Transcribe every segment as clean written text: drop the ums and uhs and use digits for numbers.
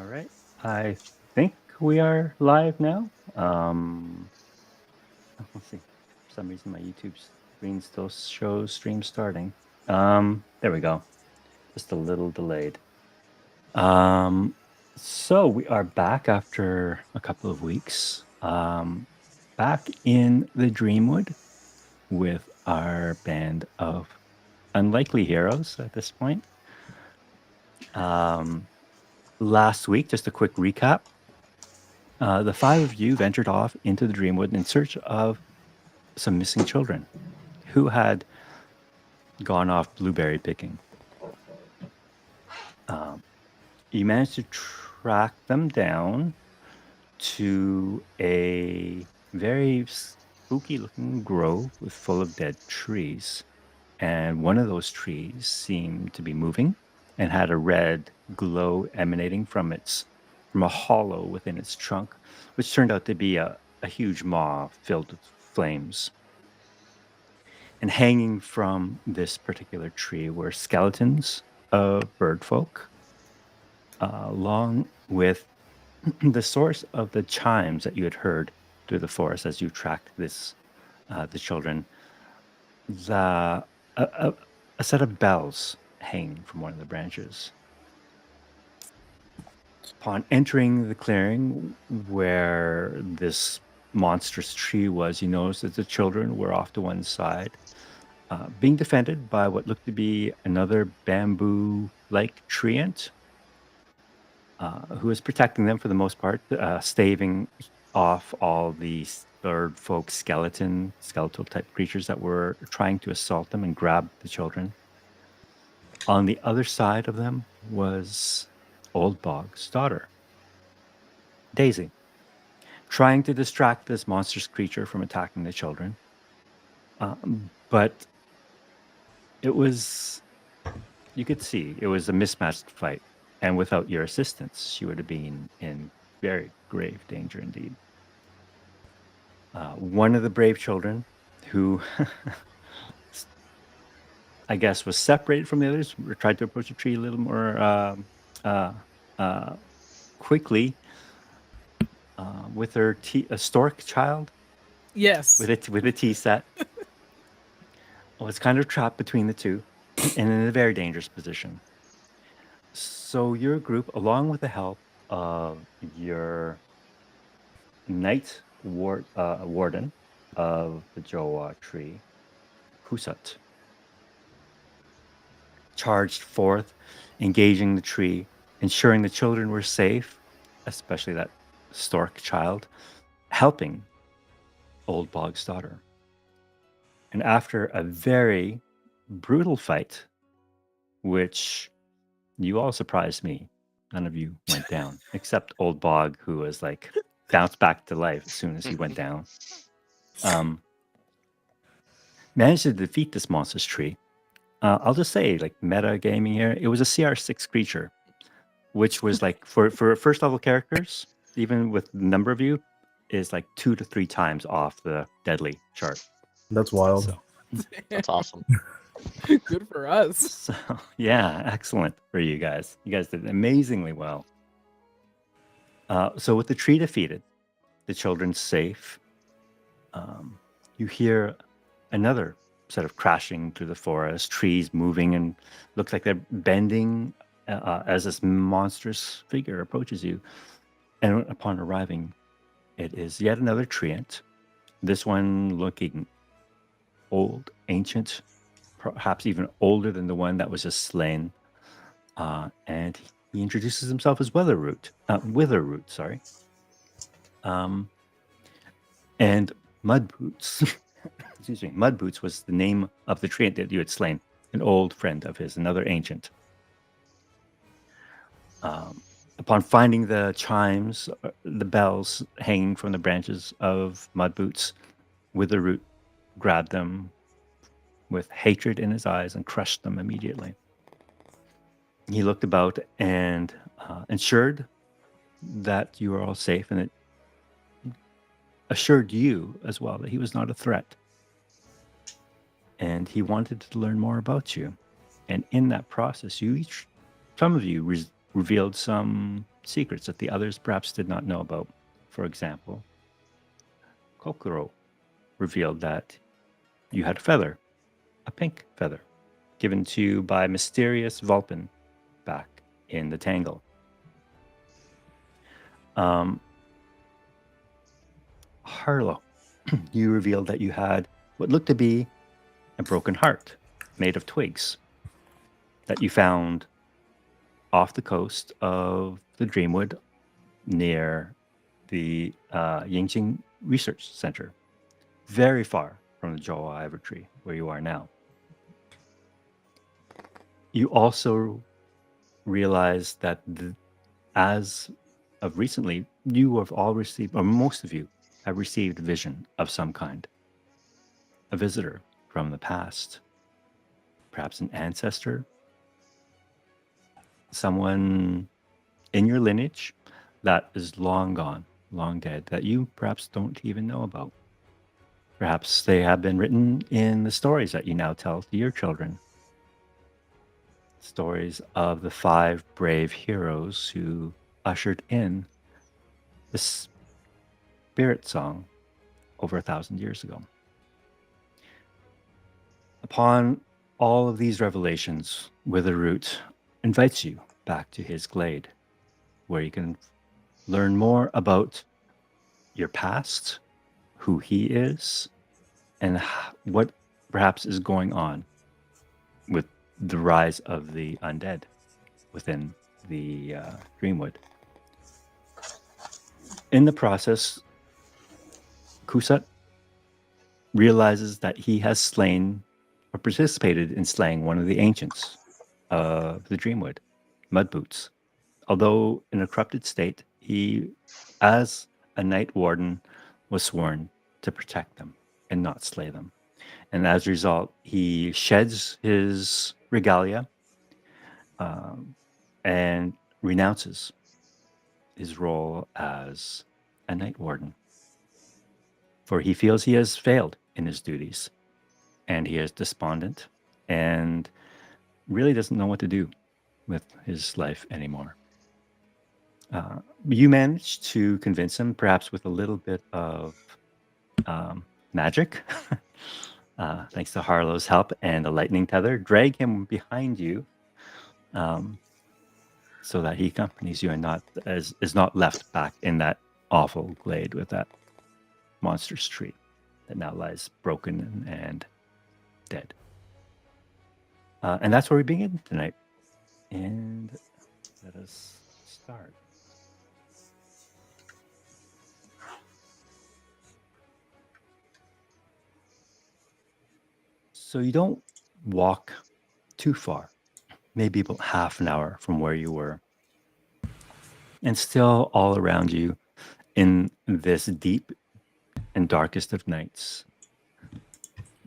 All right. I think we are live now. Let's see. For some reason, my YouTube screen still shows stream starting. There we go. Just a little delayed. Um, so we are back after a couple of weeks. Back in the Dreamwood with our band of unlikely heroes at this point. Um, Last week, just a quick recap. The five of you ventured off into the Dreamwood in search of some missing children who had gone off blueberry picking. You managed to track them down to a very spooky looking grove with full of dead trees. And one of those trees seemed to be moving and had a red glow emanating from a hollow within its trunk, which turned out to be a huge maw filled with flames. And hanging from this particular tree were skeletons of bird folk, along with the source of the chimes that you had heard through the forest as you tracked the children. The a set of bells hanging from one of the branches. Upon entering the clearing where this monstrous tree was, you noticed that the children were off to one side, being defended by what looked to be another bamboo-like treant, who was protecting them for the most part, staving off all these bird folk skeletal type creatures that were trying to assault them and grab the children. On the other side of them was Old Bog's daughter, Daisy, trying to distract this monstrous creature from attacking the children. But it was, you could see, it was a mismatched fight. And without your assistance, she would have been in very grave danger indeed. One of the brave children, who I guess was separated from the others, tried to approach the tree a little more quickly, with her a stork child Yes. with a tea set, was kind of trapped between the two and in a very dangerous position. So your group, along with the help of your warden of the Jowa tree, Husat, charged forth, engaging the tree, ensuring the children were safe, especially that stork child, helping Old Bog's daughter. And after a very brutal fight, which you all surprised me, none of you went down, except Old Bog, who was like bounced back to life as soon as he went down. Managed to defeat this monstrous tree. I'll just say, like meta gaming here, it was a CR6 creature, which was like for first level characters, even with the number of you, is like 2 to 3 times off the deadly chart. That's wild. So, That's awesome. Good for us. so yeah, excellent for you guys. You guys did amazingly well. So with the tree defeated, the children safe, you hear another set of crashing through the forest, trees moving, and looks like they're bending as this monstrous figure approaches you. And upon arriving, it is yet another treant. This one looking old, ancient, perhaps even older than the one that was just slain. And he introduces himself as Witheroot, sorry. And Mudboots, excuse me, Mudboots was the name of the treant that you had slain, an old friend of his, another ancient. Upon finding the chimes, the bells hanging from the branches of Mudboots, Witheroot grabbed them with hatred in his eyes and crushed them immediately. He looked about and ensured that you were all safe, and it assured you as well that he was not a threat. And he wanted to learn more about you. And in that process, some of you revealed some secrets that the others perhaps did not know about. For example, Kokoro revealed that you had a feather, a pink feather, given to you by mysterious Vulpin back in the Tangle. Um, Harlow, you revealed that you had what looked to be a broken heart made of twigs that you found off the coast of the Dreamwood near the Yingqing Research Center, very far from the Joa Ivory Tree where you are now. You also realize that as of recently, you have all received, or most of you have received vision of some kind, a visitor from the past, perhaps an ancestor, someone in your lineage that is long gone, long dead, that you perhaps don't even know about. Perhaps they have been written in the stories that you now tell to your children. Stories of the 5 brave heroes who ushered in the Spiritsong over 1,000 years ago. Upon all of these revelations, Witheroot invites you back to his glade, where you can learn more about your past, who he is, and what perhaps is going on with the rise of the undead within the Dreamwood. In the process, Kusat realizes that he has slain or participated in slaying one of the ancients of the Dreamwood, Mudboots. Although in a corrupted state, he, as a night warden, was sworn to protect them and not slay them. And as a result, he sheds his regalia and renounces his role as a night warden. For he feels he has failed in his duties, and he is despondent and really doesn't know what to do with his life anymore. You managed to convince him, perhaps with a little bit of magic, thanks to Harlow's help and a lightning tether, drag him behind you so that he accompanies you and not is not left back in that awful glade with that monstrous tree that now lies broken and dead. And that's where we begin tonight. And let us start. So you don't walk too far, maybe about half an hour from where you were. And still all around you in this deep and darkest of nights,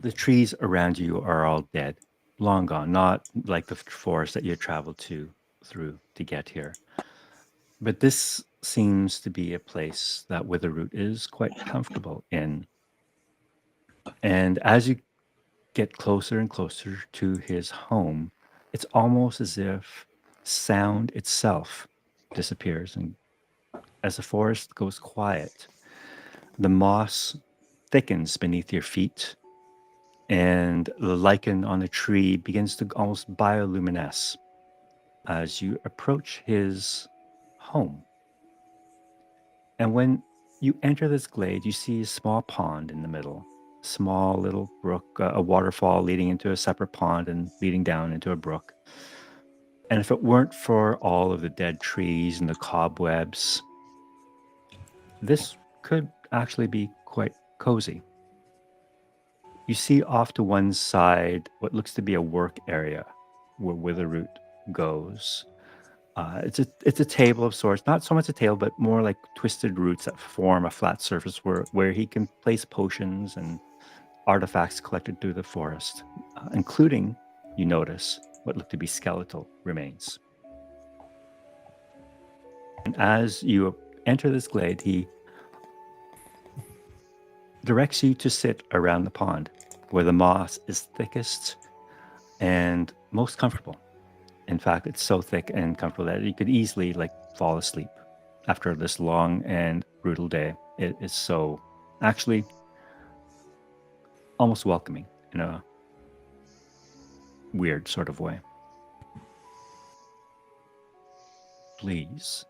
the trees around you are all dead, long gone, not like the forest that you traveled through to get here. But this seems to be a place that Witheroot is quite comfortable in. And as you get closer and closer to his home, it's almost as if sound itself disappears. And as the forest goes quiet, the moss thickens beneath your feet, and the lichen on the tree begins to almost bioluminesce as you approach his home. And when you enter this glade, you see a small pond in the middle, small little brook, a waterfall leading into a separate pond and leading down into a brook. And if it weren't for all of the dead trees and the cobwebs, this could actually be quite cozy. You see off to one side what looks to be a work area where Witheroot goes. It's a table of sorts, not so much a table, but more like twisted roots that form a flat surface where he can place potions and artifacts collected through the forest, including, you notice, what look to be skeletal remains. And as you enter this glade, he directs you to sit around the pond where the moss is thickest and most comfortable. In fact, it's so thick and comfortable that you could easily fall asleep after this long and brutal day. It is so actually almost welcoming in a weird sort of way. Please,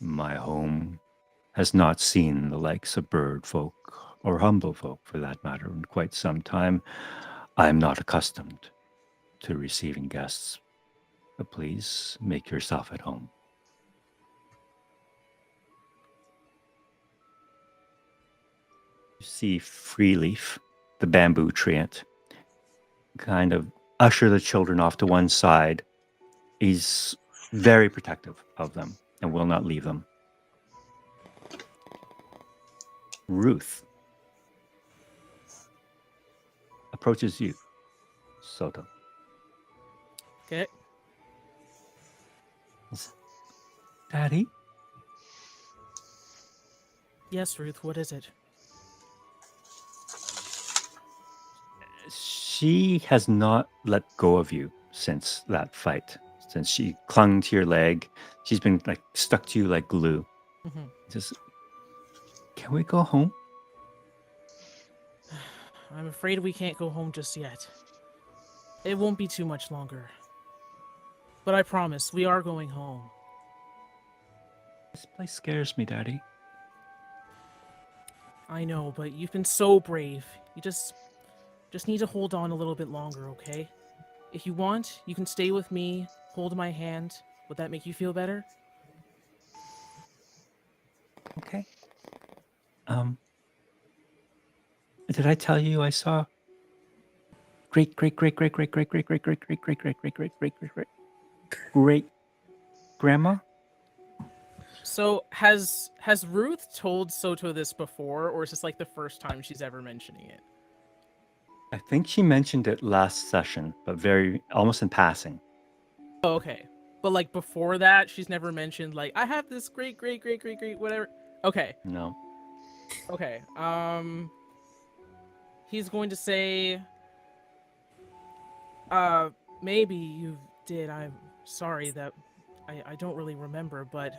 my home has not seen the likes of bird folk or humble folk, for that matter, in quite some time. I am not accustomed to receiving guests, but please make yourself at home. You see Freeleaf, the bamboo treant, kind of usher the children off to one side. He's very protective of them and will not leave them. Ruth approaches you, Soto. Okay. Daddy? Yes, Ruth, what is it? She has not let go of you since that fight. Since she clung to your leg, she's been like stuck to you like glue. Mhm. Just, can we go home? I'm afraid we can't go home just yet. It won't be too much longer. But I promise, we are going home. This place scares me, Daddy. I know, but you've been so brave. You just need to hold on a little bit longer, okay? If you want, you can stay with me, hold my hand. Would that make you feel better? Okay. Did I tell you I saw great grandma? So has Ruth told Soto this before, or is this like the first time she's ever mentioning it? I think she mentioned it last session, but very almost in passing. Oh, okay. But like before that, she's never mentioned like I have this great whatever. Okay. No. Okay. He's going to say maybe you did. I'm sorry that I don't really remember, but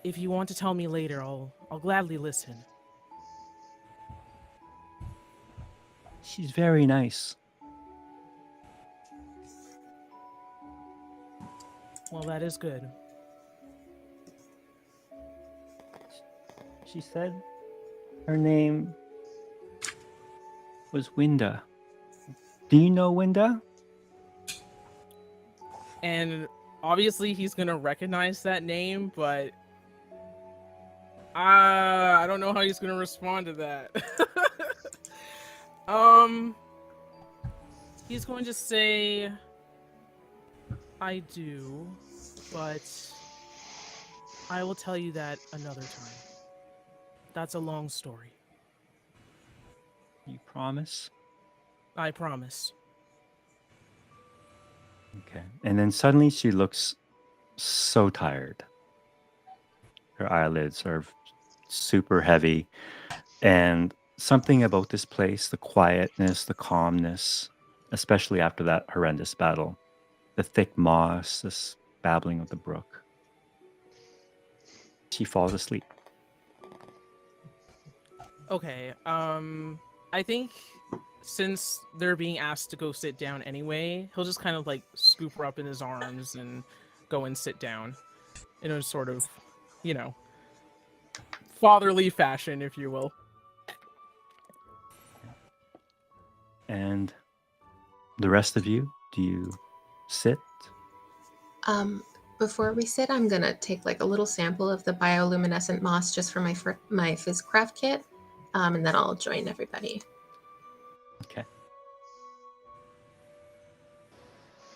if you want to tell me later, I'll gladly listen. She's very nice. Well, that is good. She said her name was Winda. Do you know Winda? And obviously he's gonna recognize that name, but I don't know how he's gonna respond to that. He's going to say, I do, but I will tell you that another time. That's a long story. You promise? I promise. Okay. And then suddenly she looks so tired. Her eyelids are super heavy. And something about this place, the quietness, the calmness, especially after that horrendous battle, the thick moss, this babbling of the brook. She falls asleep. Okay, I think since they're being asked to go sit down anyway, he'll just kind of like scoop her up in his arms and go and sit down in a sort of, you know, fatherly fashion, if you will. And the rest of you, do you sit? Before we sit, I'm gonna take like a little sample of the bioluminescent moss just for my Fizzcraft kit, and then I'll join everybody. Okay.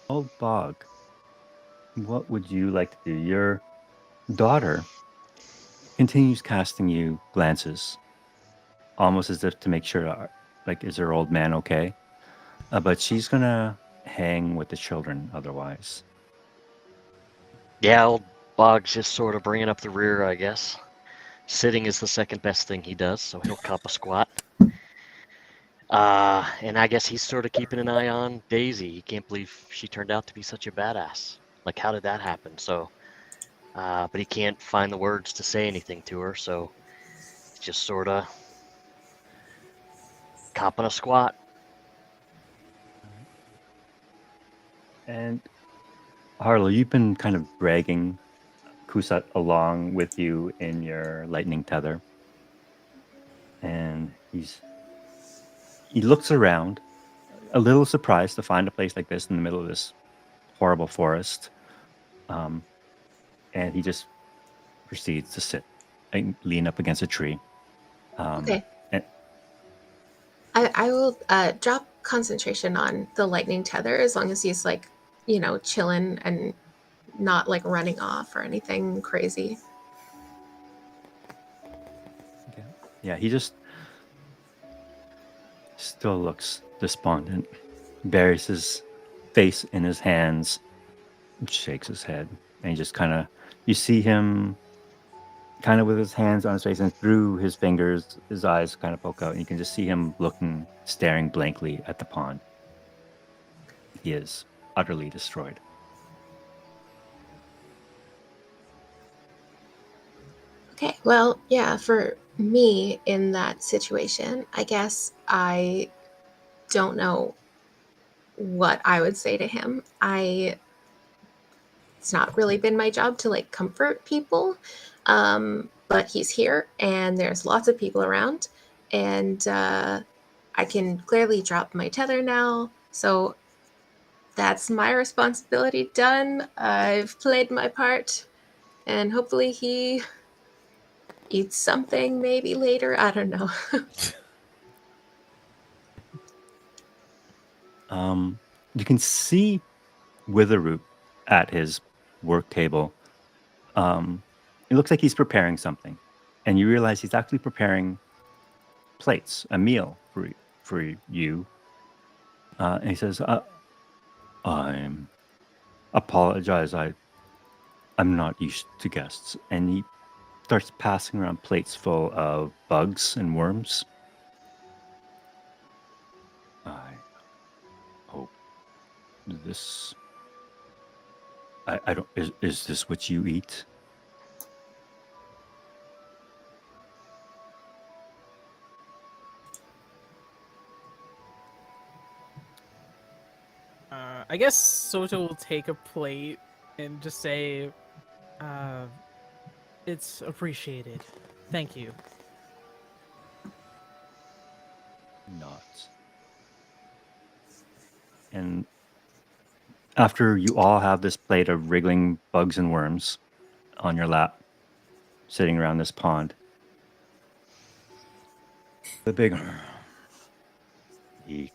Old Bog, what would you like to do? Your daughter continues casting you glances, almost as if to make sure, like, is her old man okay? But she's gonna hang with the children otherwise. Yeah, old Bog's just sort of bringing up the rear, I guess. Sitting is the second best thing he does, so he'll cop a squat. And I guess he's sort of keeping an eye on Daisy. He can't believe she turned out to be such a badass. Like, how did that happen? So, but he can't find the words to say anything to her, so he's just sort of copping a squat. And Harlow, you've been kind of dragging Kusat along with you in your lightning tether. And he looks around, a little surprised to find a place like this in the middle of this horrible forest. And he just proceeds to sit and lean up against a tree. Okay. And I will drop concentration on the lightning tether as long as he's like, chilling and not like running off or anything crazy. yeah, he just still looks despondent, buries his face in his hands, shakes his head, and he just kind of, you see him kind of with his hands on his face, and through his fingers, his eyes kind of poke out, and you can just see him looking, staring blankly at the pond. He is utterly destroyed. Okay, well, yeah, for me in that situation, I guess I don't know what I would say to him. It's not really been my job to like comfort people, but he's here and there's lots of people around, and I can clearly drop my tether now. So that's my responsibility done. I've played my part, and hopefully he eats something maybe later. I don't know. You can see Witheroot at his work table. It looks like he's preparing something, and you realize he's actually preparing plates, a meal for you. And he says, "I'm apologize. I'm not used to guests." And he starts passing around plates full of bugs and worms. I hope this. I don't. Is this what you eat? I guess Soto will take a plate and just say, uh, "It's appreciated. Thank you." Not. And after you all have this plate of wriggling bugs and worms on your lap, sitting around this pond, the big he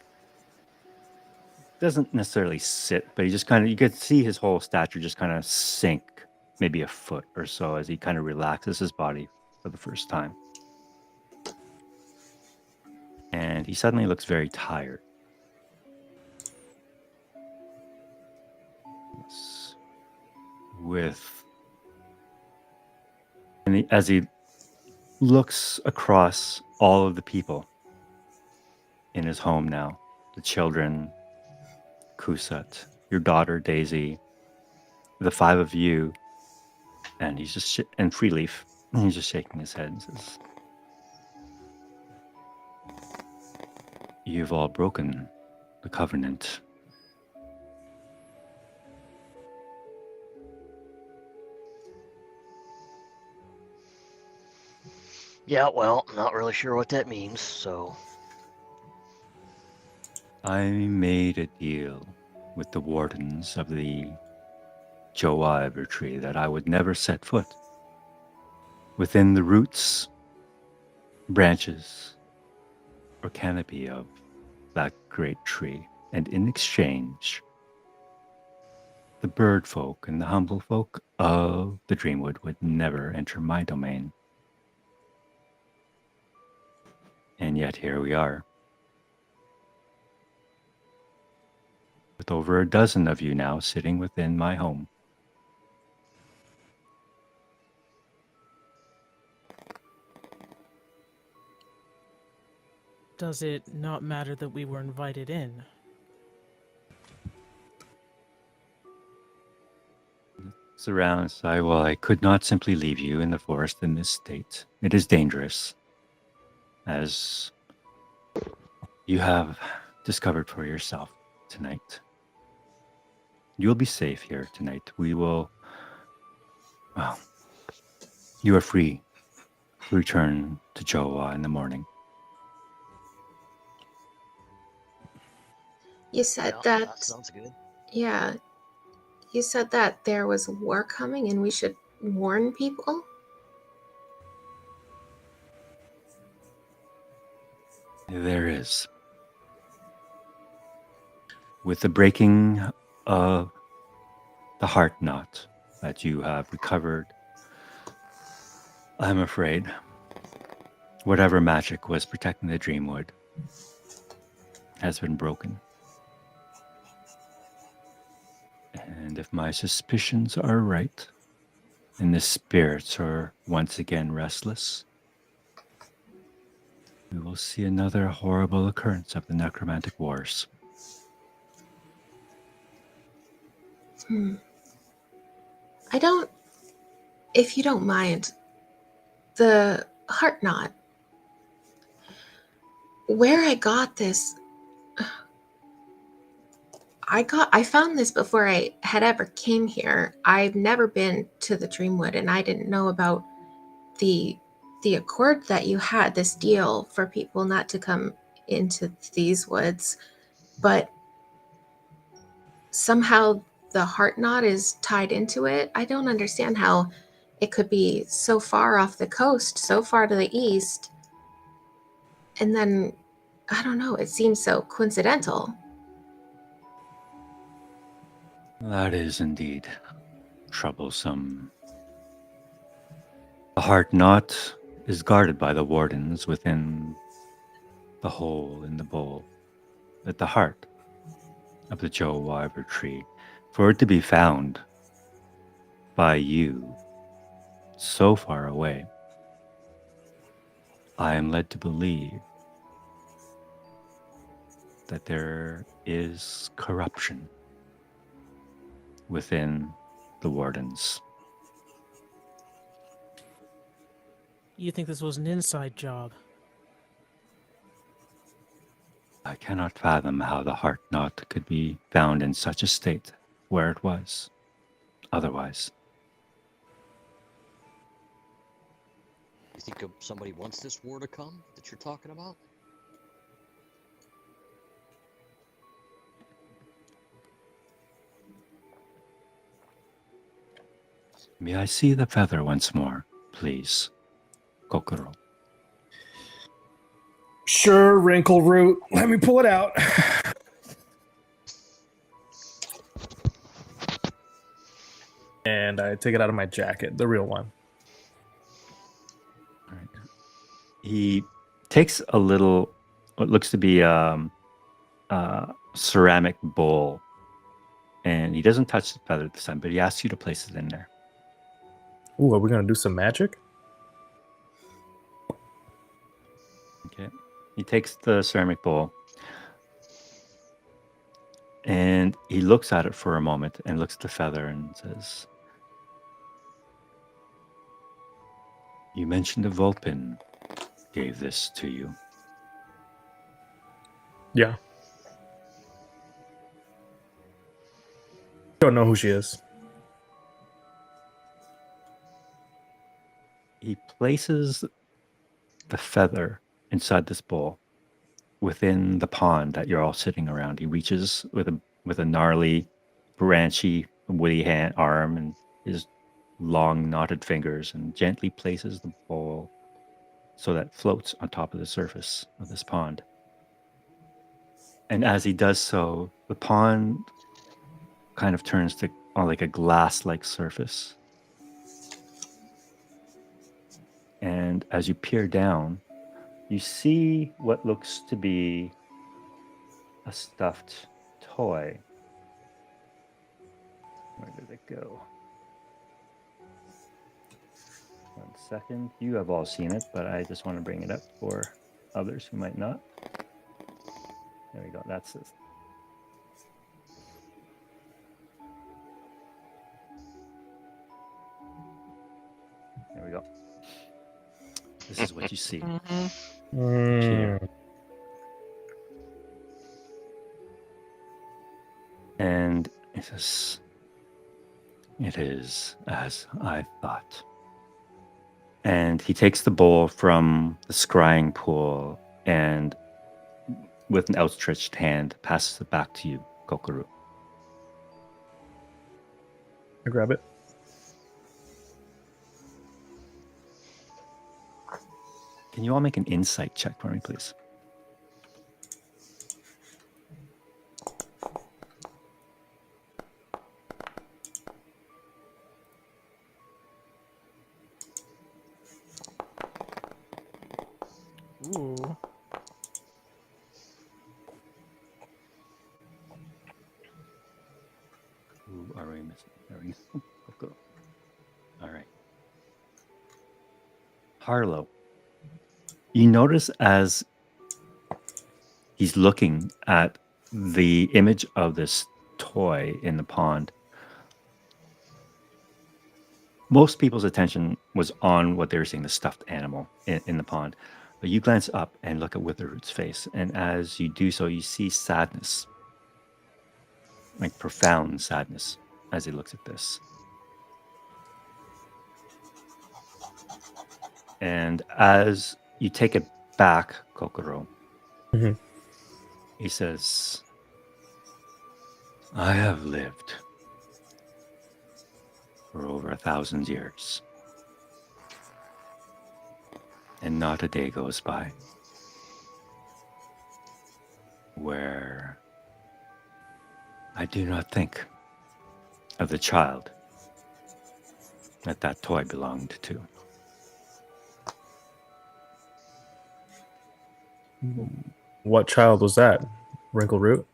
doesn't necessarily sit, but he just kind of, you could see his whole stature just kind of sink maybe a foot or so as he kind of relaxes his body for the first time. And he suddenly looks very tired. As he looks across all of the people in his home now, the children, Kusat, your daughter Daisy, the five of you, and he's just and Freeleaf, he's just shaking his head and says, "You've all broken the covenant." Yeah, well, not really sure what that means, so. I made a deal with the wardens of the Joiver tree that I would never set foot within the roots, branches, or canopy of that great tree, and in exchange, the bird folk and the humble folk of the Dreamwood would never enter my domain. And yet here we are, with over a dozen of you now sitting within my home. Does it not matter that we were invited in? looks around and says, well, I could not simply leave you in the forest in this state. It is dangerous, as you have discovered for yourself tonight. You'll be safe here tonight. We will, well, you are free to return to Joa in the morning. You said Yeah, that, sounds good. yeah, you said that there was war coming and we should warn people? There is. With the breaking of the heart knot that you have recovered, I'm afraid whatever magic was protecting the Dreamwood has been broken. And if my suspicions are right, and the spirits are once again restless, we will see another horrible occurrence of the necromantic wars. If you don't mind, the heart knot, where I got this, I found this before I had ever came here. I've never been to the Dreamwood, and I didn't know about the accord that you had, this deal for people not to come into these woods, but somehow the heart knot is tied into it. I don't understand how it could be so far off the coast, so far to the east, and then I don't know, it seems so coincidental. That is indeed troublesome. The heart knot is guarded by the wardens within the hole in the bowl at the heart of the Joe Wyver tree. For it to be found by you so far away, I am led to believe that there is corruption within the wardens. You think this was an inside job? I cannot fathom how the heart knot could be found in such a state where it was otherwise. You think somebody wants this war to come that you're talking about? May I see the feather once more, please, Kokoro? Sure, wrinkle root. Let me pull it out. And I take it out of my jacket, the real one. All right. He takes a little, what looks to be ceramic bowl, and he doesn't touch the feather this time, but he asks you to place it in there. Ooh, are we gonna do some magic? Okay. He takes the ceramic bowl and he looks at it for a moment and looks at the feather and says, "You mentioned a Vulpin gave this to you." Yeah. Don't know who she is. He places the feather inside this bowl within the pond that you're all sitting around. He reaches with a gnarly, branchy, woody arm and his long knotted fingers and gently places the bowl so that it floats on top of the surface of this pond. And as he does so, the pond kind of turns to like a glass-like surface. And as you peer down, you see what looks to be a stuffed toy. Where did it go? 1 second. You have all seen it, but I just want to bring it up for others who might not. There we go. That's it. we go. This is what you see. Mhm. Here. And it says, "It is as I thought." And he takes the bowl from the scrying pool and, with an outstretched hand, passes it back to you, Kokoru. I grab it. Can you all make an insight check for me, please? Ooh. Who are we missing? There we go. Kokoru. All right. Harlow. You notice as he's looking at the image of this toy in the pond, most people's attention was on what they were seeing, the stuffed animal in the pond. But you glance up and look at Witheroot's face. And as you do so, you see sadness, like profound sadness, as he looks at this. And as you take it back, Kokoro, Mhm. he says, "I have lived for over 1,000 years, and not a day goes by where I do not think of the child that toy belonged to." What child was that? Wrinkle Root?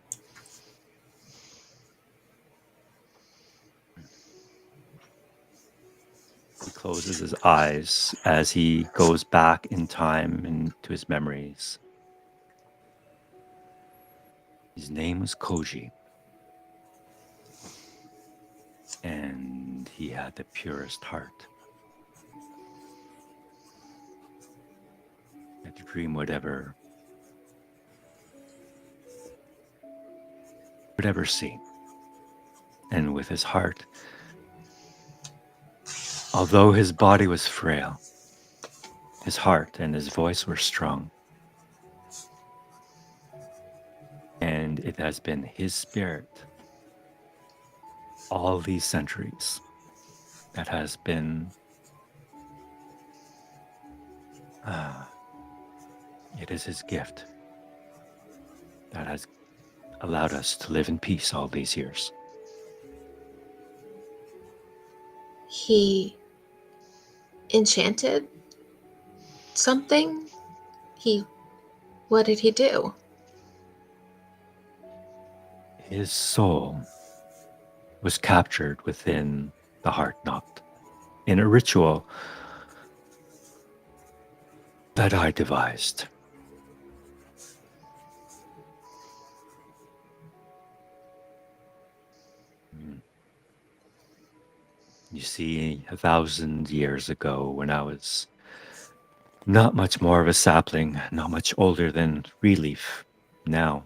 He closes his eyes as he goes back in time into his memories. His name was Koji, and he had the purest heart that Dreamwood would ever see. And with his heart, although his body was frail, his heart and his voice were strong. And it has been his spirit all these centuries that has been it is his gift that has allowed us to live in peace all these years. He enchanted something? What did he do? His soul was captured within the heart knot in a ritual that I devised. You see, 1,000 years ago, when I was not much more of a sapling, not much older than Relief now,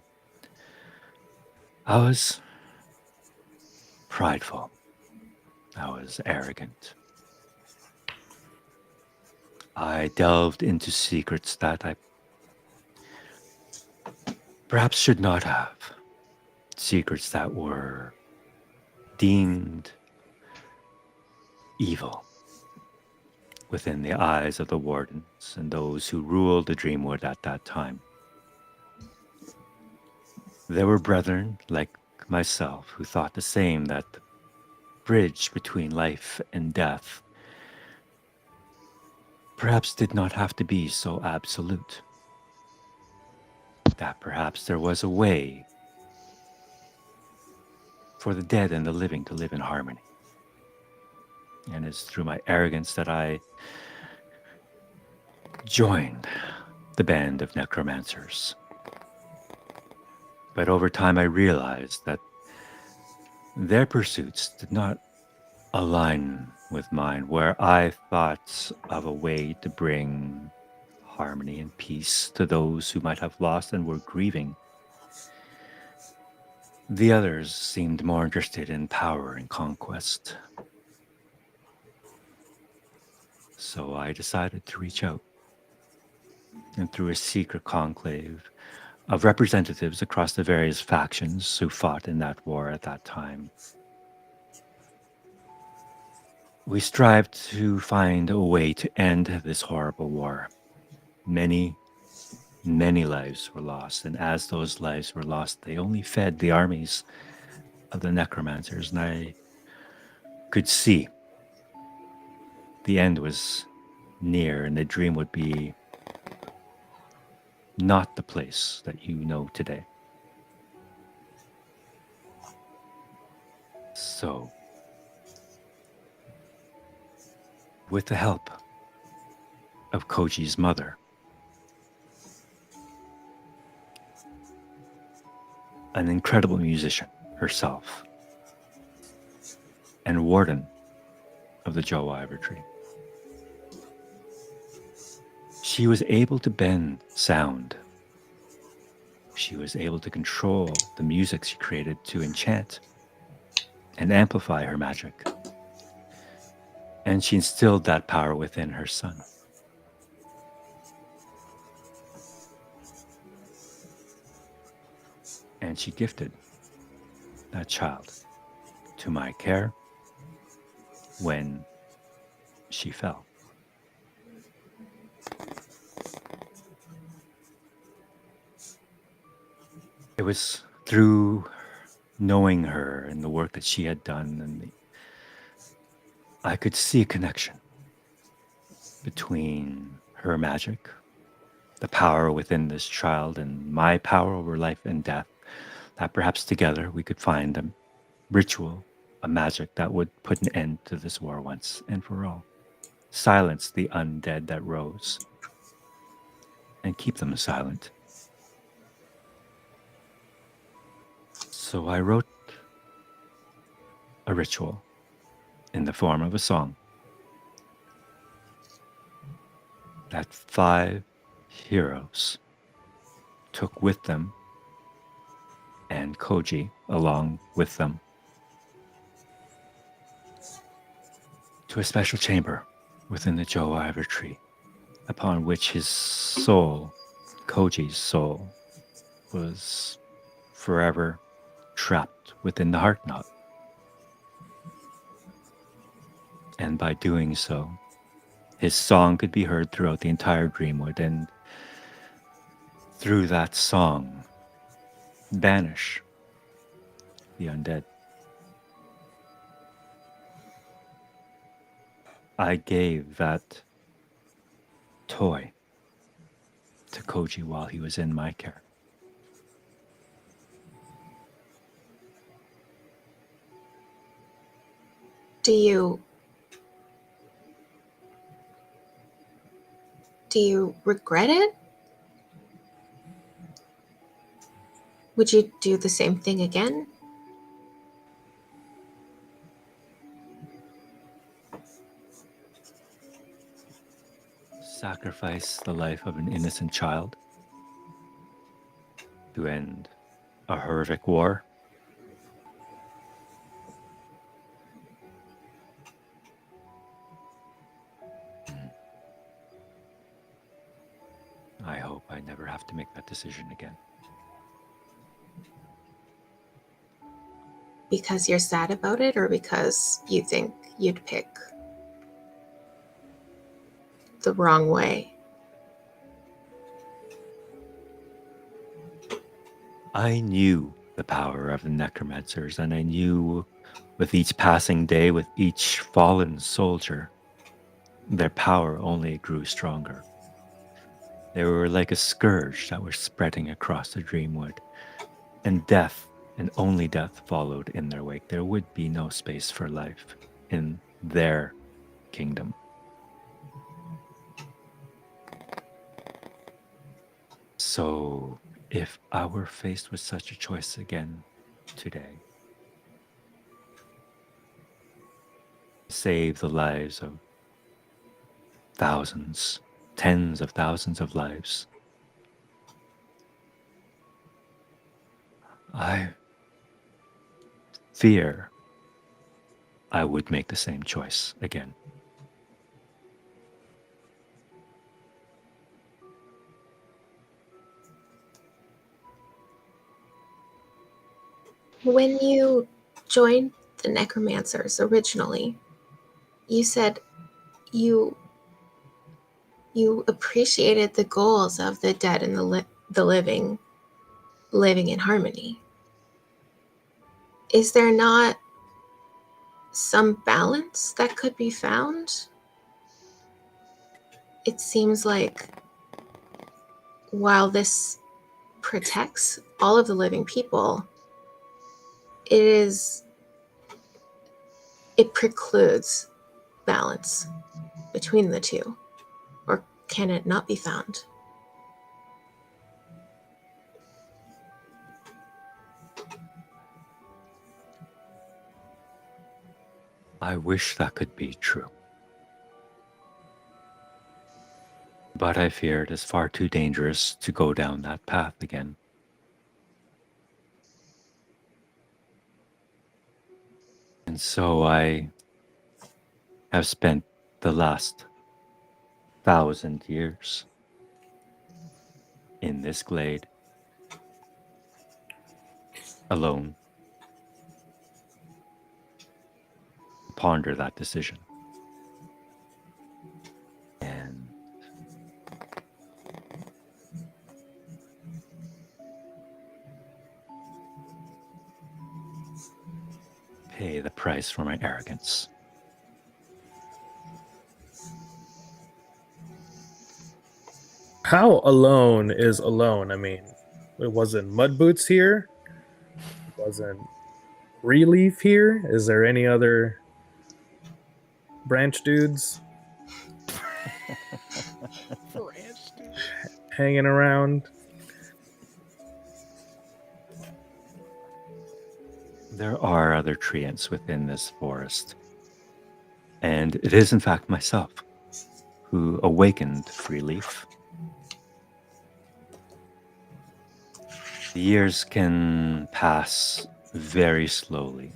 I was prideful. I was arrogant. I delved into secrets that I perhaps should not have. Secrets that were deemed evil within the eyes of the wardens and those who ruled the Dreamwood at that time. There were brethren like myself who thought the same, that the bridge between life and death perhaps did not have to be so absolute. That perhaps there was a way for the dead and the living to live in harmony. And it's through my arrogance that I joined the band of necromancers. But over time I realized that their pursuits did not align with mine, where I thought of a way to bring harmony and peace to those who might have lost and were grieving. The others seemed more interested in power and conquest. So I decided to reach out, and through a secret conclave of representatives across the various factions who fought in that war at that time, we strived to find a way to end this horrible war. Many lives were lost, and as those lives were lost, they only fed the armies of the necromancers, and I could see the end was near, and the dream would be not the place that you know today. So, with the help of Koji's mother, an incredible musician herself, and warden of the Joe Ivory Tree, she was able to bend sound. She was able to control the music she created to enchant and amplify her magic. And she instilled that power within her son. And she gifted that child to my care when she fell. It was through knowing her and the work that she had done, and I could see a connection between her magic, the power within this child, and my power over life and death, that perhaps together we could find a ritual, a magic that would put an end to this war once and for all, silence the undead that rose, and keep them silent. So I wrote a ritual in the form of a song that 5 heroes took with them, and Koji along with them, to a special chamber within the Joe Ivory Tree, upon which his soul, Koji's soul, was forever trapped within the heart knot. And by doing so, his song could be heard throughout the entire Dreamwood, and through that song, banish the undead. I gave that toy to Koji while he was in my care. Do you regret it? Would you do the same thing again? Sacrifice the life of an innocent child to end a horrific war? I hope I never have to make that decision again. Because you're sad about it, or because you think you'd pick the wrong way? I knew the power of the necromancers, and I knew with each passing day, with each fallen soldier, their power only grew stronger. They were like a scourge that was spreading across the Dreamwood, and death, and only death, followed in their wake. There would be no space for life in their kingdom. So, if I were faced with such a choice again today, save the lives of thousands, tens of thousands of lives. I fear I would make the same choice again. When you joined the necromancers originally, you said you appreciated the goals of the dead and the living in harmony. Is there not some balance that could be found? It seems like while this protects all of the living people, it precludes balance between the two. Or can it not be found? I wish that could be true. But I fear it is far too dangerous to go down that path again. And so I have spent the last 1,000 years in this glade, alone, to ponder that decision. And pay the price for my arrogance. How alone is alone? I mean, it wasn't Mud Boots here. It wasn't Relief here. Is there any other branch dudes Branch, dude. hanging around? There are other treants within this forest. And it is in fact myself who awakened Freeleaf. The years can pass very slowly.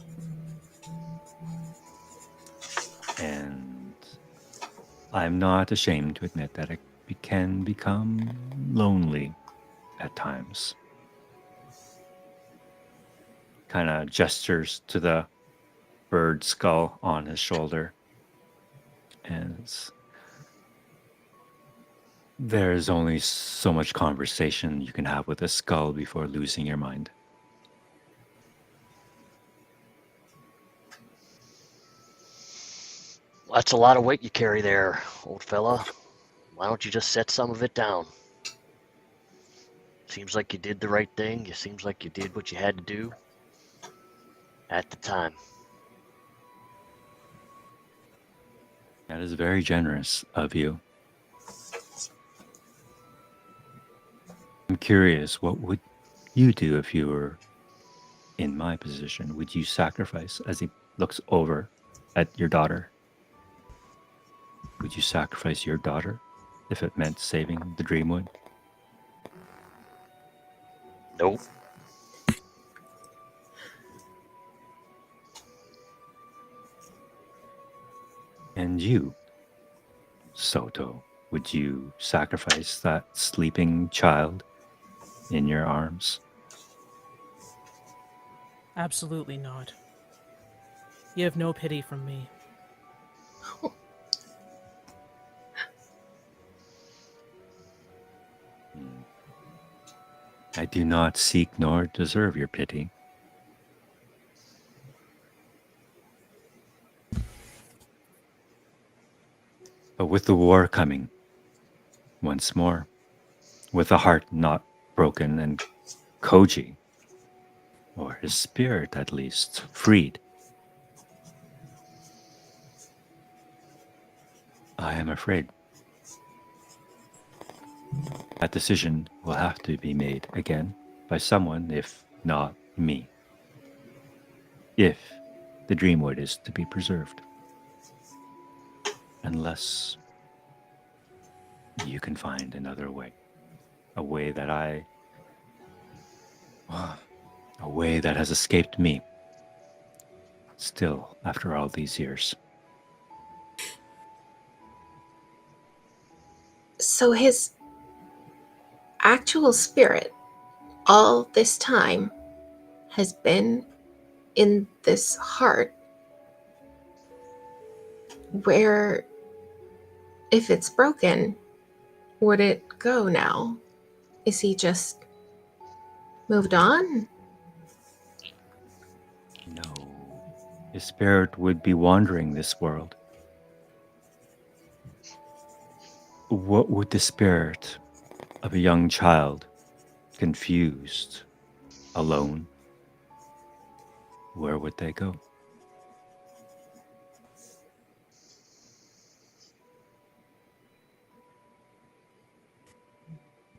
And I'm not ashamed to admit that it can become lonely at times. Kind of gestures to the bird skull on his shoulder. And there's only so much conversation you can have with a skull before losing your mind. That's a lot of weight you carry there, old fella. Why don't you just set some of it down? Seems like you did the right thing. It seems like you did what you had to do at the time. That is very generous of you. I'm curious, what would you do if you were in my position? Would you sacrifice, as he looks over at your daughter? Would you sacrifice your daughter if it meant saving the Dreamwood? Nope. And you, Soto, would you sacrifice that sleeping child in your arms? Absolutely not. You have no pity from me. I do not seek nor deserve your pity. But with the war coming, once more, with a heart not broken and Koji, or his spirit at least, freed, I am afraid that decision will have to be made again by someone, if not me, if the Dreamwood is to be preserved. unless you can find another way. A way that a way that has escaped me. Still, after all these years. So his actual spirit all this time has been in this heart where, if it's broken, would it go now? Is he just moved on? No. His spirit would be wandering this world. What would the spirit of a young child, confused, alone, where would they go?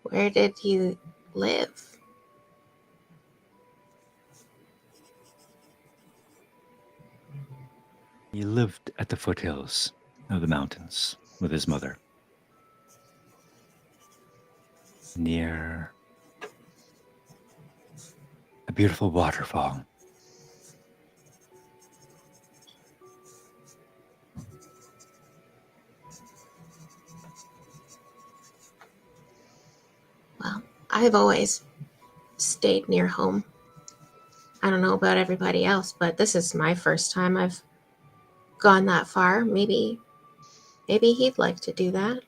Where did he live? He lived at the foothills of the mountains with his mother, near a beautiful waterfall. Well, I've always stayed near home. I don't know about everybody else, but this is my first time I've gone that far. Maybe he'd like to do that.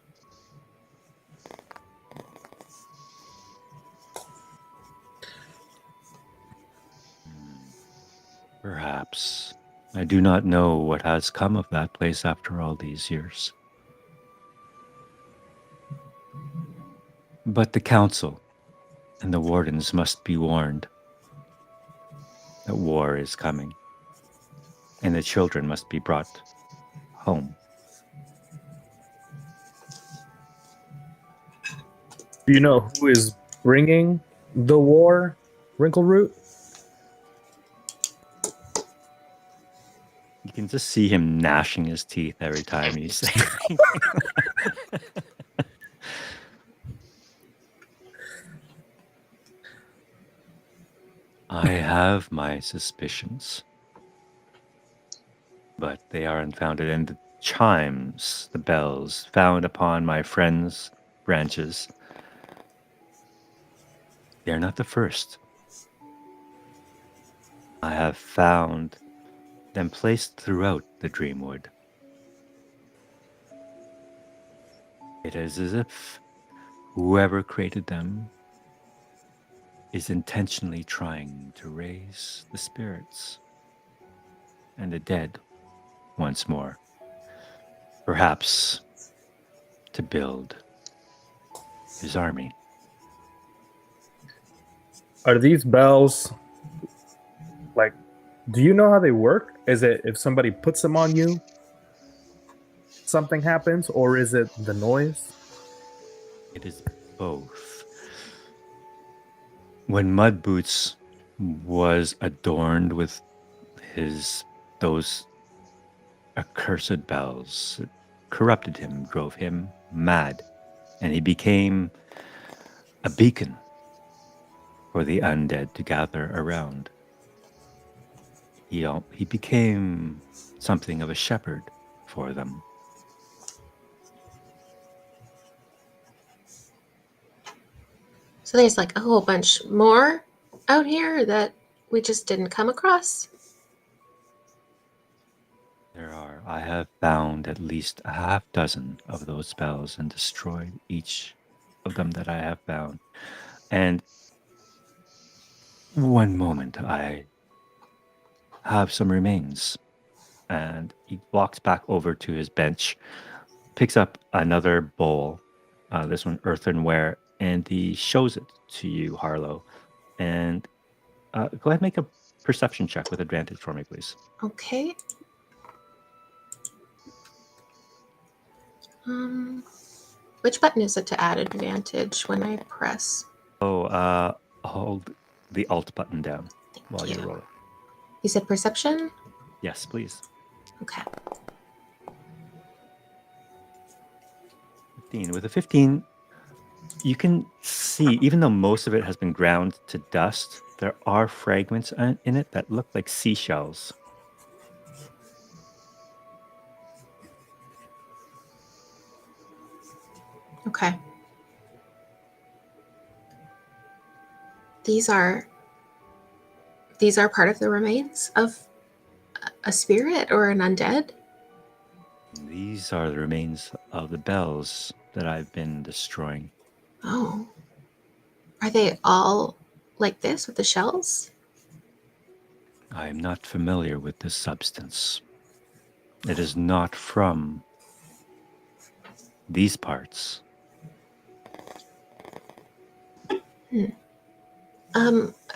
Perhaps. I do not know what has come of that place after all these years. But the council and the wardens must be warned that war is coming, and the children must be brought home. Do you know who is bringing the war, Wrinkleroot? You can just see him gnashing his teeth every time he's saying. I have my suspicions, but they are unfounded, and the chimes, the bells found upon my friend's branches, they are not the first. I have found them placed throughout the Dreamwood. It is as if whoever created them is intentionally trying to raise the spirits and the dead once more. Perhaps to build his army. Are these bells, like, do you know how they work? Is it if somebody puts them on you, something happens, or is it the noise? It is both. When Mudboots was adorned with those accursed bells, it corrupted him, drove him mad, and he became a beacon for the undead to gather around. He became something of a shepherd for them. So there's like a whole bunch more out here that we just didn't come across. There are. I have found at least a half dozen of those spells and destroyed each of them that I have found. And one moment I have some remains. And he walks back over to his bench, picks up another bowl, this one earthenware, and he shows it to you, Harlow. And go ahead and make a perception check with advantage for me, please. Okay. Which button is it to add advantage when I press? Oh, hold the Alt button down while you roll it. You said perception? Yes, please. Okay. 15. With a 15, you can see, even though most of it has been ground to dust, there are fragments in it that look like seashells. Okay. These are part of the remains of a spirit or an undead? These are the remains of the bells that I've been destroying. Oh. Are they all like this with the shells? I am not familiar with this substance. It is not from these parts.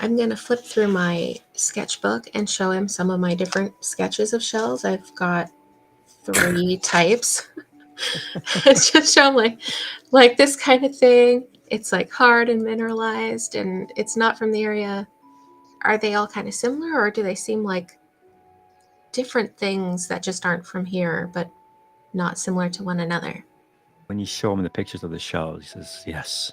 I'm going to flip through my sketchbook and show him some of my different sketches of shells. I've got 3 types. It's just show him like this kind of thing. It's like hard and mineralized and it's not from the area. Are they all kind of similar or do they seem like different things that just aren't from here but not similar to one another? When you show him the pictures of the shells, he says, yes.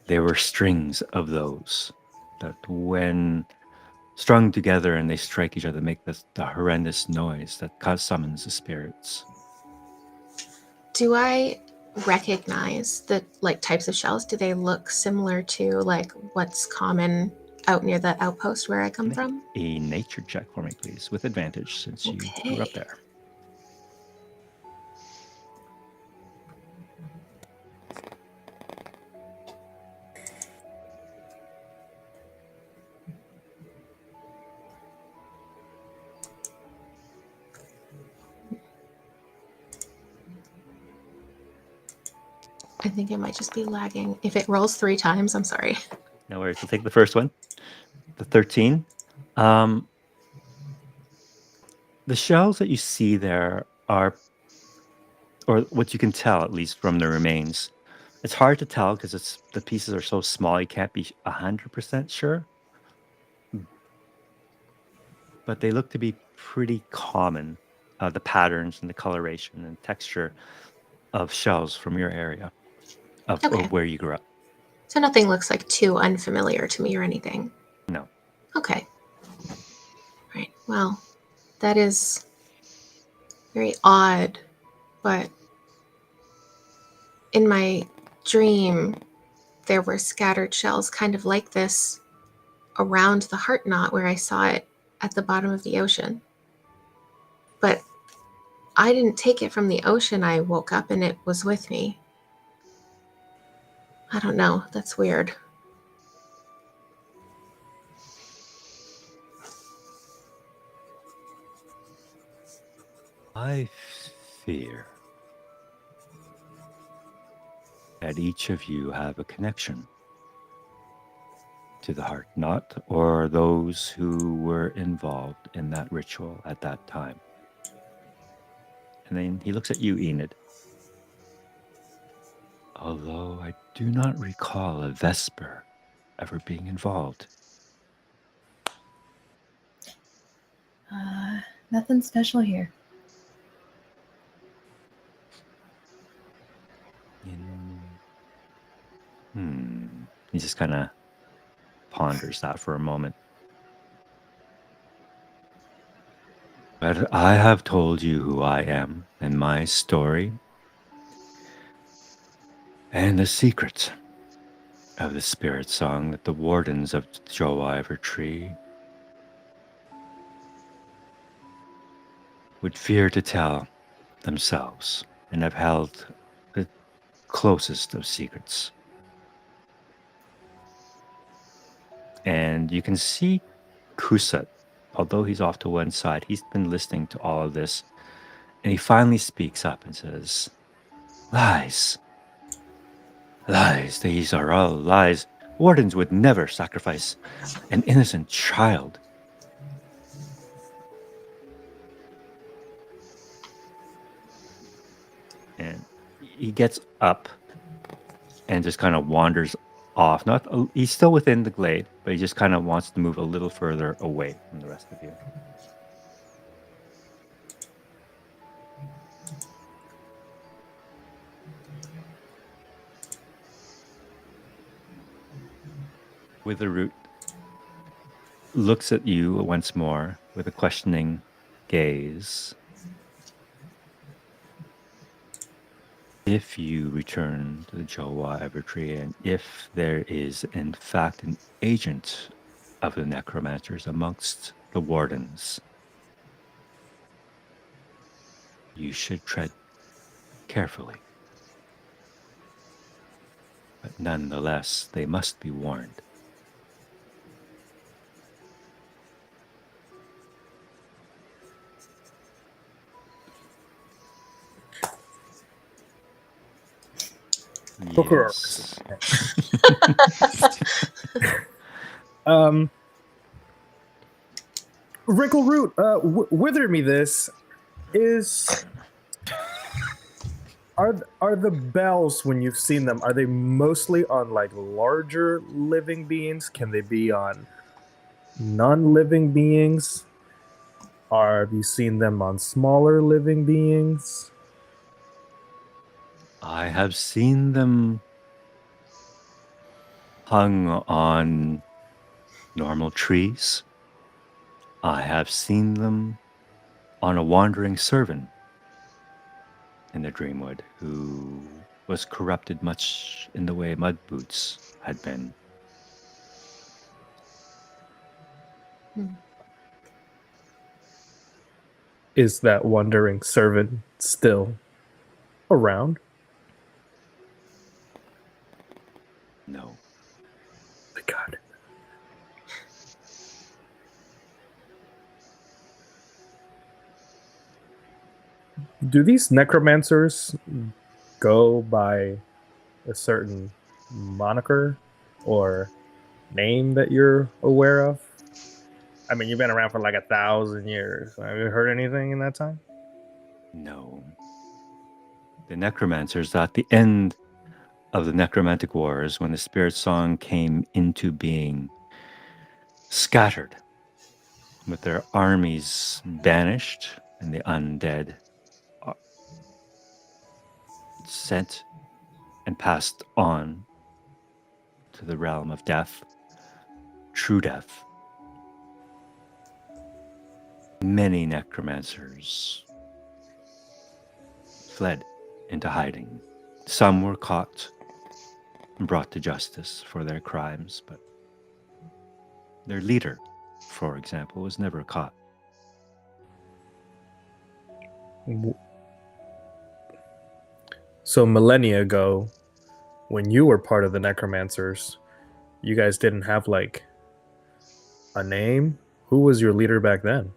There were strings of those that when strung together and they strike each other, make the horrendous noise that summons the spirits. Do I recognize the like types of shells? Do they look similar to like what's common out near the outpost where I come from? A nature check for me, please, with advantage since you grew up there. I think it might just be lagging. If it rolls 3 times, I'm sorry. No worries. We'll take the first one, the 13. The shells that you see there are, or what you can tell at least from the remains, it's hard to tell because the pieces are so small you can't be 100% sure. But they look to be pretty common, the patterns and the coloration and texture of shells from your area of Okay. where you grew up. So nothing looks like too unfamiliar to me or anything. No. Okay. Right. Well, that is very odd, but in my dream, there were scattered shells kind of like this around the heart knot where I saw it at the bottom of the ocean. But I didn't take it from the ocean. I woke up and it was with me. I don't know. That's weird. I fear that each of you have a connection to the heart knot or those who were involved in that ritual at that time. And then he looks at you, Enid. Although I do not recall a Vesper ever being involved. Nothing special here. He just kind of ponders that for a moment. But I have told you who I am and my story and the secret of the Spiritsong that the wardens of Joe Ivor Tree would fear to tell themselves and have held the closest of secrets. And you can see Kusat, although he's off to one side, he's been listening to all of this. And he finally speaks up and says, lies. Lies. These are all lies. Wardens would never sacrifice an innocent child. And he gets up and just kind of wanders off. He's still within the glade, but he just kind of wants to move a little further away from the rest of you. Witheroot looks at you once more with a questioning gaze. If you return to the Jowa Evertree, and if there is in fact an agent of the necromancers amongst the wardens, you should tread carefully. But nonetheless, they must be warned. Yes. Wrinkleroot, wither me this. Are the bells, when you've seen them, are they mostly on like larger living beings? Can they be on non-living beings? Have you seen them on smaller living beings? I have seen them hung on normal trees. I have seen them on a wandering servant in the Dreamwood who was corrupted much in the way Mud Boots had been. Is that wandering servant still around? No. My God. Do these necromancers go by a certain moniker or name that you're aware of? I mean, you've been around for like 1,000 years. Have you heard anything in that time? No. The necromancers, at the end of the necromantic wars, when the Spiritsong came into being, scattered, with their armies banished and the undead sent and passed on to the realm of death, true death. Many necromancers fled into hiding. Some were caught and brought to justice for their crimes, but their leader, for example, was never caught. So millennia ago, when you were part of the necromancers, you guys didn't have like a name? Who was your leader back then?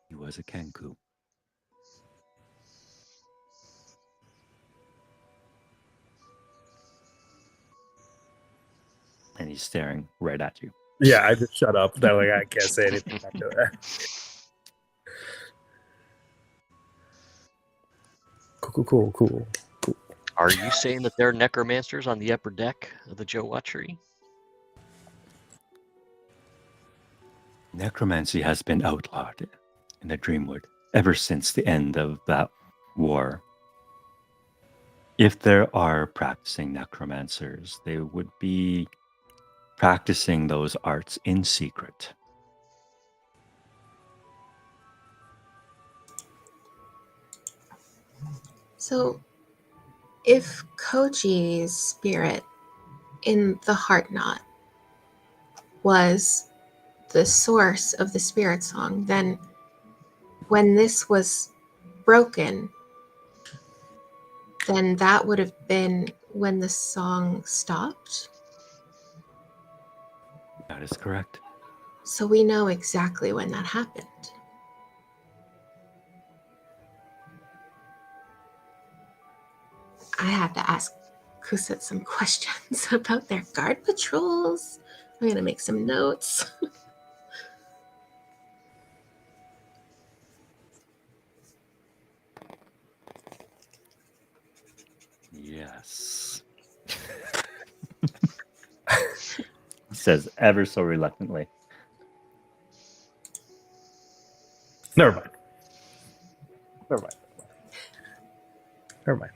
He was a Kenku. And he's staring right at you. Yeah, I just shut up. That like I can't say anything after that. Cool. Are you saying that there are necromancers on the upper deck of the Jowa tree? Necromancy has been outlawed in the Dreamwood ever since the end of that war. If there are practicing necromancers, they would be practicing those arts in secret. So, if Koji's spirit in the heart knot was the source of the spirit song, then when this was broken, then that would have been when the song stopped. That is correct. So we know exactly when that happened. I have to ask Kuset some questions about their guard patrols. I'm going to make some notes. Yes. Says ever so reluctantly. Never mind. Never mind. Never mind.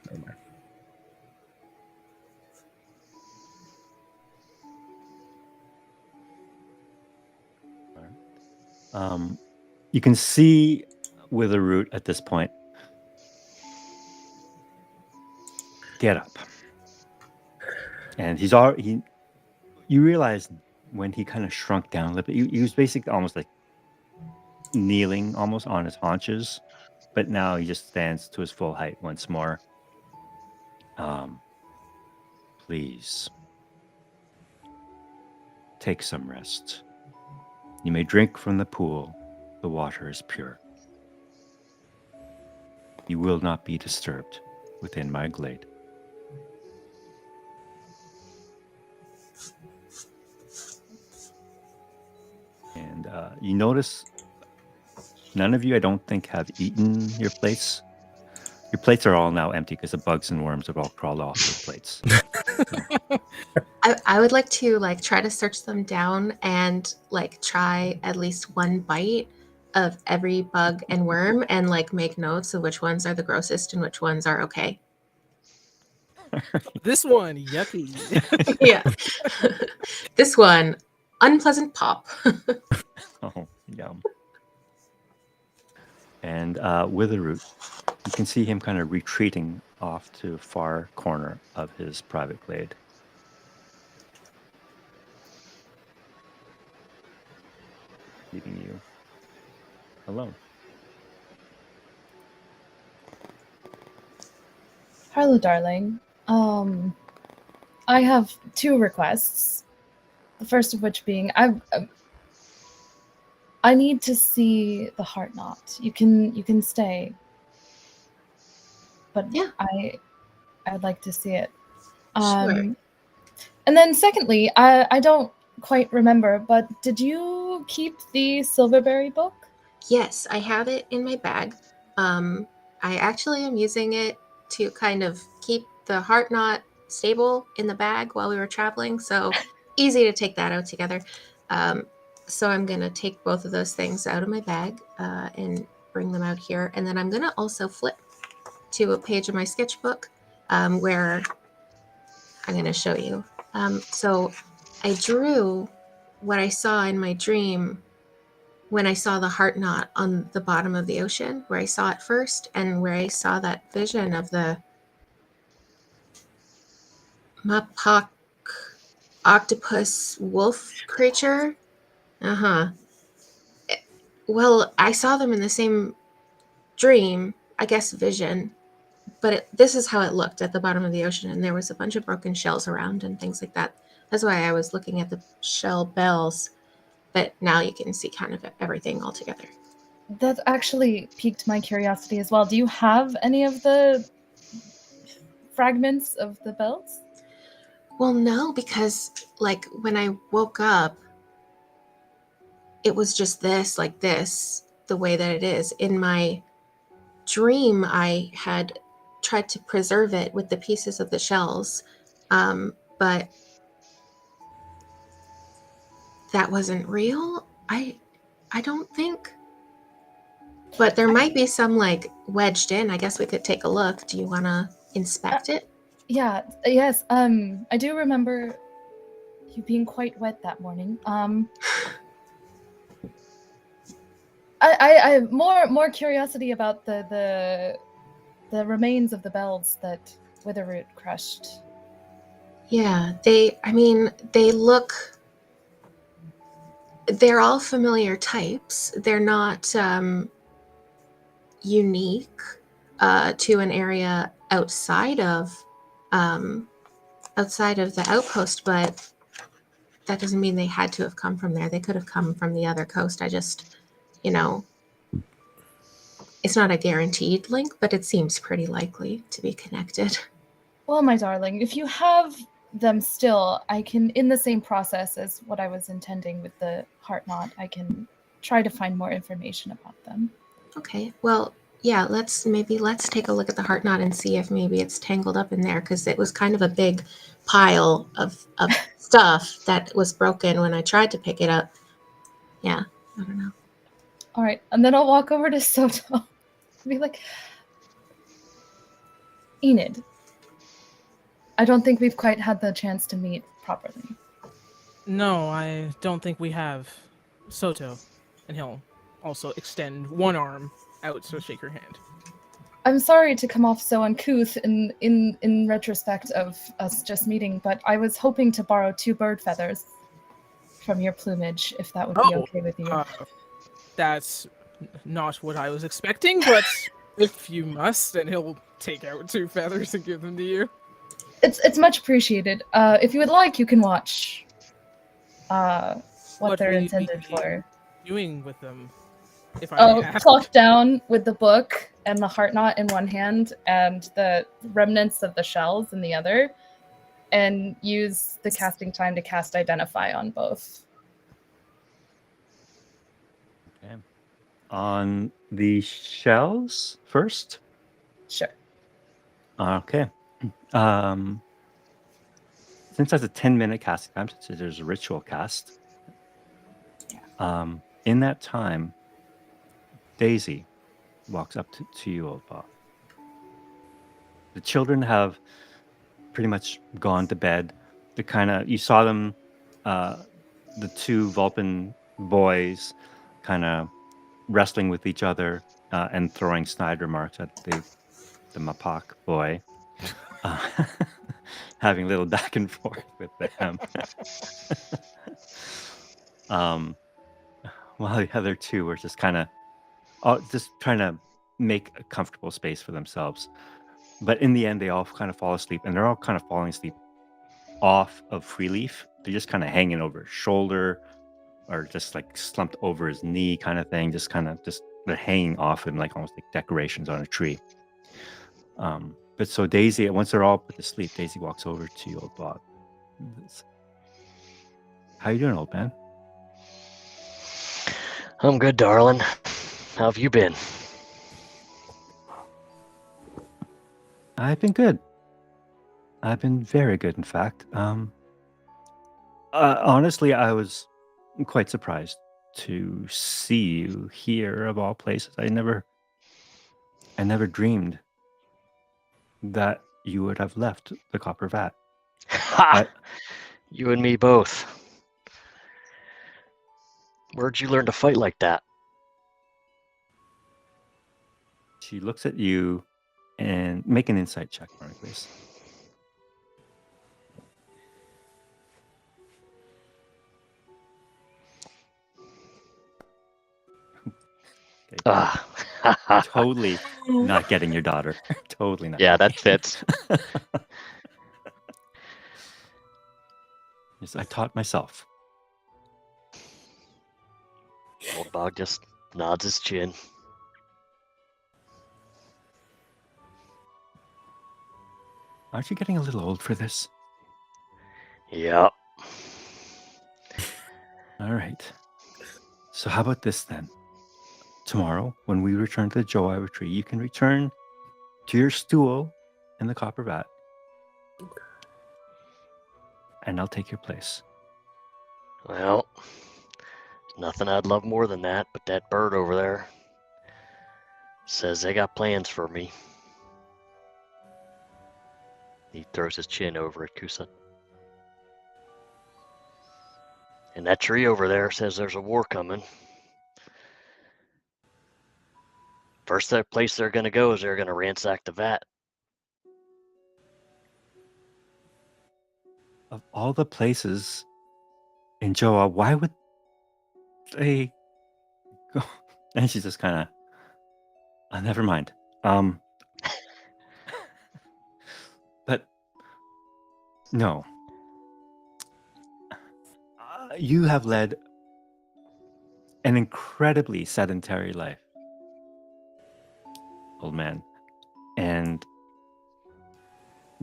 You can see Witheroot at this point. Get up. And he's already. You realize when he kind of shrunk down a little bit, he was basically almost like kneeling almost on his haunches, but now he just stands to his full height once more. Please take some rest. You may drink from the pool. The water is pure. You will not be disturbed within my glade. And you notice none of you, I don't think, have eaten your plates. Your plates are all now empty because the bugs and worms have all crawled off your plates. I would like to try to search them down and try at least one bite of every bug and worm and make notes of which ones are the grossest and which ones are okay. This one, yucky. Yeah. This one, unpleasant pop. Oh, yum. And Witheroot, you can see him kind of retreating off to a far corner of his private glade. Leaving you alone. Harlow, darling. I have 2 requests. The first of which being, I need to see the heart knot. You can stay, but Yeah. I'd like to see it. Sure. And then secondly, I don't quite remember, but did you keep the Silverberry book? Yes, I have it in my bag. I actually am using it to kind of keep the heart knot stable in the bag while we were traveling, so easy to take that out together. So I'm going to take both of those things out of my bag and bring them out here. And then I'm going to also flip to a page of my sketchbook where I'm going to show you. So I drew what I saw in my dream when I saw the heart knot on the bottom of the ocean, where I saw it first, and where I saw that vision of the Mapak octopus wolf creature. Well, I saw them in the same dream, I guess vision, but this is how it looked at the bottom of the ocean, and there was a bunch of broken shells around and things like that. That's why I was looking at the shell bells, but now you can see kind of everything all together. That actually piqued my curiosity as well. Do you have any of the fragments of the bells? Well, no, because when I woke up, it was just this, the way that it is. In my dream, I had tried to preserve it with the pieces of the shells, but that wasn't real. I don't think. But there might be some wedged in. I guess we could take a look. Do you want to inspect it? Yeah, yes. I do remember you being quite wet that morning. I have more curiosity about the remains of the bells that Witheroot crushed. Yeah, they look. They're all familiar types. They're not unique to an area outside of the outpost, but that doesn't mean they had to have come from there. They could have come from the other coast. I just, it's not a guaranteed link, but it seems pretty likely to be connected. Well, my darling, if you have them still, I can, in the same process as what I was intending with the heart knot, I can try to find more information about them. Okay, well, yeah, let's take a look at the heart knot and see if maybe it's tangled up in there, because it was kind of a big pile of stuff that was broken when I tried to pick it up. Yeah, I don't know. All right, and then I'll walk over to Soto. Be like, Enid, I don't think we've quite had the chance to meet properly. No, I don't think we have. Soto. And he'll also extend one arm out to shake her hand. I'm sorry to come off so uncouth in retrospect of us just meeting, but I was hoping to borrow 2 bird feathers from your plumage, if that would be okay with you. That's not what I was expecting, but if you must, then he'll take out 2 feathers and give them to you. It's much appreciated. If you would like, you can watch what they're will you intended be for. doing with them? If I may ask. Clock down with the book and the heart knot in one hand and the remnants of the shells in the other, and use the casting time to cast Identify on both. Okay. On the shells first? Sure. Okay. Since that's a 10-minute casting time, since there's a ritual cast, in that time, Daisy walks up to you, Old Bob. The children have pretty much gone to bed. You saw them, the 2 Vulpin boys, kind of wrestling with each other and throwing snide remarks at the Mapak boy, having a little back and forth with them. While the other 2 were just kind of just trying to make a comfortable space for themselves. But in the end, they all kind of fall asleep, and they're all kind of falling asleep off of Freeleaf. They're just kind of hanging over his shoulder or just like slumped over his knee kind of thing. They're hanging off him like almost like decorations on a tree. But so Daisy, once they're all put to sleep, Daisy walks over to you, Old Bob. How you doing, old man? I'm good, darling. How have you been? I've been good. I've been very good, in fact. Honestly, I was quite surprised to see you here, of all places. I never dreamed that you would have left the Copper Vat. Ha! You and me both. Where'd you learn to fight like that? She looks at you and make an insight check for me, please. Okay. Totally not getting your daughter. Totally not. Yeah, that fits. Yes, I taught myself. Old Bog just nods his chin. Aren't you getting a little old for this? Yep. All right. So how about this then? Tomorrow, when we return to the Joai tree, you can return to your stool in the Copper Vat. And I'll take your place. Well, there's nothing I'd love more than that, but that bird over there says they got plans for me. He throws his chin over at Kusa. And that tree over there says there's a war coming. First place they're going to go is they're going to ransack the vat. Of all the places in Joa, why would they go? And she's just kind of, never mind. But no. You have led an incredibly sedentary life, old man. And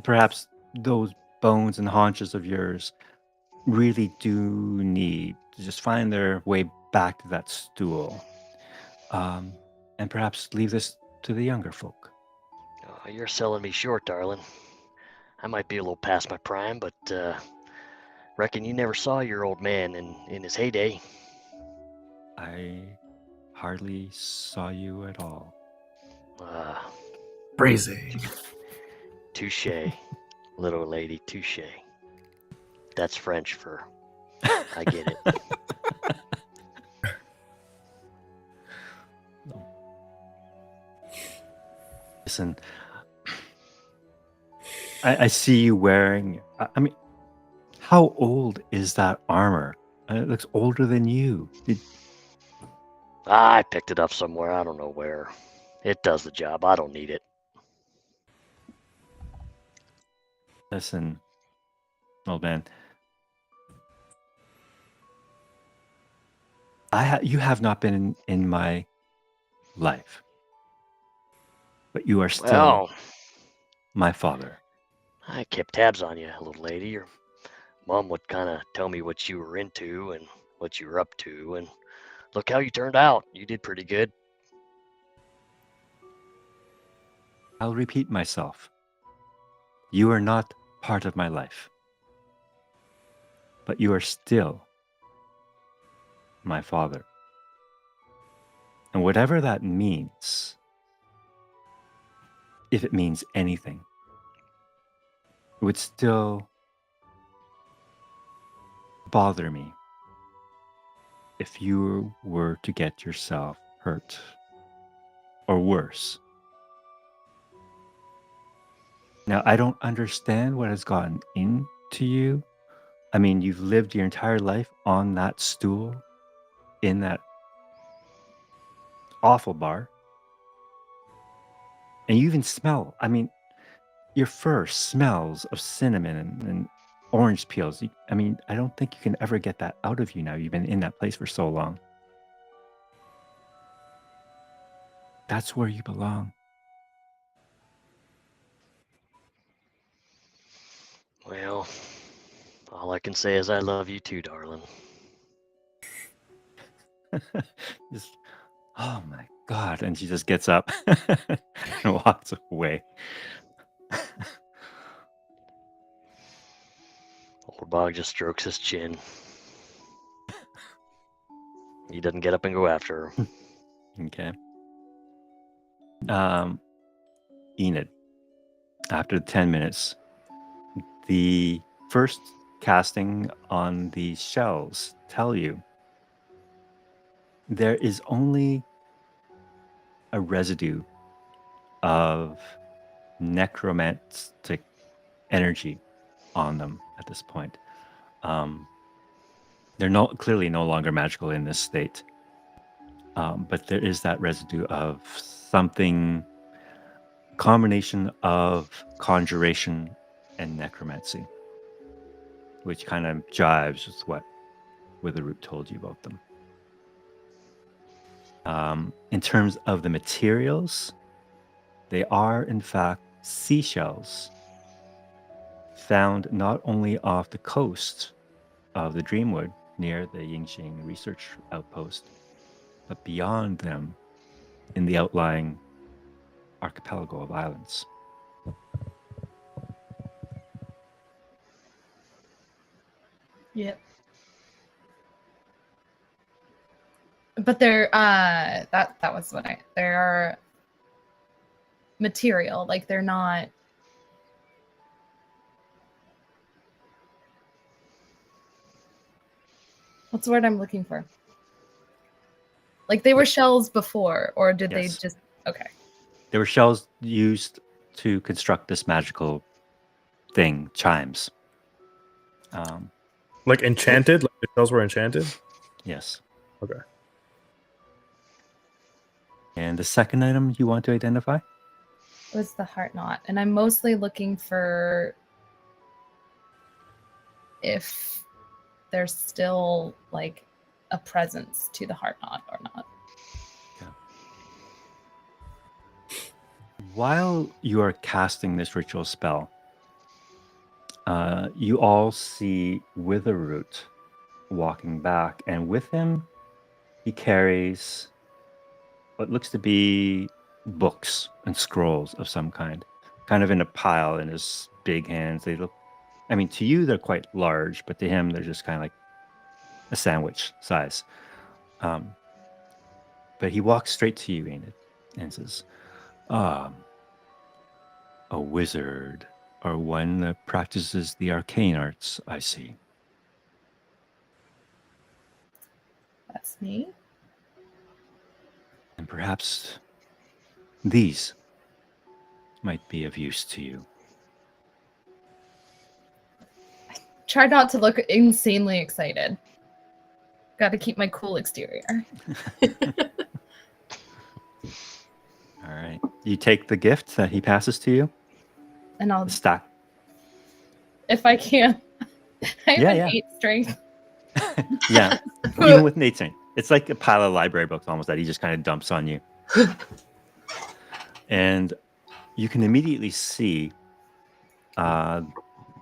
perhaps those bones and haunches of yours really do need to just find their way back to that stool. And perhaps leave this to the younger folk. Oh, you're selling me short, darling. I might be a little past my prime, but reckon you never saw your old man in his heyday. I hardly saw you at all. Crazy. Touche, little lady, touche. That's French for I get it. Listen, I see you wearing. I mean, how old is that armor? It looks older than you. I picked it up somewhere. I don't know where. It does the job. I don't need it. Listen, old man. You have not been in my life, but you are still Well, my father. I kept tabs on you, little lady. Your mom would kind of tell me what you were into and what you were up to, and look how you turned out. You did pretty good. I'll repeat myself. You are not part of my life, but you are still my father. And whatever that means, if it means anything, it would still bother me if you were to get yourself hurt or worse. Now, I don't understand what has gotten into you. I mean, you've lived your entire life on that stool in that awful bar. And you even smell, I mean, your fur smells of cinnamon and orange peels. I mean, I don't think you can ever get that out of you now. You've been in that place for so long. That's where you belong. Well, all I can say is I love you too, darling. Just, oh my God. And she just gets up and walks away. Old Bog just strokes his chin. He doesn't get up and go after her. Okay. Enid, after 10 minutes, the first casting on the shells tell you there is only a residue of necromantic energy on them at this point. They're clearly no longer magical in this state, but there is that residue of something, combination of conjuration and necromancy, which kind of jives with what Witheroot told you about them. In terms of the materials, they are in fact seashells found not only off the coast of the Dreamwood near the Yingxing research outpost, but beyond them in the outlying archipelago of islands. Yep. But they're that was what they're material, like they're not. What's the word I'm looking for? Like they were shells before, or did Yes. they just okay? There were shells used to construct this magical thing, chimes. Like enchanted? Like the shells were enchanted? Yes. Okay. And the second item you want to identify? It was the heart knot, and I'm mostly looking for if there's still like a presence to the heart knot or not. While you are casting this ritual spell, you all see Witheroot walking back, and with him, he carries what looks to be books and scrolls of some kind of in a pile in his big hands. They look, I mean, to you, they're quite large, but to him, they're just kind of like a sandwich size. But he walks straight to you, Enid, and says, Um, a wizard, or one that practices the arcane arts, I see. That's me. And perhaps these might be of use to you. Try not to look insanely excited. Got to keep my cool exterior. All right. You take the gift that he passes to you, And I'll, the stack. if I can. I have Yeah, an yeah. 8 strength. Yeah. Even with Nate's thing. It's like a pile of library books almost that he just kind of dumps on you. And you can immediately see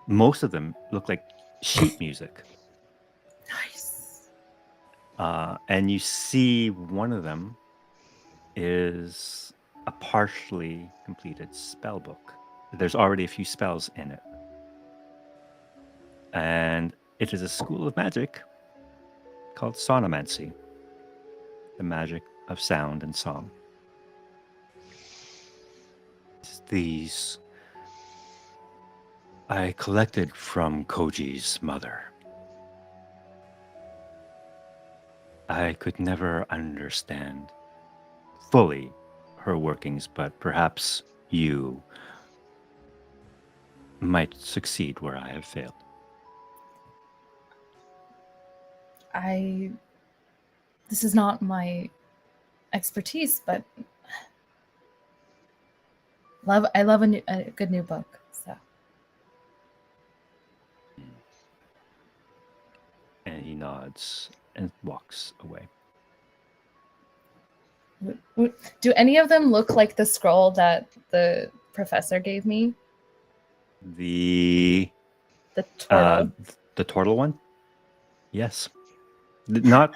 most of them look like sheet music. Nice. And you see one of them is a partially completed spell book. There's already a few spells in it. And it is a school of magic called sonomancy, the magic of sound and song. These I collected from Koji's mother. I could never understand fully her workings, but perhaps you might succeed where I have failed. This is not my expertise, but I love a good new book. So And he nods and walks away. do any of them look like the scroll that the professor gave me? The The turtle. the turtle one? Yes. Not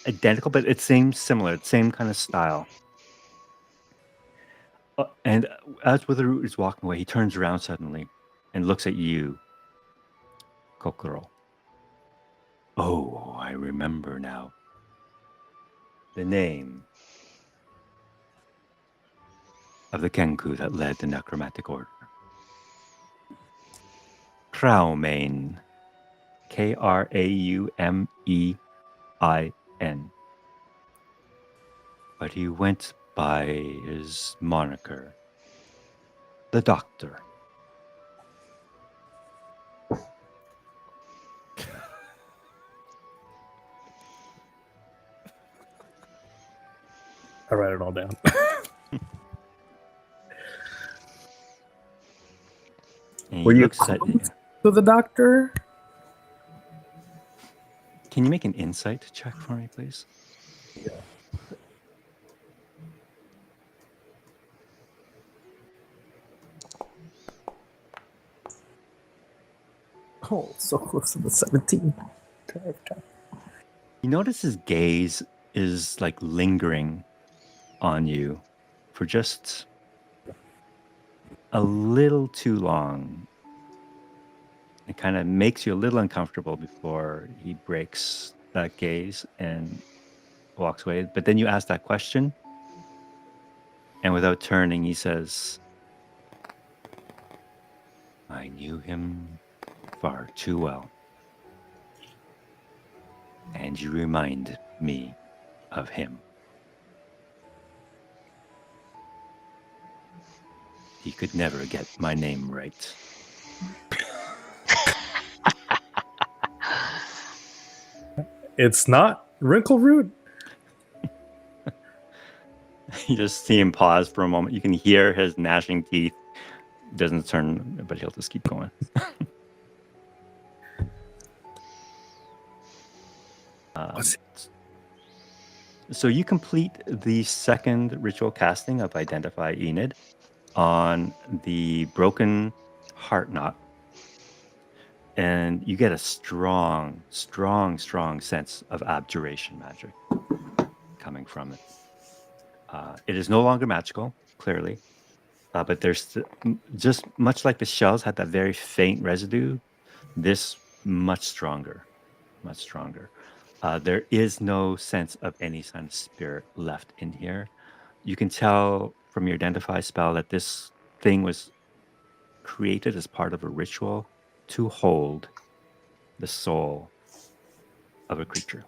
identical, but it seems similar. Same kind of style. And as Witheroot is walking away, he turns around suddenly and looks at you, Kokoro. Oh, I remember now. The name of the Kenku that led the necromantic order. Kraumein. Kraumein. But he went by his moniker, the Doctor. I write it all down. And he Were you looks at you. close to the doctor? Can you make an insight check for me, please? Yeah. Oh, so close to the 17. You notice his gaze is like lingering on you for just a little too long. It kind of makes you a little uncomfortable before he breaks that gaze and walks away. But then you ask that question, and without turning, he says, I knew him far too well. And you remind me of him. He could never get my name right. It's not Wrinkleroot. You just see him pause for a moment. You can hear his gnashing teeth. Doesn't turn, but he'll just keep going. So you complete the second ritual casting of Identify Enid on the broken heart knot. And you get a strong sense of abjuration magic coming from it. It is no longer magical, clearly. But there's just much like the shells had that very faint residue, this much stronger. There is no sense of any kind of spirit left in here. You can tell from your identify spell that this thing was created as part of a ritual to hold the soul of a creature.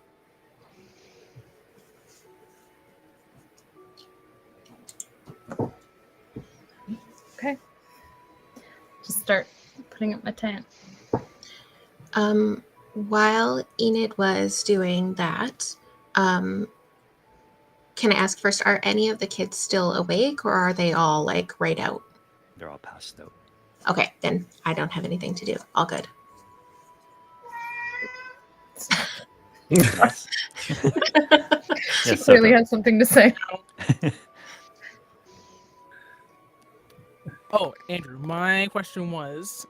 Okay. Just start putting up my tent. While Enid was doing that, can I ask first, are any of the kids still awake or are they all like right out? They're all passed out. Okay, then I don't have anything to do. All good. Yes. She Yes, clearly Sota. has something to say. Oh, Andrew, my question was,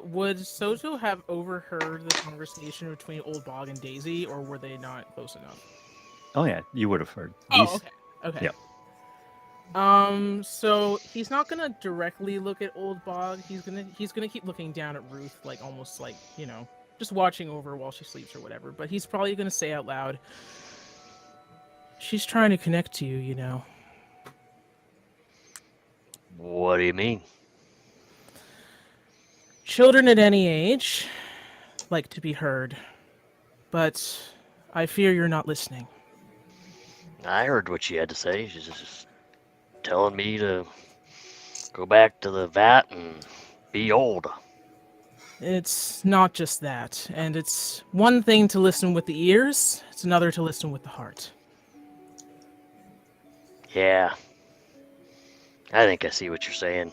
would Soto have overheard the conversation between Old Bog and Daisy, or were they not close enough? Oh yeah, you would have heard. Oh, okay. Yep. So he's not gonna directly look at Old Bog. He's gonna keep looking down at Ruth, like almost like, just watching over her while she sleeps or whatever. But he's probably gonna say out loud, "She's trying to connect to you, you know." What do you mean? Children at any age like to be heard, but I fear you're not listening. I heard what she had to say. She's just telling me to go back to the vat and be old. It's not just that, and it's one thing to listen with the ears, it's another to listen with the heart. Yeah. I think I see what you're saying.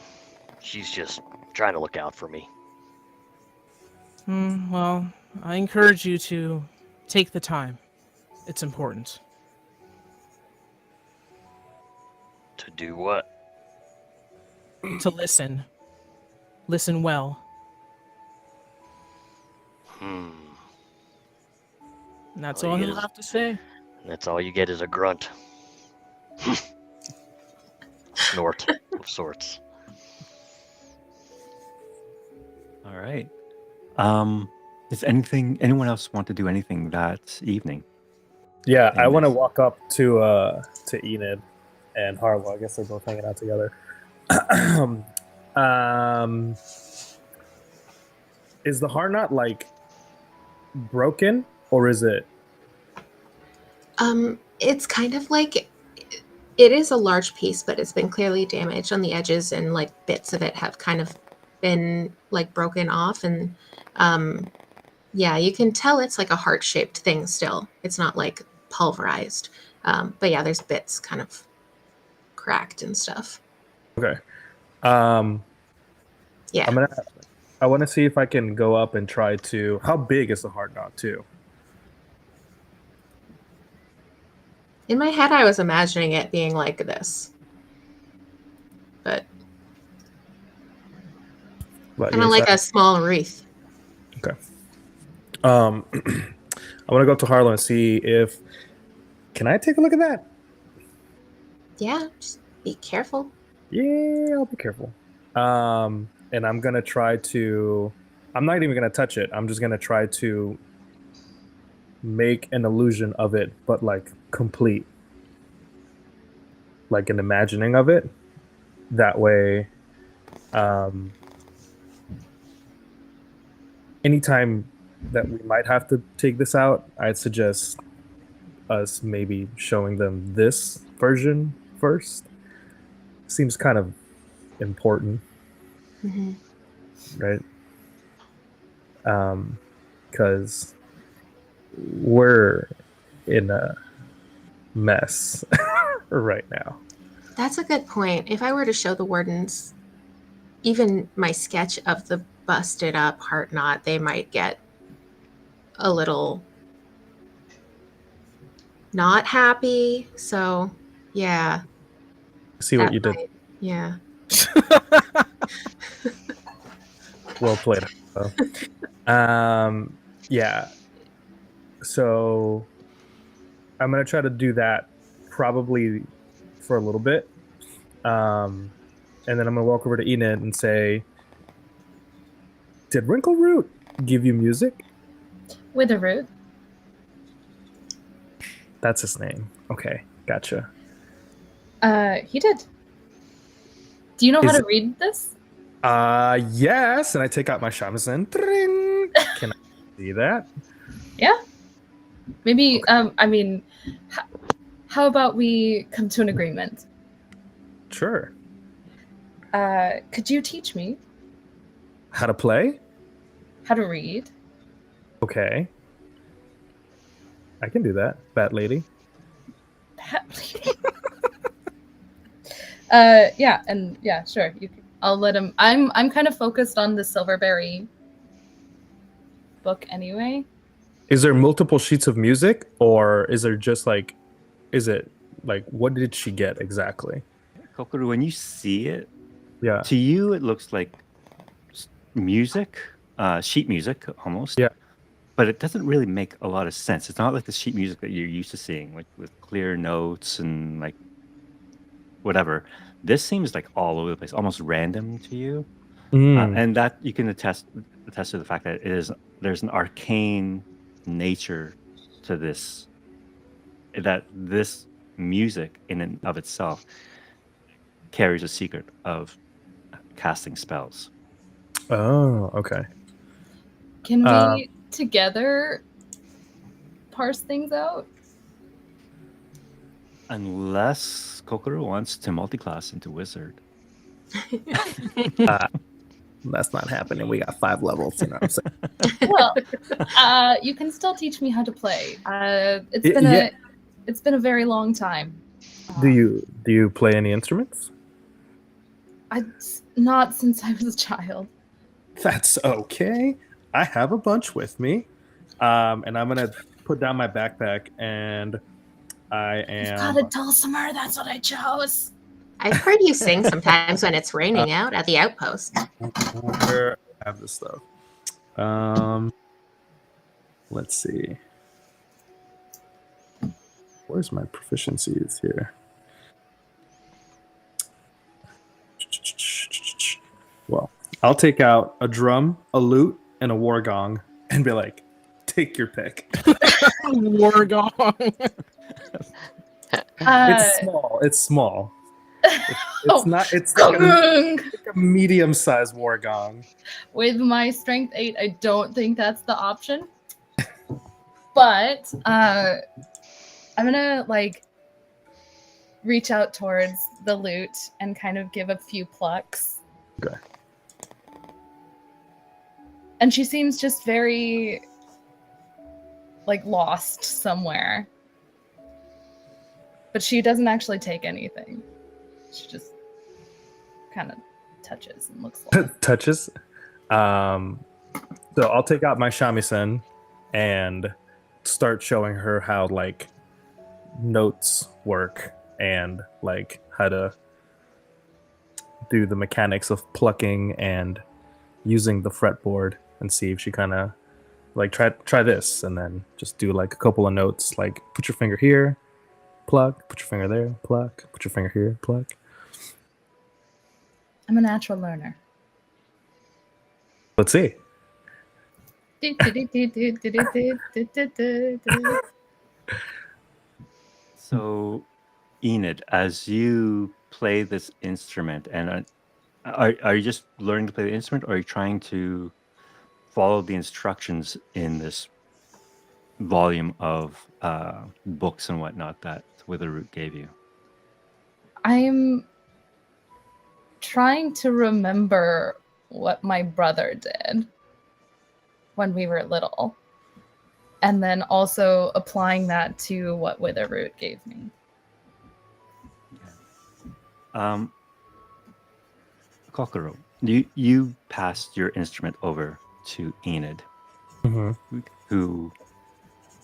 She's just trying to look out for me. Well, I encourage you to take the time. It's important. To do what? To listen. Listen well. Hmm. And that's All all you he'll get is- have to say. And that's all you get is a grunt. Snort of sorts. All right. Does anyone else want to do anything that evening? Yeah, I And want to this- walk up to Enid and Harlow. I guess they're both hanging out together. Is the heart not like broken, or is it? It's kind of like it is a large piece, but it's been clearly damaged on the edges, and like bits of it have kind of been like broken off, and yeah, you can tell it's like a heart-shaped thing still. It's not like pulverized, but yeah, there's bits kind of cracked and stuff. Okay. Yeah. I want to see if I can go up and try to. How big is the heart knot too? In my head, I was imagining it being like this, but kind of like a small wreath. Okay. I want to go up to Harlow and see if. Can I take a look at that? Yeah, just be careful. Yeah, I'll be careful. And I'm gonna try to. I'm not even gonna touch it. I'm just gonna try to make an illusion of it, but like complete, like an imagining of it. That way, anytime that we might have to take this out, I'd suggest us maybe showing them this version first. Seems kind of important, Mm-hmm. right? Because we're in a mess right now. That's a good point. If I were to show the wardens even my sketch of the busted up heart knot, they might get a little not happy. So, yeah. See what that you did. might- Yeah. Well played. Yeah. So I'm gonna try to do that probably for a little bit. And then I'm gonna walk over to Enid and say, "Did Wrinkleroot give you music?" Witheroot. That's his name. Okay, gotcha. He did. Do you know how Is to read this? Yes, and I take out my shamisen. Tring! Can I see that? Yeah. Maybe. Okay. I mean, how about we come to an agreement? Sure. Could you teach me How to play? how to read? Okay. I can do that, Bat Lady. Yeah, and yeah, sure. I'll let him. I'm kind of focused on the Silverberry book anyway. Is there multiple sheets of music, or is there just like, is it like, what did she get exactly? Kokoro, when you see it, Yeah. to you it looks like music, sheet music almost. Yeah. But it doesn't really make a lot of sense. It's not like the sheet music that you're used to seeing, like with clear notes and like whatever. This seems like all over the place, almost random to you. Mm. And that you can attest to the fact that there's an arcane nature to this, that this music in and of itself carries a secret of casting spells. Oh, okay. Can we together parse things out? Unless Kokoro wants to multiclass into wizard. That's not happening. We got 5 levels, you know what I'm saying? Well, you can still teach me how to play. It's been a very long time. Do you play any instruments? Not since I was a child. That's okay. I have a bunch with me. And I'm gonna put down my backpack, and I am. You've got a dulcimer. That's what I chose. I've heard you sing sometimes when it's raining out at the outpost. Where I have this stuff. Let's see. Where's my proficiencies here? Well, I'll take out a drum, a lute, and a war gong, and be like, "Take your pick." War gong. It's small. It's small. It's not. It's like a medium-sized war gong. With my strength 8, I don't think that's the option. But I'm gonna like reach out towards the lute and kind of give a few plucks. Okay. And she seems just very like lost somewhere. But she doesn't actually take anything. She just kind of touches and looks like Touches. So I'll take out my shamisen and start showing her how like notes work and like how to do the mechanics of plucking and using the fretboard, and see if she kind of like try this, and then just do like a couple of notes, like put your finger here, pluck, put your finger there, pluck, put your finger here, pluck. I'm a natural learner. Let's see. So, Enid, as you play this instrument, and are you just learning to play the instrument, or are you trying to follow the instructions in this volume of books and whatnot that Witheroot gave you? I'm trying to remember what my brother did when we were little, and then also applying that to what Witheroot gave me. Kokoro, you passed your instrument over to Enid, who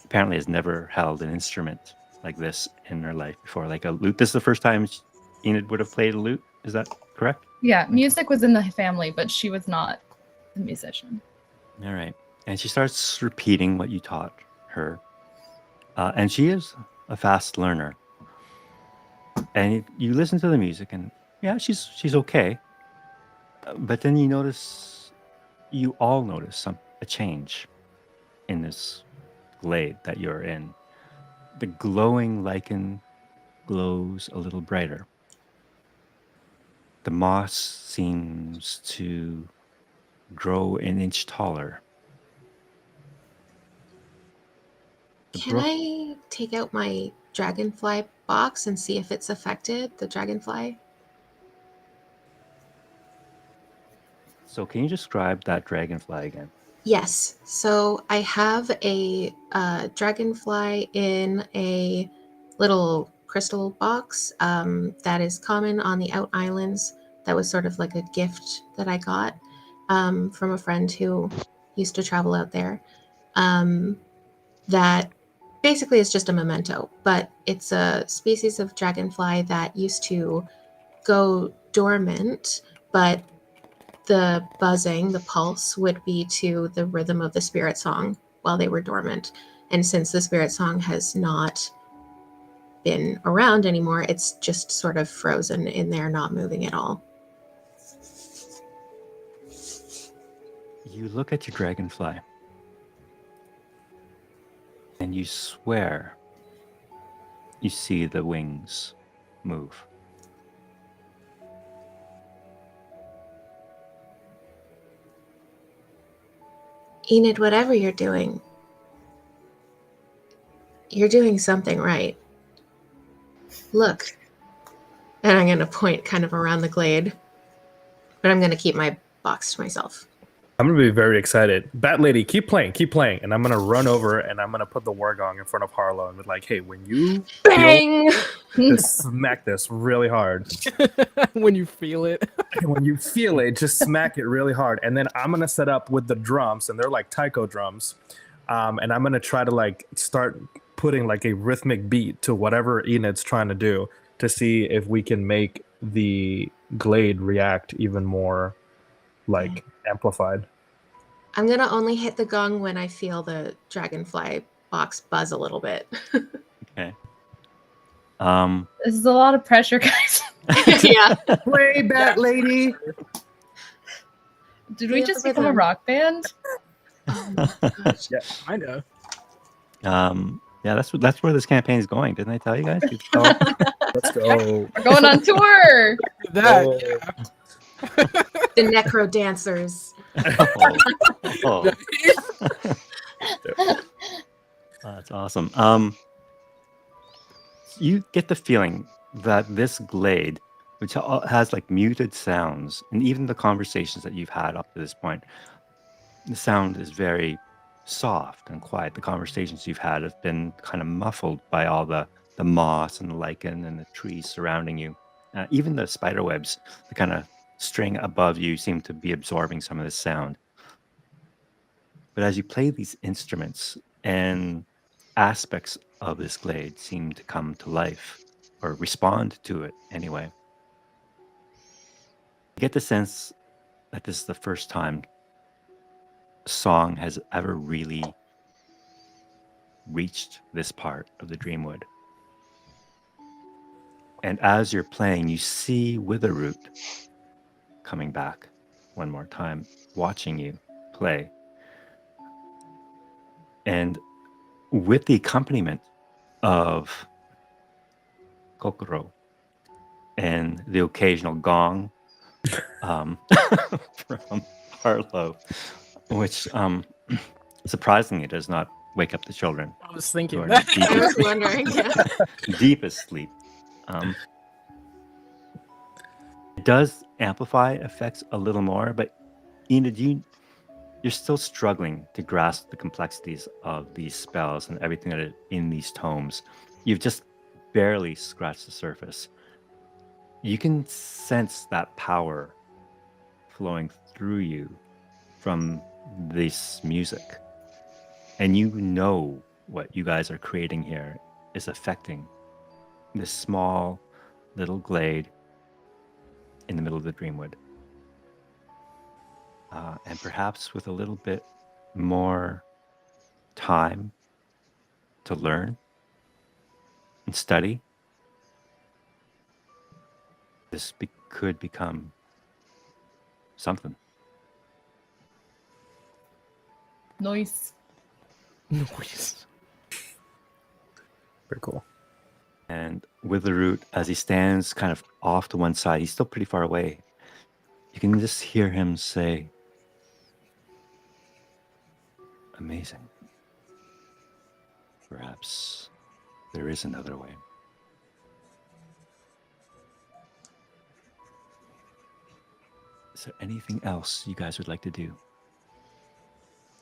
apparently has never held an instrument like this in her life before, like a lute. This is the first time Enid would have played a lute. Is that correct? Yeah, music was in the family, but she was not the musician. All right. And she starts repeating what you taught her. And she is a fast learner. And you listen to the music, and yeah, she's okay. But then you all notice a change in this glade that you're in. The glowing lichen glows a little brighter. the moss seems to grow an inch taller. The Can brook, I take out my dragonfly box and see if it's affected, the dragonfly? so can you describe that dragonfly again? Yes. So I have a dragonfly in a little crystal box that is common on the out islands. That was sort of like a gift that I got from a friend who used to travel out there. That basically is just a memento, but it's a species of dragonfly that used to go dormant, but the buzzing, the pulse, would be to the rhythm of the Spiritsong while they were dormant. And since the Spiritsong has not been around anymore, it's just sort of frozen in there, not moving at all. You look at your dragonfly and you swear you see the wings move. Enid, whatever you're doing something right. Look. And I'm going to point kind of around the glade, but I'm going to keep my box to myself. I'm gonna be very excited. Bat Lady, keep playing, and I'm gonna run over and I'm gonna put the war gong in front of Harlow and be like, "Hey, when you Bang! just smack this really hard. When you feel it. And when you feel it, just smack it really hard." And then I'm gonna set up with the drums, and they're like taiko drums, and I'm gonna try to like start putting like a rhythmic beat to whatever Enid's trying to do to see if we can make the glade react even more like amplified. I'm going to only hit the gong when I feel the dragonfly box buzz a little bit. Okay. This is a lot of pressure, guys. Yeah. Play, Bat Lady. Did we Feel just the become a rhythm. rock band? Oh my gosh. I know. Yeah, that's where this campaign is going. Didn't I tell you guys? Let's go. We're going on tour. That, Oh. yeah. The necro dancers. Oh. That's awesome. You get the feeling that this glade, which has like muted sounds, and even the conversations that you've had up to this point, the sound is very soft and quiet. The conversations you've had have been kind of muffled by all the moss and the lichen and the trees surrounding you. Even the spider webs, the kind of string above you, seem to be absorbing some of this sound. But as you play these instruments and aspects of this glade seem to come to life or respond to it anyway, you get the sense that this is the first time song has ever really reached this part of the Dreamwood. And as you're playing, you see Witheroot coming back one more time, watching you play. And with the accompaniment of kokoro and the occasional gong from Harlow, which surprisingly does not wake up the children. I was thinking who are that. deep, I was wondering. Yeah. deepest sleep. It does amplify effects a little more, but Enid, you're still struggling to grasp the complexities of these spells and everything that is in these tomes. You've just barely scratched the surface. You can sense that power flowing through you from this music. And you know what you guys are creating here is affecting this small little glade in the middle of the Dreamwood. And perhaps with a little bit more time to learn and study, this could become something. Nice. Noise. Very cool. And Witheroot, as he stands kind of off to one side, he's still pretty far away. You can just hear him say, "Amazing. Perhaps there is another way." Is there anything else you guys would like to do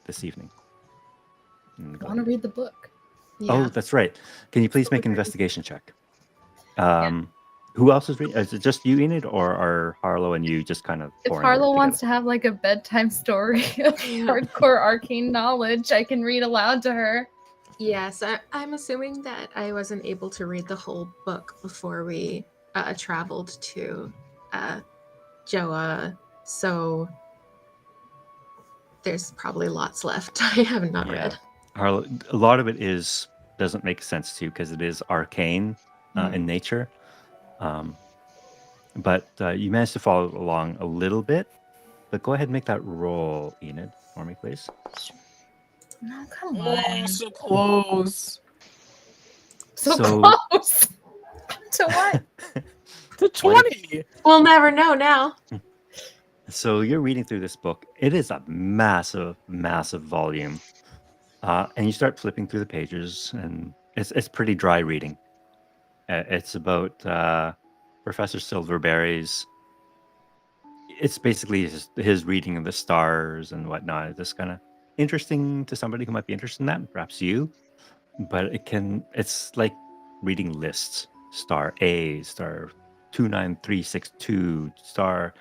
this evening? I want to read the book. Oh, Yeah. that's right. Can you please make an Absolutely. investigation check? Who else is reading? Is it just you, Enid, or are Harlow and you just kind of If pouring over Harlow wants together? to have like a bedtime story of hardcore arcane knowledge, I can read aloud to her. Yes, I'm assuming that I wasn't able to read the whole book before we traveled to Joa, so there's probably lots left I have not read. Harlow, a lot of it doesn't make sense to you because it is arcane Mm. in nature. But you managed to follow along a little bit. But go ahead and make that roll, Enid, for me, please. No, come Oh, on. so close. So So- close. To what? To 20. We'll never know now. So you're reading through this book. It is a massive, massive volume. And you start flipping through the pages, and it's pretty dry reading. It's about Professor Silverberry's. It's basically his reading of the stars and whatnot. It's kind of interesting to somebody who might be interested in that, perhaps you. But it's like reading lists. Star A, star 29362, star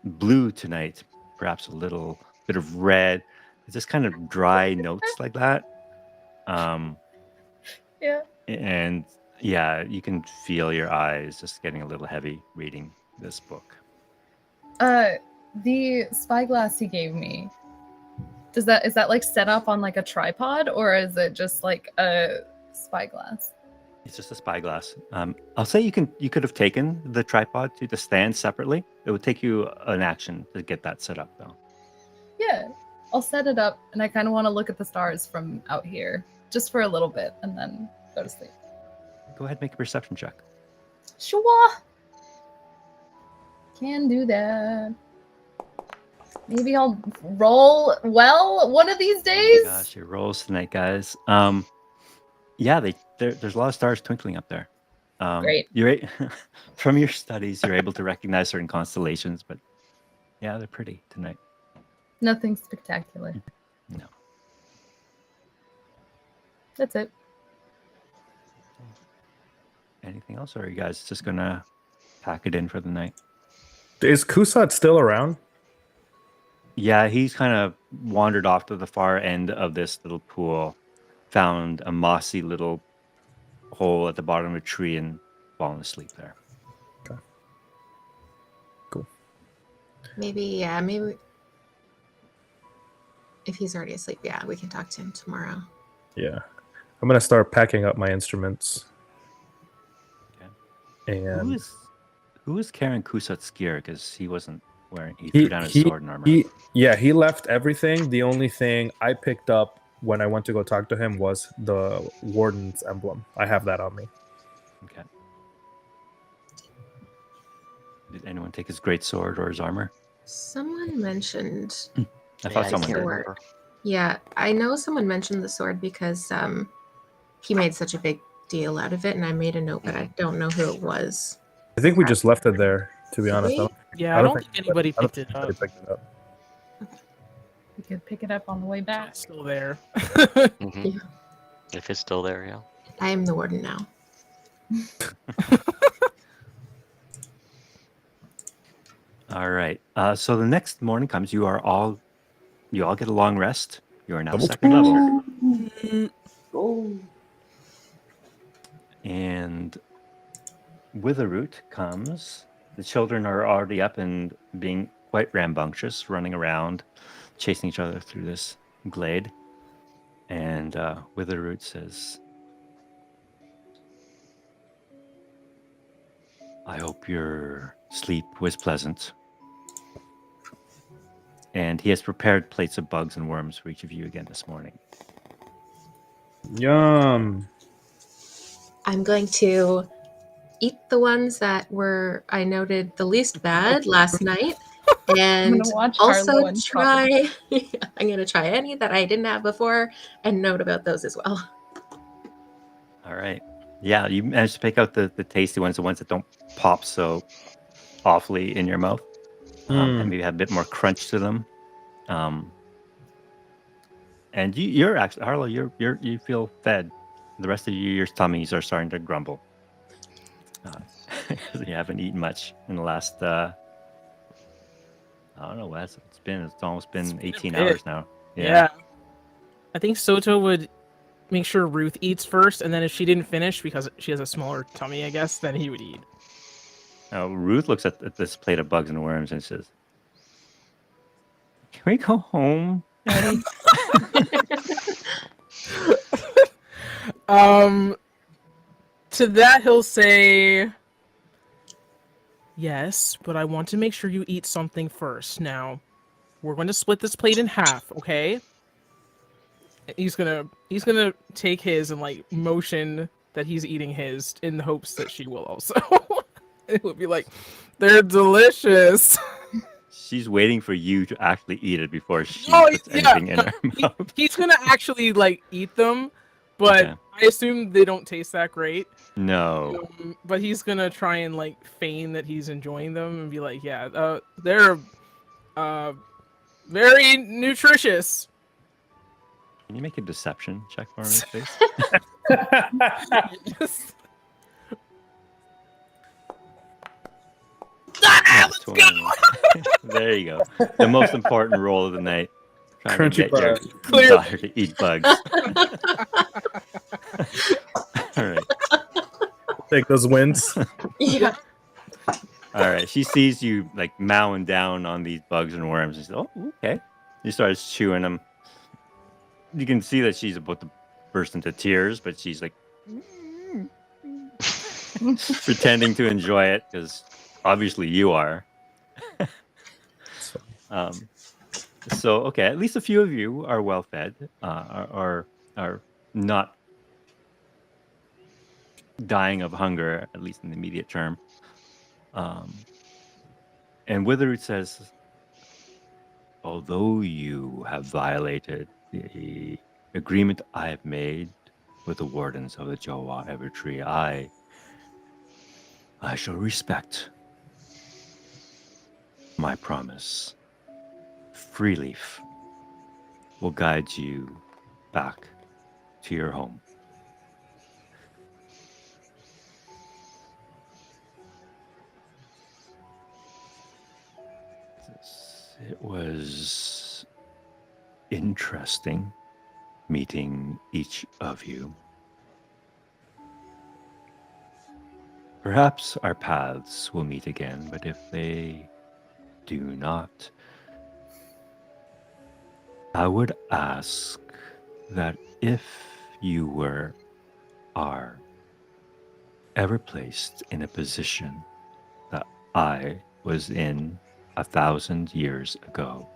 blue tonight, perhaps a little bit of red. It's just kind of dry notes like that. Yeah. And yeah, you can feel your eyes just getting a little heavy reading this book. The spyglass he gave me. Is that like set up on like a tripod, or is it just like a spyglass? It's just a spyglass. I'll say you could have taken the tripod to the stand separately. It would take you an action to get that set up, though. Yeah. I'll set it up, and I kind of want to look at the stars from out here just for a little bit, and then go to sleep. Go ahead and make a perception check. Sure. Can do that. Maybe I'll roll well one of these days. Oh my gosh, your rolls tonight, guys. Yeah, there's a lot of stars twinkling up there. Great. From your studies, you're able to recognize certain constellations, but yeah, they're pretty tonight. Nothing spectacular. No. That's it. Anything else, or are you guys just gonna pack it in for the night? Is Kusat still around? Yeah, he's kind of wandered off to the far end of this little pool, found a mossy little hole at the bottom of a tree, and fallen asleep there. Okay. Cool. Maybe if he's already asleep, yeah, we can talk to him tomorrow. Yeah. I'm gonna start packing up my instruments. Okay. And Who is carrying Kusat's gear? Because he wasn't wearing. He threw down his sword and armor. He left everything. The only thing I picked up when I went to go talk to him was the warden's emblem. I have that on me. Okay. Did anyone take his great sword or his armor? Someone mentioned I thought I someone can't did. remember. Yeah, I know someone mentioned the sword because he made such a big deal out of it, and I made a note, but I don't know who it was. I think we just left it there, to be Did honest. we? Yeah, I don't think anybody I don't picked it think up. anybody picked it up. We could pick it up on the way back. It's still there. Mhm. Yeah. If it's still there, yeah. I am the warden now. All right. So the next morning comes. You all get a long rest. You are now Double second level. Oh. And Witheroot comes. The children are already up and being quite rambunctious, running around, chasing each other through this glade. And Witheroot says, "I hope your sleep was pleasant." And he has prepared plates of bugs and worms for each of you again this morning. Yum. I'm going to eat the ones that were I noted the least bad last night, and gonna watch also Harlow and try. I'm going to try any that I didn't have before and note about those as well. All right. Yeah, you managed to pick out the tasty ones, the ones that don't pop so awfully in your mouth. And maybe have a bit more crunch to them. And you're actually, Harlow, you feel fed. The rest of your tummies are starting to grumble. You haven't eaten much in the last, I don't know what it's been. It's almost been 18 bit. hours now. Yeah. I think Soto would make sure Ruth eats first, and then if she didn't finish because she has a smaller tummy, I guess, then he would eat. Ruth looks at this plate of bugs and worms and says, "Can we go home, Daddy?" To that he'll say, "Yes, but I want to make sure you eat something first. Now, we're going to split this plate in half, okay?" He's gonna take his and like motion that he's eating his in the hopes that she will also. It would be like, "They're delicious." She's waiting for you to actually eat it before she puts anything in her mouth. He's gonna actually like eat them, but Okay. I assume they don't taste that great. No. But he's gonna try and like feign that he's enjoying them and be like, "Yeah, they're very nutritious." Can you make a deception check for me, please? Yes. Let's go! There you go. The most important roll of the night. Trying to Crunchy get your Clear. daughter to eat bugs. All right. Take those wins. Yeah. All right. She sees you like mowing down on these bugs and worms. And she says, "Oh, okay." She starts chewing them. You can see that she's about to burst into tears, but she's like pretending to enjoy it because obviously you are. So okay, at least a few of you are well fed, are not dying of hunger, at least in the immediate term. And Witheroot says, "Although you have violated the agreement I have made with the wardens of the Jawa Evertree, I shall respect my promise. Freeleaf will guide you back to your home." It was interesting meeting each of you. Perhaps our paths will meet again, but if they do not, I would ask that if you are ever placed in a position that I was in 1,000 years ago,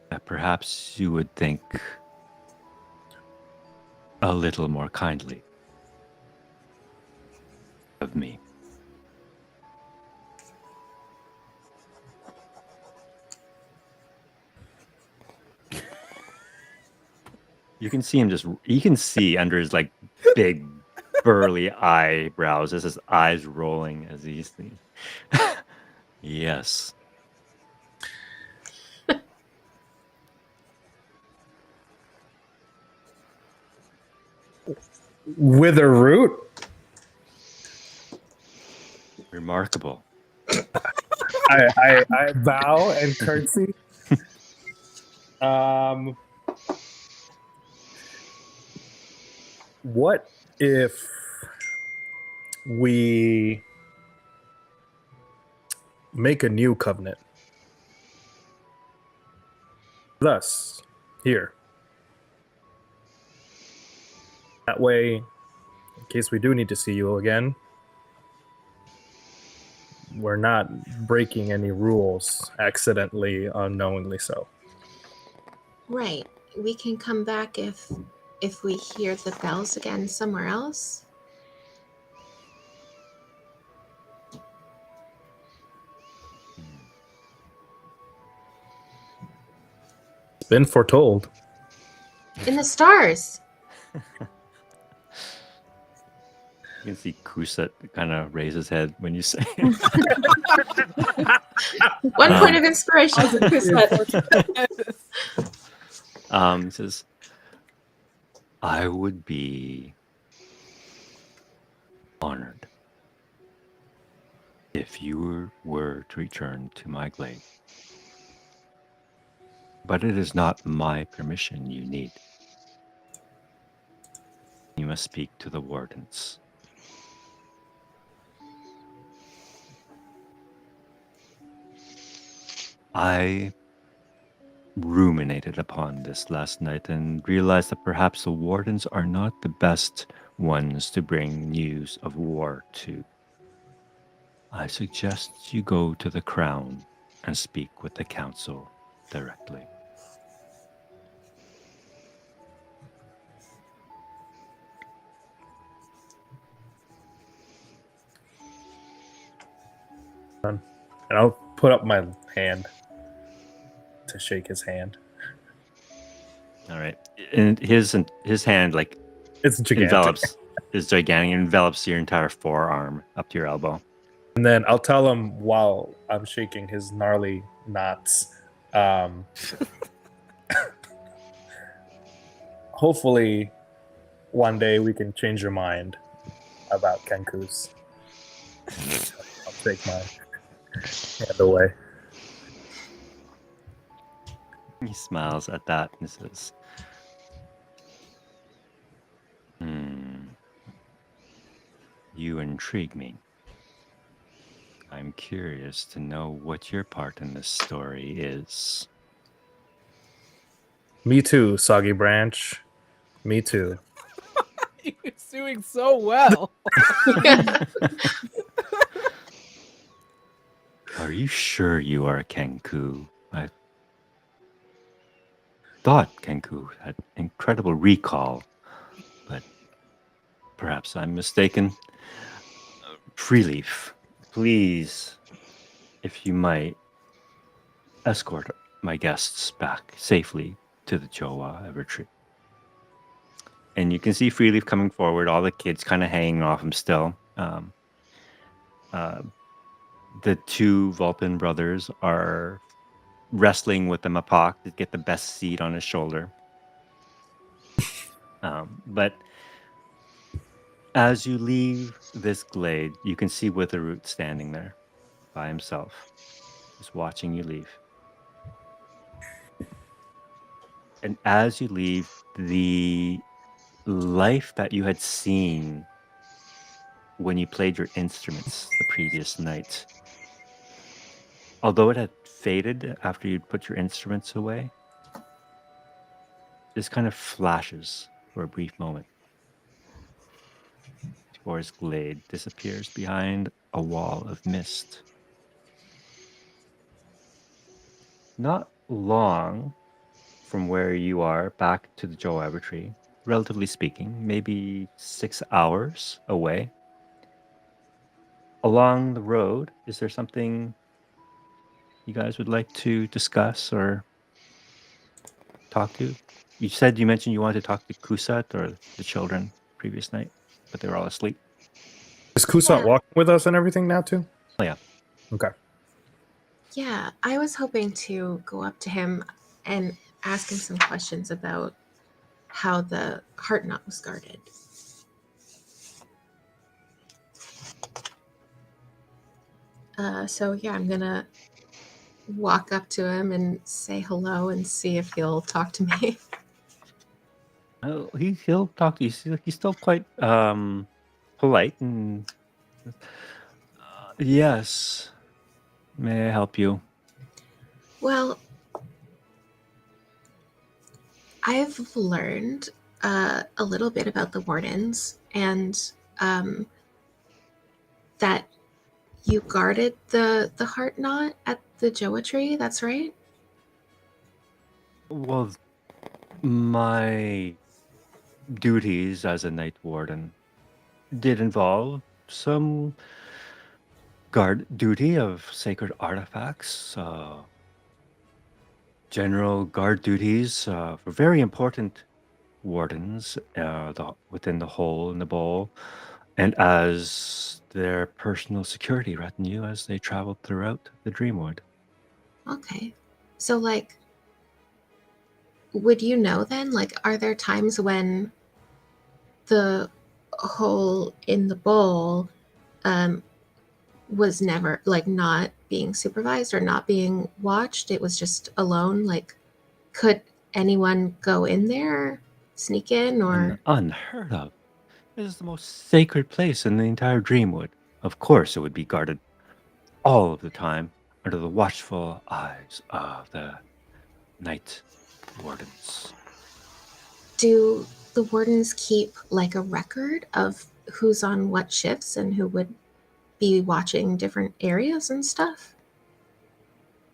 that perhaps you would think a little more kindly of me. You can see him you can see under his like big burly eyebrows as his eyes rolling as he's thinking. Yes. Witheroot. Remarkable. I bow and curtsy. What if we make a new covenant? Thus, here. That way, in case we do need to see you again, we're not breaking any rules accidentally, unknowingly so. Right. We can come back if if we hear the bells again somewhere else? It's been foretold. In the stars. You can see Kusat kind of raise his head when you say it. One point of inspiration for Kusat. He says, I would be honored if you were to return to my glade. But it is not my permission you need. You must speak to the wardens. I ruminated upon this last night and realized that perhaps the wardens are not the best ones to bring news of war to. I suggest you go to the crown and speak with the council directly. And I'll put up my hand to shake his hand. All right. And his hand like It's gigantic. envelops your entire forearm up to your elbow. And then I'll tell him while I'm shaking his gnarly knots. Hopefully, one day we can change your mind about Kenkus. I'll take my hand away. He smiles at that and says, You intrigue me. I'm curious to know what your part in this story is. Me too, Soggy Branch. Me too. He's doing so well. Are you sure you are a Kenku? I thought Kenku had incredible recall, but perhaps I'm mistaken. Freeleaf, please, if you might, escort my guests back safely to the Jowa retreat. And you can see Freeleaf coming forward, all the kids kind of hanging off him still. The two Vulpin brothers are wrestling with the Mapak to get the best seat on his shoulder. But as you leave this glade, you can see Witheroot standing there by himself, just watching you leave. And as you leave, the life that you had seen when you played your instruments the previous night, although it had faded after you'd put your instruments away, this kind of flashes for a brief moment before his glade disappears behind a wall of mist. Not long from where you are back to the Jowa retreat, relatively speaking, maybe 6 hours away. Along the road, is there something you guys would like to discuss or talk to? You mentioned you wanted to talk to Kusat or the children previous night, but they were all asleep. Is Kusat walking with us and everything now too? Oh, yeah. Okay. Yeah, I was hoping to go up to him and ask him some questions about how the heart knot was guarded. So yeah, I'm gonna walk up to him and say hello and see if he'll talk to me. Oh, he'll talk to you. He's still quite polite and yes. May I help you? Well, I've learned a little bit about the wardens and that you guarded the heart knot at the Jowa tree. That's right. Well, my duties as a night warden did involve some guard duty of sacred artifacts, general guard duties for very important wardens within the hole in the bowl, and as their personal security retinue as they traveled throughout the Dreamwood. Okay. So, like, would you know then? Like, are there times when the hole in the bowl was never, like, not being supervised or not being watched? It was just alone? Like, could anyone go in there, sneak in, or? Unheard of. This is the most sacred place in the entire Dreamwood. Of course, it would be guarded all of the time under the watchful eyes of the night wardens. Do the wardens keep, like, a record of who's on what shifts and who would be watching different areas and stuff?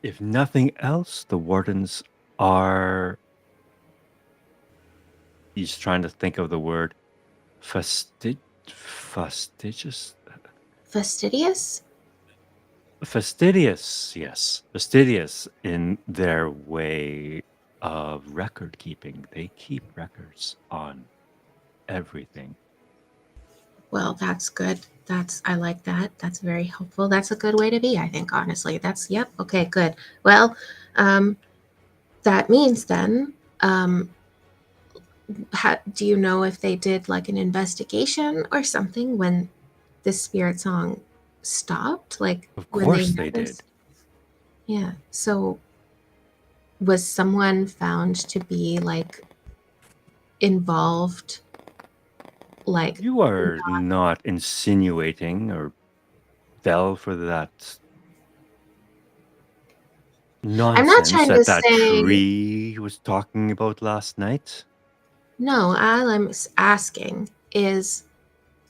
If nothing else, the wardens are. He's trying to think of the word fastidious. Fastidious? Fastidious, yes. Fastidious in their way of record keeping. They keep records on everything. Well, that's good. I like that. That's very helpful. That's a good way to be, I think, honestly. Yep. Okay, good. Well, that means then, do you know if they did like an investigation or something when the Spiritsong stopped? Like, Of when course they did. noticed? Yeah. So, was someone found to be like involved? Like, You are not insinuating or fell for that nonsense trying that to that say- tree was talking about last night. no, all I'm asking is,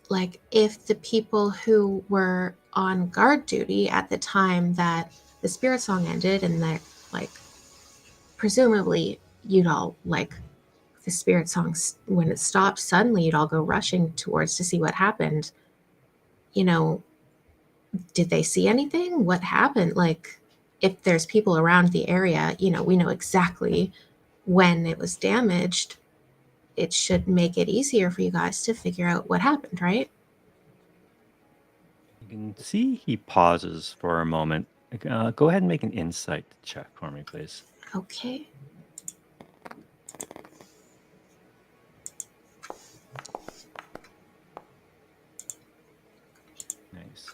like, if the people who were on guard duty at the time that the Spiritsong ended, and that, like, presumably you'd all, like, the Spiritsong, when it stopped suddenly, you'd all go rushing towards to see what happened. You know, did they see anything? What happened? Like, if there's people around the area, we know exactly when it was damaged. It should make it easier for you guys to figure out what happened, right? You can see he pauses for a moment. Go ahead and make an insight check for me, please. Okay. Nice.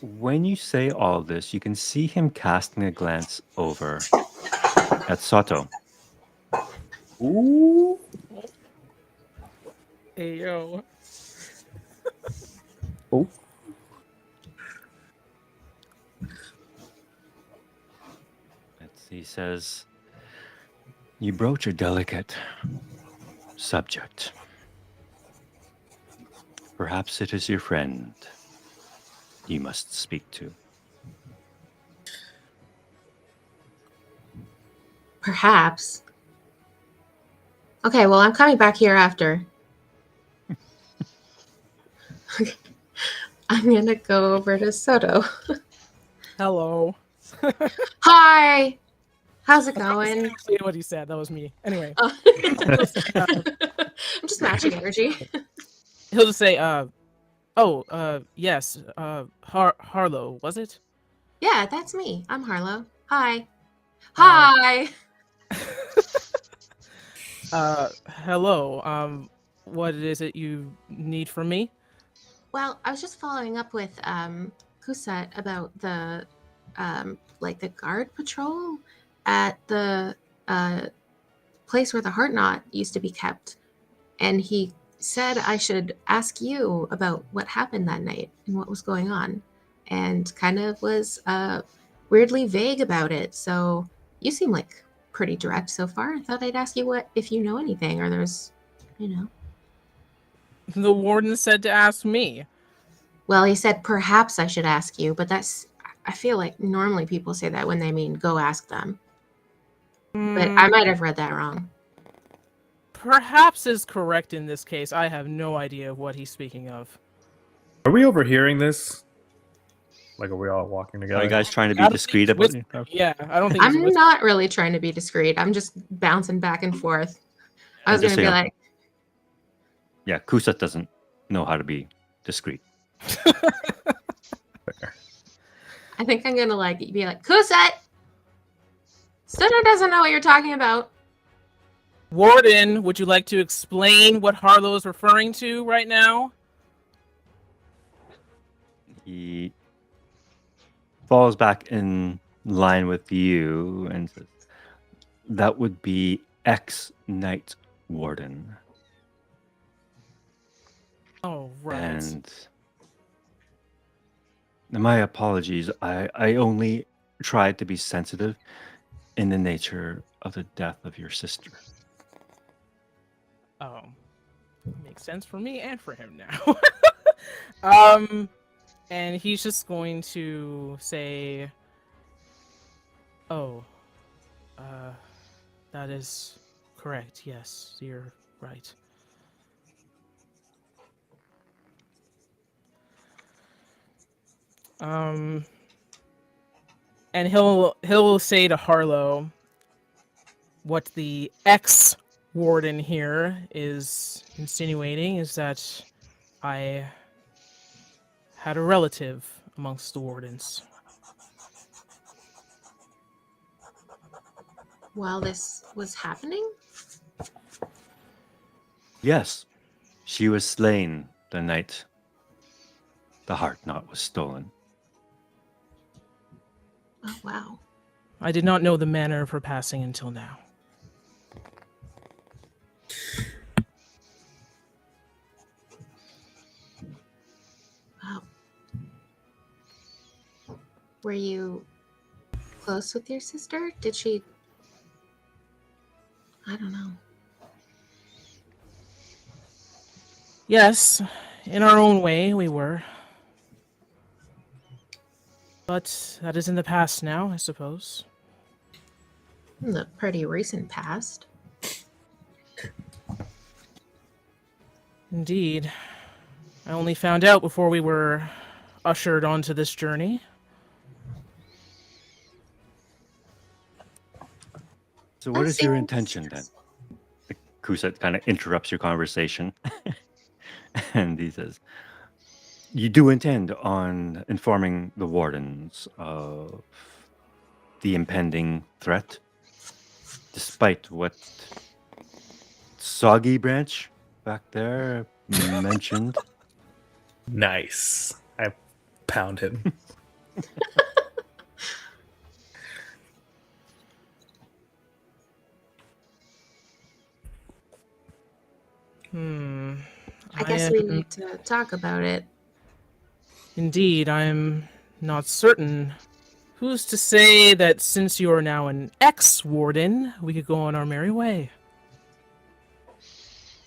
When you say all this, you can see him casting a glance over at Soto. Ooh. Hey yo. Oh. He says, "You broach a delicate subject. Perhaps it is your friend you must speak to." Perhaps. Okay, well, I'm coming back here after. I'm gonna go over to Soto. Hello. Hi! How's it That's not going? exactly what he said. That was me. Anyway, Oh. I'm just matching energy. he'll just say, yes, Harlow, was it? Yeah, that's me. I'm Harlow. Hi. Hi! Hello. What is it you need from me? Well, I was just following up with Kusat about the the guard patrol at the place where the heart knot used to be kept, and he said I should ask you about what happened that night and what was going on, and kind of was weirdly vague about it. So you seem like pretty direct so far. I thought I'd ask you if you know anything, or there's, The warden said to ask me. Well, he said perhaps I should ask you, but I feel like normally people say that when they mean go ask them. But I might have read that wrong. perhaps is correct in this case. I have no idea what he's speaking of. Are we overhearing this? Like, are we all walking Are together? you guys trying to I be don't think discreet he's about whispering. it? Yeah, I don't think he's I'm whispering. not really trying to be discreet. I'm just bouncing back and forth. I was And just going to be so you know- like, Yeah, Kusat doesn't know how to be discreet. I think I'm going to like be like, Kusat! Suna doesn't know what you're talking about. Warden, would you like to explain what Harlow is referring to right now? He falls back in line with you and says, that would be ex-Night Warden. Oh, right. And my apologies. I only tried to be sensitive in the nature of the death of your sister. Oh, makes sense for me and for him now. And he's just going to say, "Oh, that is correct. Yes, you're right." And he'll say to Harlow, what the ex-warden here is insinuating is that I had a relative amongst the wardens. While this was happening? Yes, she was slain the night the heart knot was stolen. Oh, wow. I did not know the manner of her passing until now. Wow. Were you close with your sister? Did she... I don't know. Yes, in our own way, we were. But that is in the past now, I suppose. In the pretty recent past. Indeed. I only found out before we were ushered onto this journey. So what That is your seems- intention then? Kusat kind of interrupts your conversation. And he says, you do intend on informing the wardens of the impending threat, despite what Soggy Branch back there mentioned? Nice. I pound him. I guess we need to talk about it. Indeed, I'm not certain. Who's to say that since you are now an ex-warden, we could go on our merry way?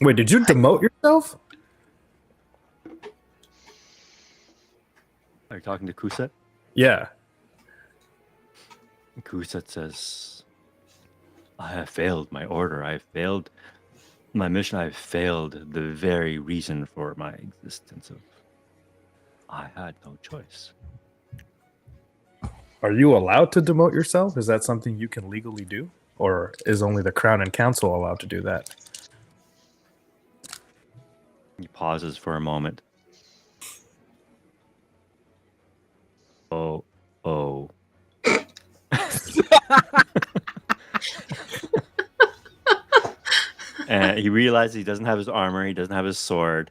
Wait, did you demote yourself? Are you talking to Kusat? Yeah. Kusat says, I have failed my order. I have failed my mission. I have failed the very reason for my existence. I had no choice. Are you allowed to demote yourself? Is that something you can legally do? Or is only the Crown and Council allowed to do that? He pauses for a moment. Oh. And he realizes he doesn't have his armor. He doesn't have his sword.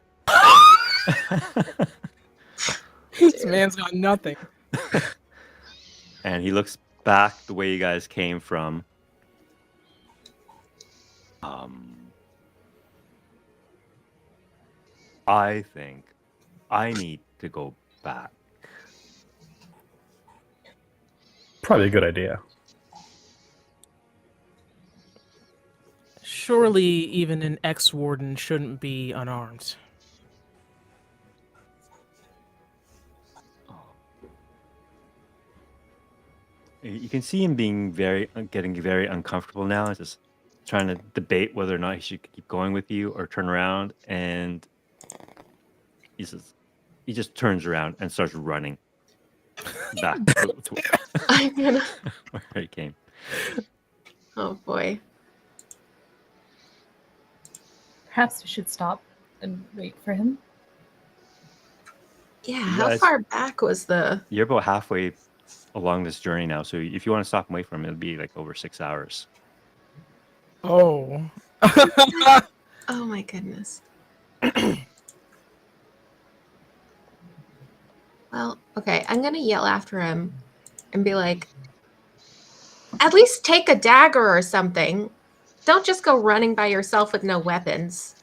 This man's got nothing. And he looks back the way you guys came from. I think I need to go back. Probably a good idea. Surely even an ex-warden shouldn't be unarmed. You can see him being getting very uncomfortable now. It's just, trying to debate whether or not he should keep going with you or turn around, and he just turns around and starts running back to I'm gonna. where he came. Oh boy. Perhaps we should stop and wait for him. Yeah, You how guys- far back was the? You're about halfway along this journey now, so if you want to stop and wait for him, it'll be like over 6 hours. Oh. Oh my goodness. Well, okay, I'm gonna yell after him and be like, at least take a dagger or something. Don't just go running by yourself with no weapons.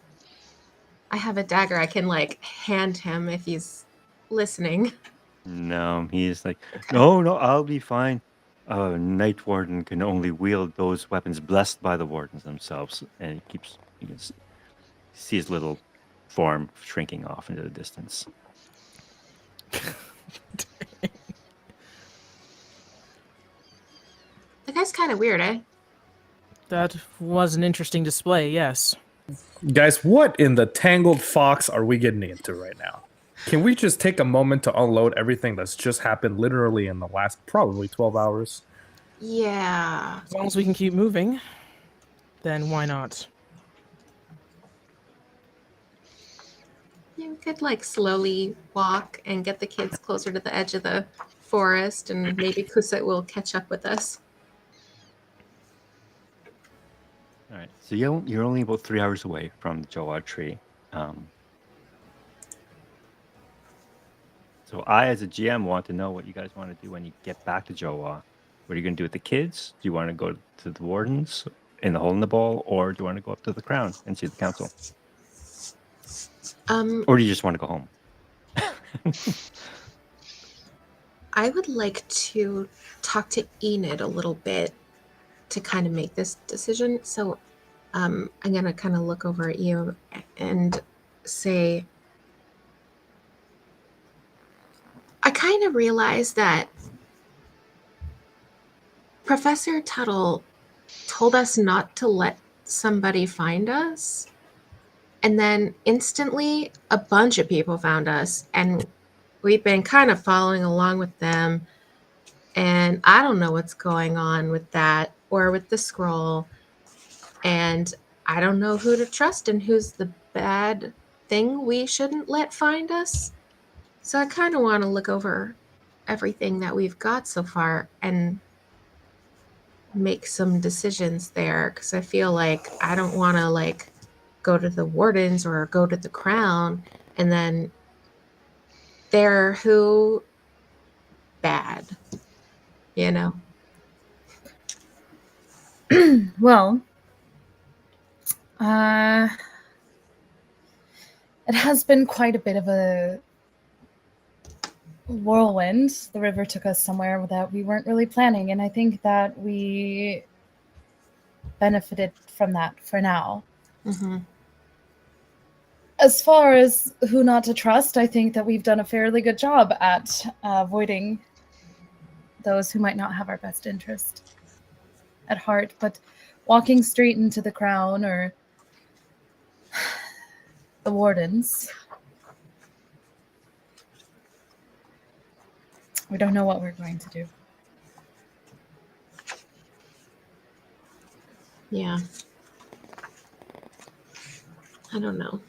I have a dagger I can like hand him if he's listening. No, he's like, Okay. no, I'll be fine. Night Warden can only wield those weapons blessed by the wardens themselves. And you can see his little form shrinking off into the distance. The guy's kind of weird, eh? That was an interesting display, yes. Guys, what in the tangled fox are we getting into right now? Can we just take a moment to unload everything that's just happened literally in the last probably 12 hours? Yeah. As long as we can keep moving, then why not? You could like slowly walk and get the kids closer to the edge of the forest, and maybe Kusa will catch up with us. All right. So you're only about 3 hours away from the Joa tree. So I, as a GM, want to know what you guys want to do when you get back to Joa. What are you going to do with the kids? Do you want to go to the wardens in the hole in the ball, or do you want to go up to the crown and see the council? Or do you just want to go home? I would like to talk to Enid a little bit to kind of make this decision. So I'm going to kind of look over at you and say, I kind of realized that Professor Tuttle told us not to let somebody find us. And then instantly a bunch of people found us, and we've been kind of following along with them. And I don't know what's going on with that or with the scroll. And I don't know who to trust and who's the bad thing we shouldn't let find us. So I kind of want to look over everything that we've got so far and make some decisions there, because I feel like I don't want to like go to the wardens or go to the crown and then they're who bad, you know? Well, it has been quite a bit of a whirlwind. The river took us somewhere that we weren't really planning, and I think that we benefited from that for now. Mm-hmm. As far as who not to trust, I think that we've done a fairly good job at avoiding those who might not have our best interest at heart, but walking straight into the crown or the wardens, we don't know what we're going to do. Yeah. I don't know.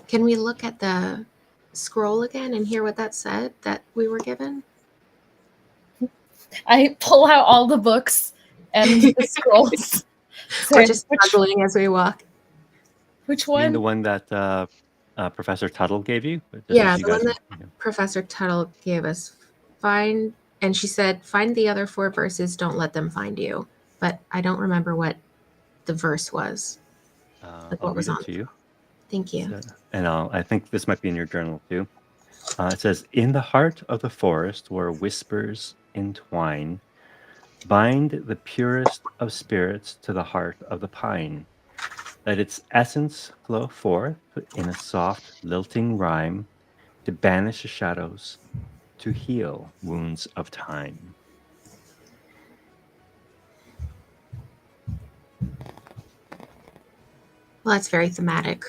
Can we look at the scroll again and hear what that said that we were given? I pull out all the books and the scrolls. We're just struggling as we walk. Which You mean one? the one that Professor Tuttle gave you? Just Yeah, as you the one guys that Professor Tuttle gave us. Find, and she said, find the other 4 verses, don't let them find you. But I don't remember what the verse was. Like I'll what was read on it to you. Thank you. And I think this might be in your journal too. It says, in the heart of the forest where whispers entwine, bind the purest of spirits to the heart of the pine. Let its essence flow forth in a soft, lilting rhyme to banish the shadows, to heal wounds of time. Well, that's very thematic.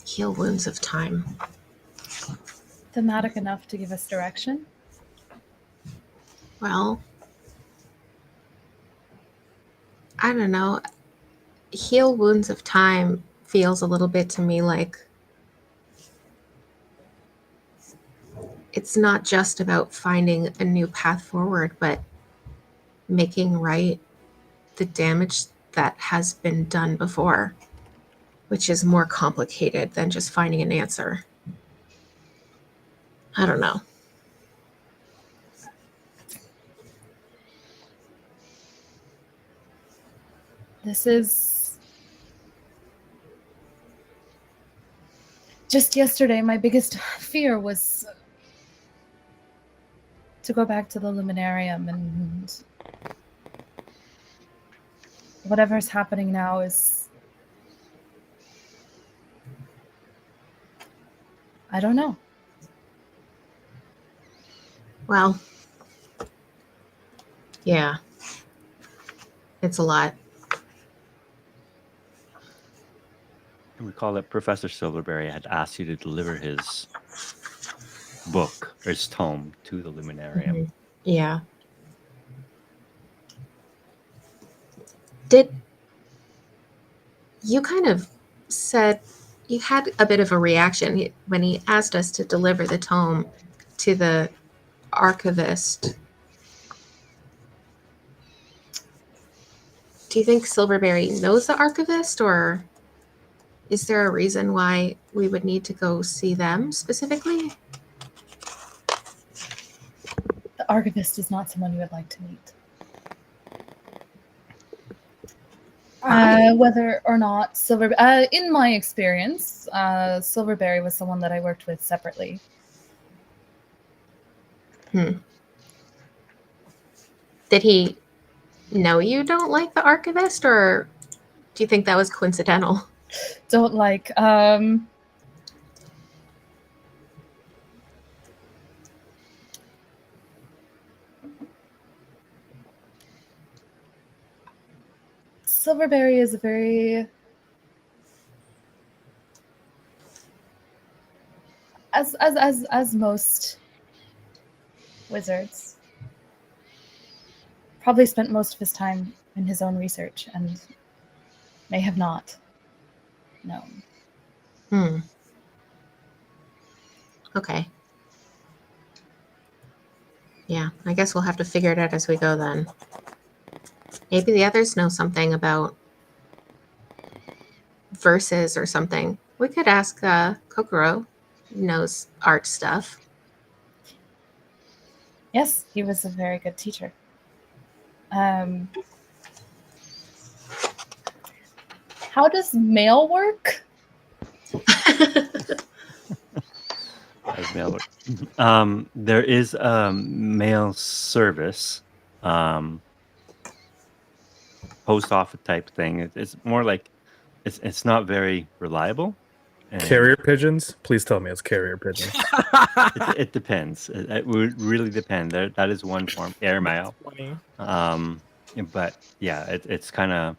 Heal wounds of time. Thematic enough to give us direction. Well, I don't know. Heal wounds of time feels a little bit to me like it's not just about finding a new path forward, but making right the damage that has been done before, which is more complicated than just finding an answer. I don't know. This is just yesterday. My biggest fear was to go back to the Luminarium, and whatever's happening now is, I don't know. Well, yeah. It's a lot. I recall that Professor Silverberry had asked you to deliver his book, or his tome, to the Luminarium. Mhm. Yeah. Did you kind of said you had a bit of a reaction when he asked us to deliver the tome to the archivist? Do you think Silverberry knows the archivist, or is there a reason why we would need to go see them specifically? The archivist is not someone you would like to meet. Whether or not in my experience, Silverberry was someone that I worked with separately. Did he know you don't like the archivist, or do you think that was coincidental? Don't like. Silverberry is a very, as most wizards, probably spent most of his time in his own research and may have not known. Okay. Yeah, I guess we'll have to figure it out as we go then. Maybe the others know something about verses or something. We could ask Kokoro. He knows art stuff. Yes, he was a very good teacher. How does mail work? As mail. There is mail service, post office type thing. It's more like it's not very reliable. And Carrier pigeons? Please tell me it's carrier pigeons. it depends. It would really depend. That is one form, airmail. Funny. But yeah, it's kind of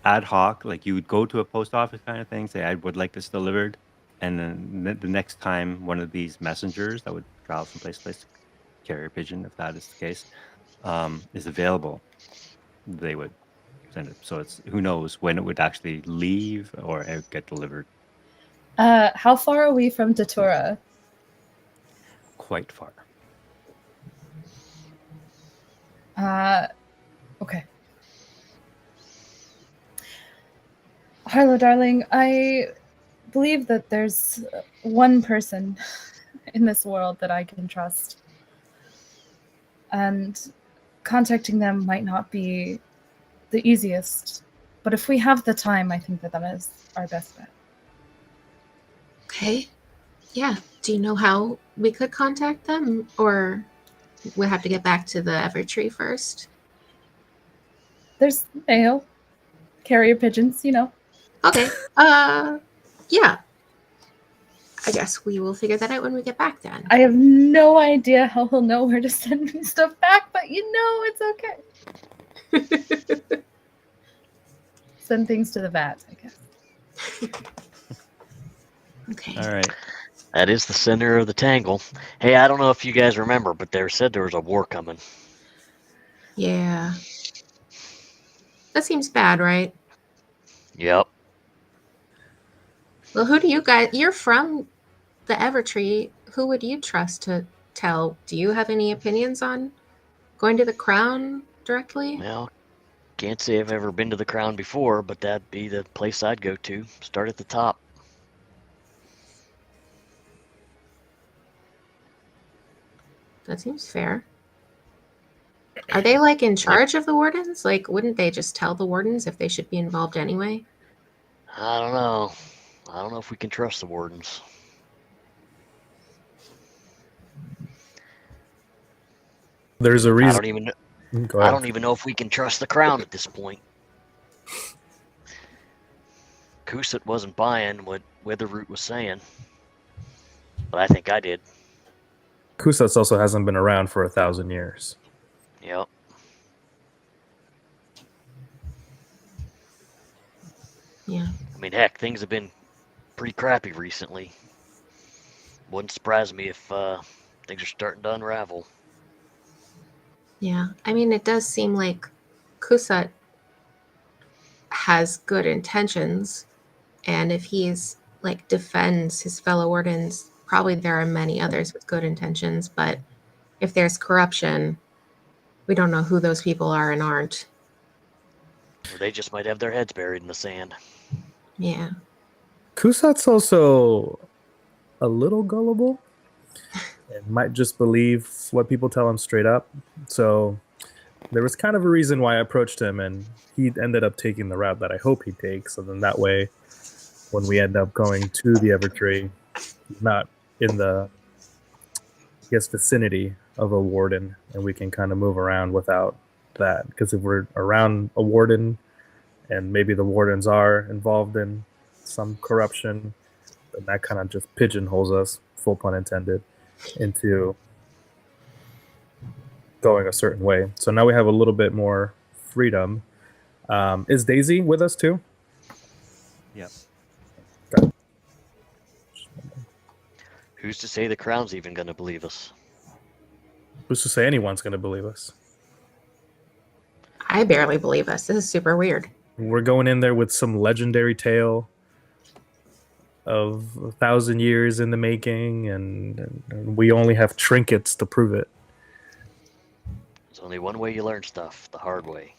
ad hoc. Like you would go to a post office kind of thing, say I would like this delivered, and then the next time one of these messengers that would travel from place to place, carrier pigeon, if that is the case, is available, they would send it. So it's who knows when it would actually leave or get delivered. How far are we from Datura? Quite far. Okay. Harlow, darling, I believe that there's one person in this world that I can trust. And contacting them might not be the easiest, but if we have the time, I think that is our best bet. Okay. Yeah. Do you know how we could contact them, or we'll have to get back to the Evertree first? There's mail, carrier pigeons, Okay. Yeah. I guess we will figure that out when we get back then. I have no idea how he'll know where to send me stuff back, but it's okay. Send things to the vat, I guess. Okay. All right. That is the center of the tangle. Hey, I don't know if you guys remember, but they said there was a war coming. Yeah. That seems bad, right? Yep. Well, who do you guys? You're from the Evertree. Who would you trust to tell? Do you have any opinions on going to the Crown directly? Well, can't say I've ever been to the Crown before, but that'd be the place I'd go to. Start at the top. That seems fair. Are they like in charge of the wardens? Like, wouldn't they just tell the wardens if they should be involved anyway? I don't know. I don't know if we can trust the wardens. There's a I reason. don't even. Go I ahead. don't even know if we can trust the Crown at this point. Kusut wasn't buying what Witheroot was saying, but I think I did. Kusats also hasn't been around for 1,000 years. Yep. Yeah. I mean, heck, things have been pretty crappy recently. Wouldn't surprise me if things are starting to unravel. Yeah. I mean, it does seem like Kusat has good intentions. And if he's like defends his fellow wardens, probably there are many others with good intentions. But if there's corruption, we don't know who those people are and aren't. Or they just might have their heads buried in the sand. Yeah. Kusat's also a little gullible and might just believe what people tell him straight up. So there was kind of a reason why I approached him, and he ended up taking the route that I hope he takes. So then that way, when we end up going to the Evertree, he's not in the, I guess, vicinity of a warden, and we can kind of move around without that. Because if we're around a warden, and maybe the wardens are involved in some corruption, then that kind of just pigeonholes us, full pun intended, into going a certain way. So now we have a little bit more freedom. Is Daisy with us too? Yep. Who's to say the Crown's even going to believe us? Who's to say anyone's going to believe us? I barely believe us. This is super weird. We're going in there with some legendary tale of 1,000 years in the making, and we only have trinkets to prove it. There's only one way you learn stuff, the hard way.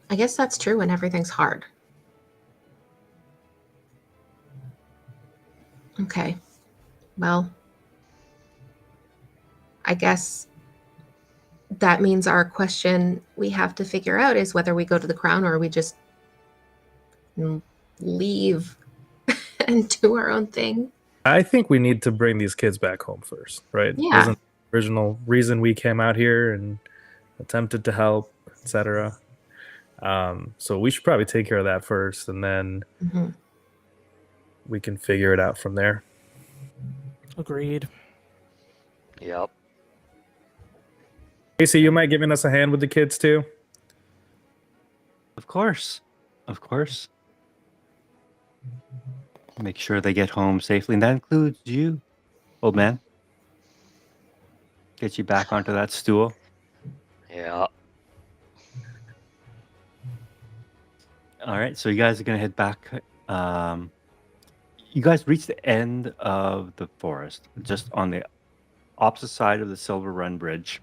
I guess that's true when everything's hard. Okay. Well, I guess that means our question we have to figure out is whether we go to the Crown or we just leave and do our own thing. I think we need to bring these kids back home first, right? Yeah. Isn't the original reason we came out here and attempted to help, etc. So we should probably take care of that first, and then we can figure it out from there. Agreed. Yep. Casey, you mind giving us a hand with the kids too? Of course. Of course. Make sure they get home safely. And that includes you, old man. Get you back onto that stool. Yeah. All right. So you guys are going to head back. You guys reach the end of the forest, just on the opposite side of the Silver Run Bridge.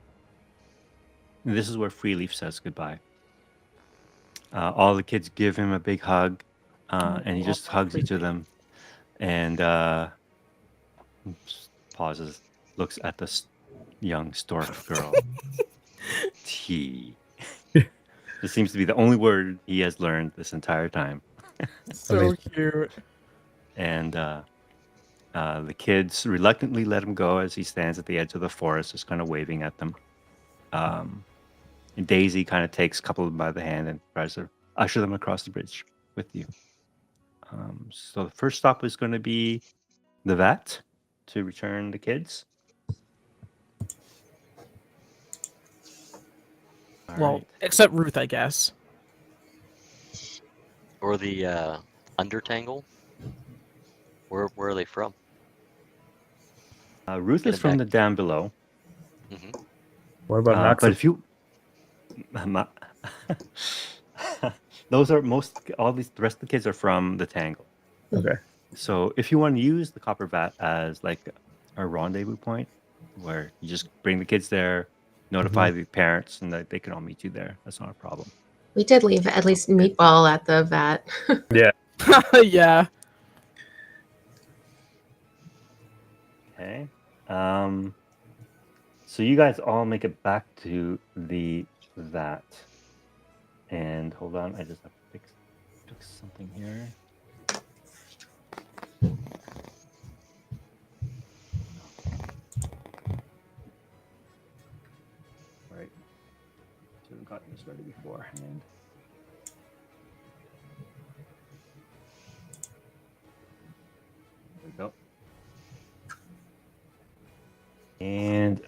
And this is where Freeleaf says goodbye. All the kids give him a big hug, and he just hugs each of them, and pauses, looks at the young stork girl. T. This seems to be the only word he has learned this entire time. So cute. And the kids reluctantly let him go as he stands at the edge of the forest, just kind of waving at them. And Daisy kind of takes a couple of them by the hand and tries to usher them across the bridge with you. So the first stop is going to be the vat to return the kids? All Well, right. except Ruth, I guess. Or the Undertangle? Where are they from? Ruth Get is it from back. the down below. Hmm. What about Knox? But if you, those are all these. The rest of the kids are from the Tangle. Okay. So if you want to use the copper vat as like a rendezvous point, where you just bring the kids there, notify the parents, and that they can all meet you there. That's not a problem. We did leave at least Meatball at the vat. Yeah. Yeah. Okay. So you guys all make it back to the vat. And hold on, I just have to fix something here. Right. Should have gotten this ready beforehand. There we go. And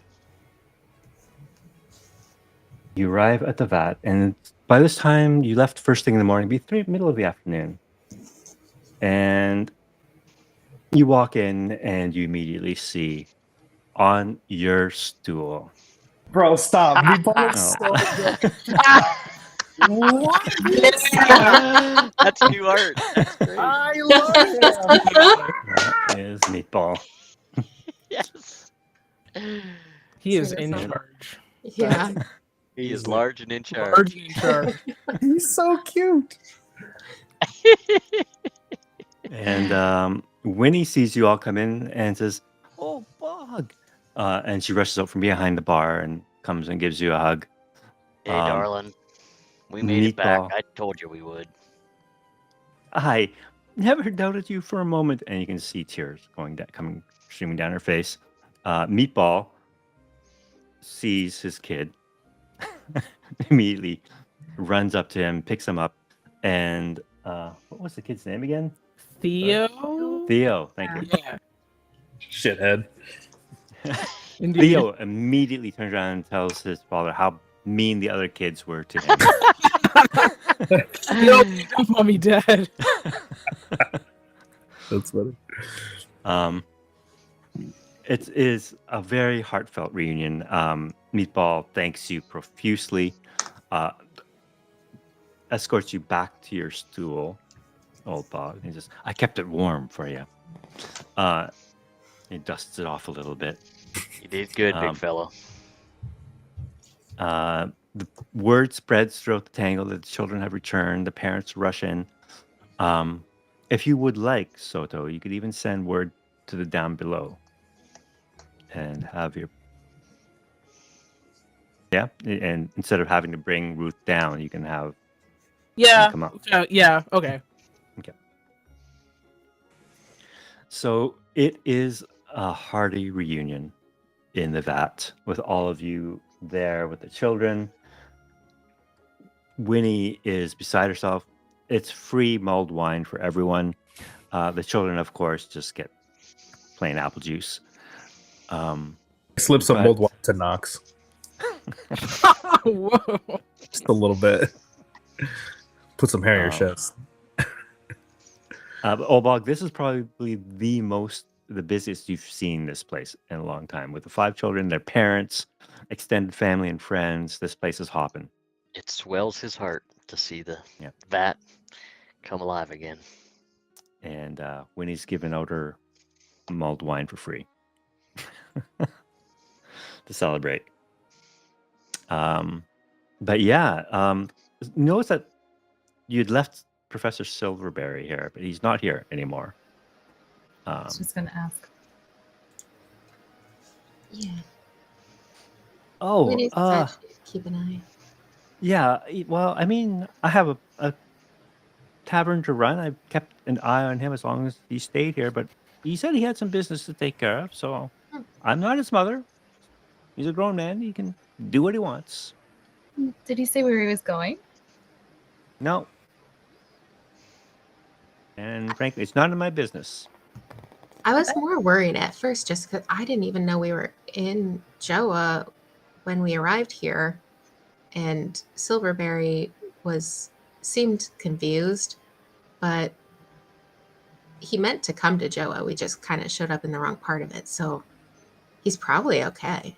you arrive at the vat, and by this time you left first thing in the morning, middle of the afternoon. And you walk in and you immediately see on your stool. Bro, stop. Meatball is Oh. so good. What? That's new art. That's great. I love him. That is Meatball. Yes. He is in Seriously. charge. Yeah. He is large and in charge. Large and in charge. He's so cute. And Winnie sees you all come in and says, "Oh, Bog!" And she rushes out from behind the bar and comes and gives you a hug. Hey, darling. We made it back. Meatball. I told you we would. I never doubted you for a moment. And you can see tears coming streaming down her face. Meatball sees his kid, immediately runs up to him, picks him up, and what was the kid's name again? Theo? Theo, thank you. Yeah. Shithead. Indeed. Theo immediately turns around and tells his father how mean the other kids were to him. Yo, mommy, dad. That's funny. It is a very heartfelt reunion. Meatball thanks you profusely, escorts you back to your stool, old Bog. He says, "I kept it warm for you." He dusts it off a little bit. You did good, big fella. The word spreads throughout the Tangle that the children have returned. The parents rush in. If you would like, Soto, you could even send word to the down below and have your... Yeah, and instead of having to bring Ruth down, you can have... Yeah. Come up. Yeah. Okay. Okay. So it is a hearty reunion in the vat with all of you there with the children. Winnie is beside herself. It's free mulled wine for everyone. The children, of course, just get plain apple juice. Slip some But- mulled wine to Knox. Whoa. Just a little bit. Put some hair in your chest. But Obog, this is probably the busiest you've seen this place in a long time. With the 5 children, their parents, extended family and friends, this place is hopping. It swells his heart to see the Yep. vat come alive again. And Winnie's giving out her mulled wine for free to celebrate. But yeah, notice that you'd left Professor Silverberry here, but he's not here anymore. I was just gonna ask. Yeah. Oh, Winnie said she'd keep an eye. yeah. Well, I mean, I have a tavern to run. I kept an eye on him as long as he stayed here, but he said he had some business to take care of, so I'm not his mother. He's a grown man. He can do what he wants. Did he say where he was going? No. And frankly, it's none of my business. I was more worried at first just because I didn't even know we were in Joa when we arrived here, and Silverberry seemed confused, but he meant to come to Joa. We just kind of showed up in the wrong part of it, so he's probably okay.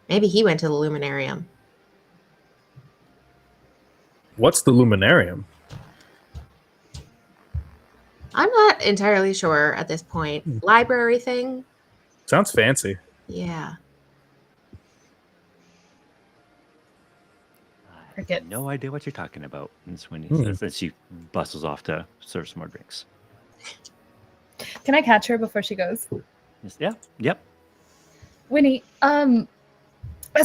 Maybe he went to the Luminarium. What's the Luminarium? I'm not entirely sure at this point. Library thing? Sounds fancy. Yeah. I Cricket. have no idea what you're talking about. And that's when he Hmm. says that she bustles off to serve some more drinks. Can I catch her before she goes? Yeah, yep. Winnie, as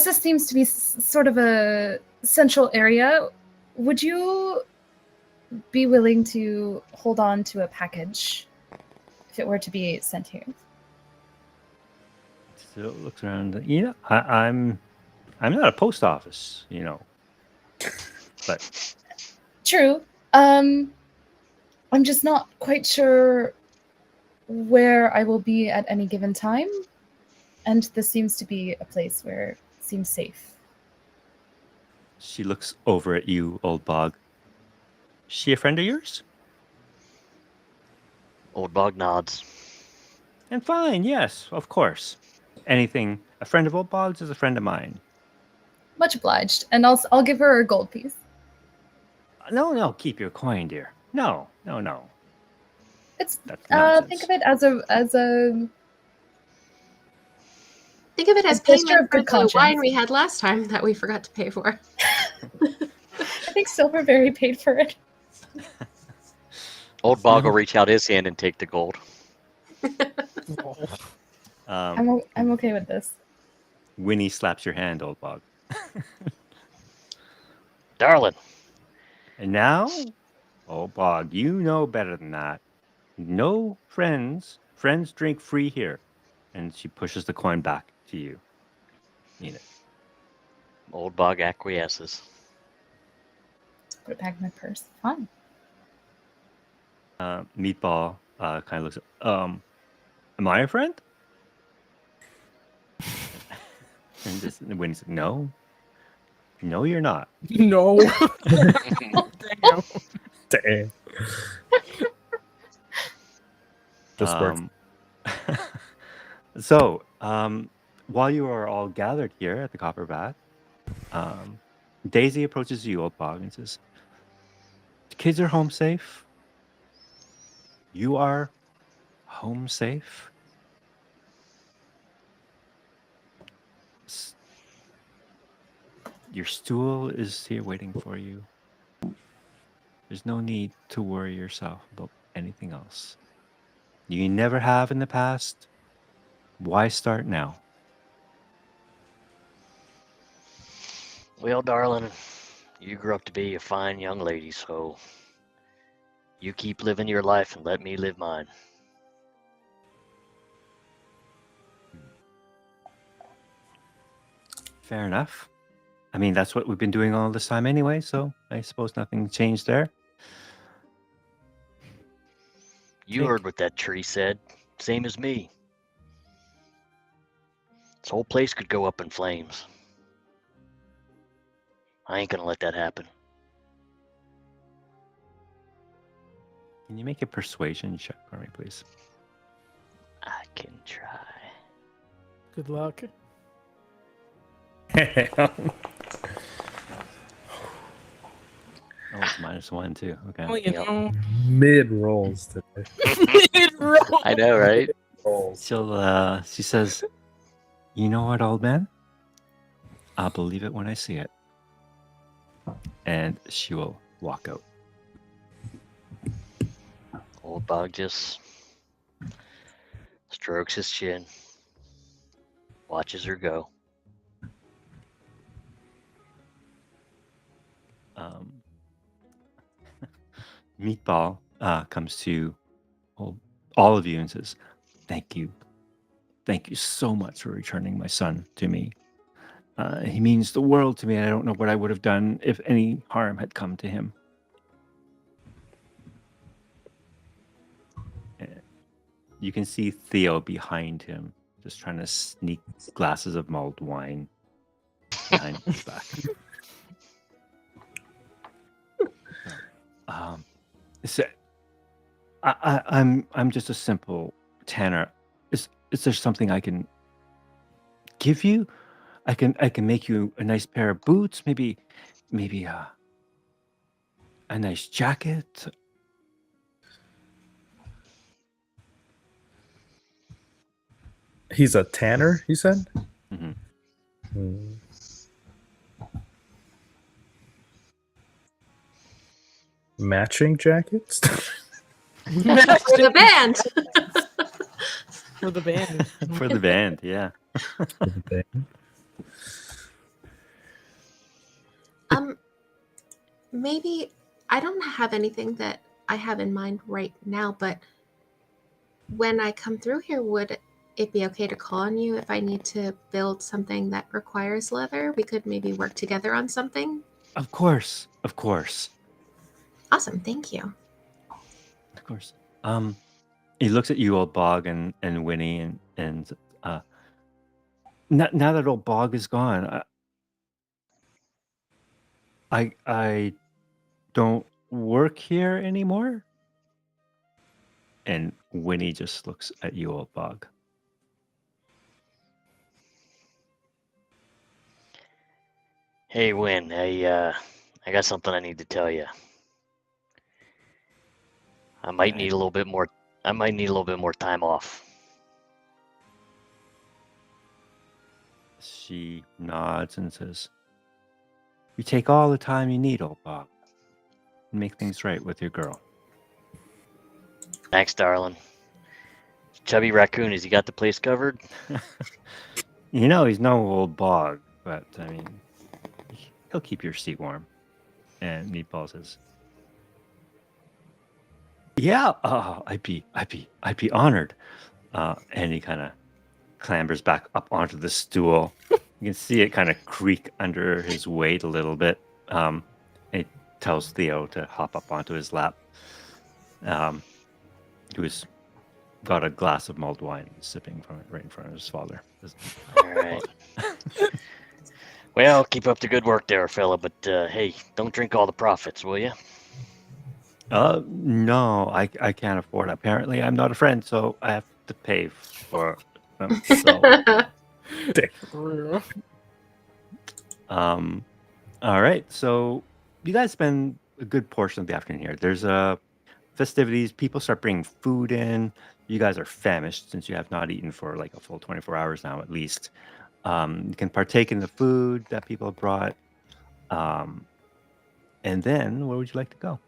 this seems to be sort of a central area, would you be willing to hold on to a package if it were to be sent here? So it looks around. Yeah, I'm not a post office, but True. I'm just not quite sure where I will be at any given time, and this seems to be a place where it seems safe. she looks over at you, old bog. She a friend of yours? Old Bog nods. And fine, yes, of course. Anything. A friend of old bog's is a friend of mine. Much obliged, and I'll give her a gold piece. No, keep your coin, dear. No. It's That's think nonsense. of it as a Think of it as A gesture payment of good for the conscience. wine we had last time that we forgot to pay for. I think Silverberry paid for it. Old Bog will reach out his hand and take the gold. I'm okay with this. Winnie slaps your hand, old bog. Darling, And now, old bog, you know better than that. No friends. Friends drink free here. And she pushes the coin back to you. Need it. Old Bog acquiesces. Put it back in my purse. Fine. Meatball kind of looks. Am I a friend? And Winnie said, no, you're not. No. Damn. Damn. This works. So, while you are all gathered here at the Copper Bath, Daisy approaches you, old bog, and says, "The kids are home safe. You are home safe. Your stool is here waiting for you. There's no need to worry yourself about anything else. You never have in the past. Why start now?" Well, darling, you grew up to be a fine young lady, so you keep living your life and let me live mine. Fair enough. I mean, that's what we've been doing all this time anyway, so I suppose nothing changed there. You Think. heard what that tree said. Same as me. This whole place could go up in flames. I ain't gonna let that happen. Can you make a persuasion check for me, please? I can try. Good luck. Oh, it's -1 too. Okay. Well, you Yep. know. Mid rolls today. Mid-roll. I know, right? Rolls. She says, "You know what, old man? I'll believe it when I see it." And she will walk out. Old Bog just strokes his chin, watches her go. Meatball comes to all of you and says, "Thank you. Thank you so much for returning my son to me. He means the world to me. I don't know what I would have done if any harm had come to him." you can see Theo behind him, just trying to sneak glasses of mulled wine behind his back. So, I'm just a simple tanner. Is there something I can give you? I can make you a nice pair of boots, maybe a nice jacket. He's a tanner, you said? Mhm. Hmm. Matching jackets? For the band. For the band. For the band, yeah. Maybe I don't have anything that I have in mind right now, but when I come through here, would it be okay to call on you if I need to build something that requires leather? We could maybe work together on something. Of course, of course, Awesome, thank you. of course. He looks at you, old Bog, and Winnie, and now that old Bog is gone, I don't work here anymore. And Winnie just looks at you, old Bog. Hey, Win, I got something I need to tell you. I might need a little bit more. I might need a little bit more time off. She nods and says, "You take all the time you need, old Bog, and make things right with your girl." Thanks, darling. Chubby Raccoon, has he got the place covered? You know he's no old Bog, but I mean, he'll keep your seat warm. And Meatball says, "Yeah, I'd be honored." And he kind of clambers back up onto the stool. You can see it kind of creak under his weight a little bit. And he tells Theo to hop up onto his lap. Who's got a glass of mulled wine, sipping from it right in front of his father. All right. Well, keep up the good work there, fella. But hey, don't drink all the profits, will you? No, I can't afford it. Apparently, I'm not a friend, so I have to pay for them. So, all right. So, you guys spend a good portion of the afternoon here. There's festivities. People start bringing food in. You guys are famished since you have not eaten for like a full 24 hours now, at least. You can partake in the food that people have brought. And then, where would you like to go?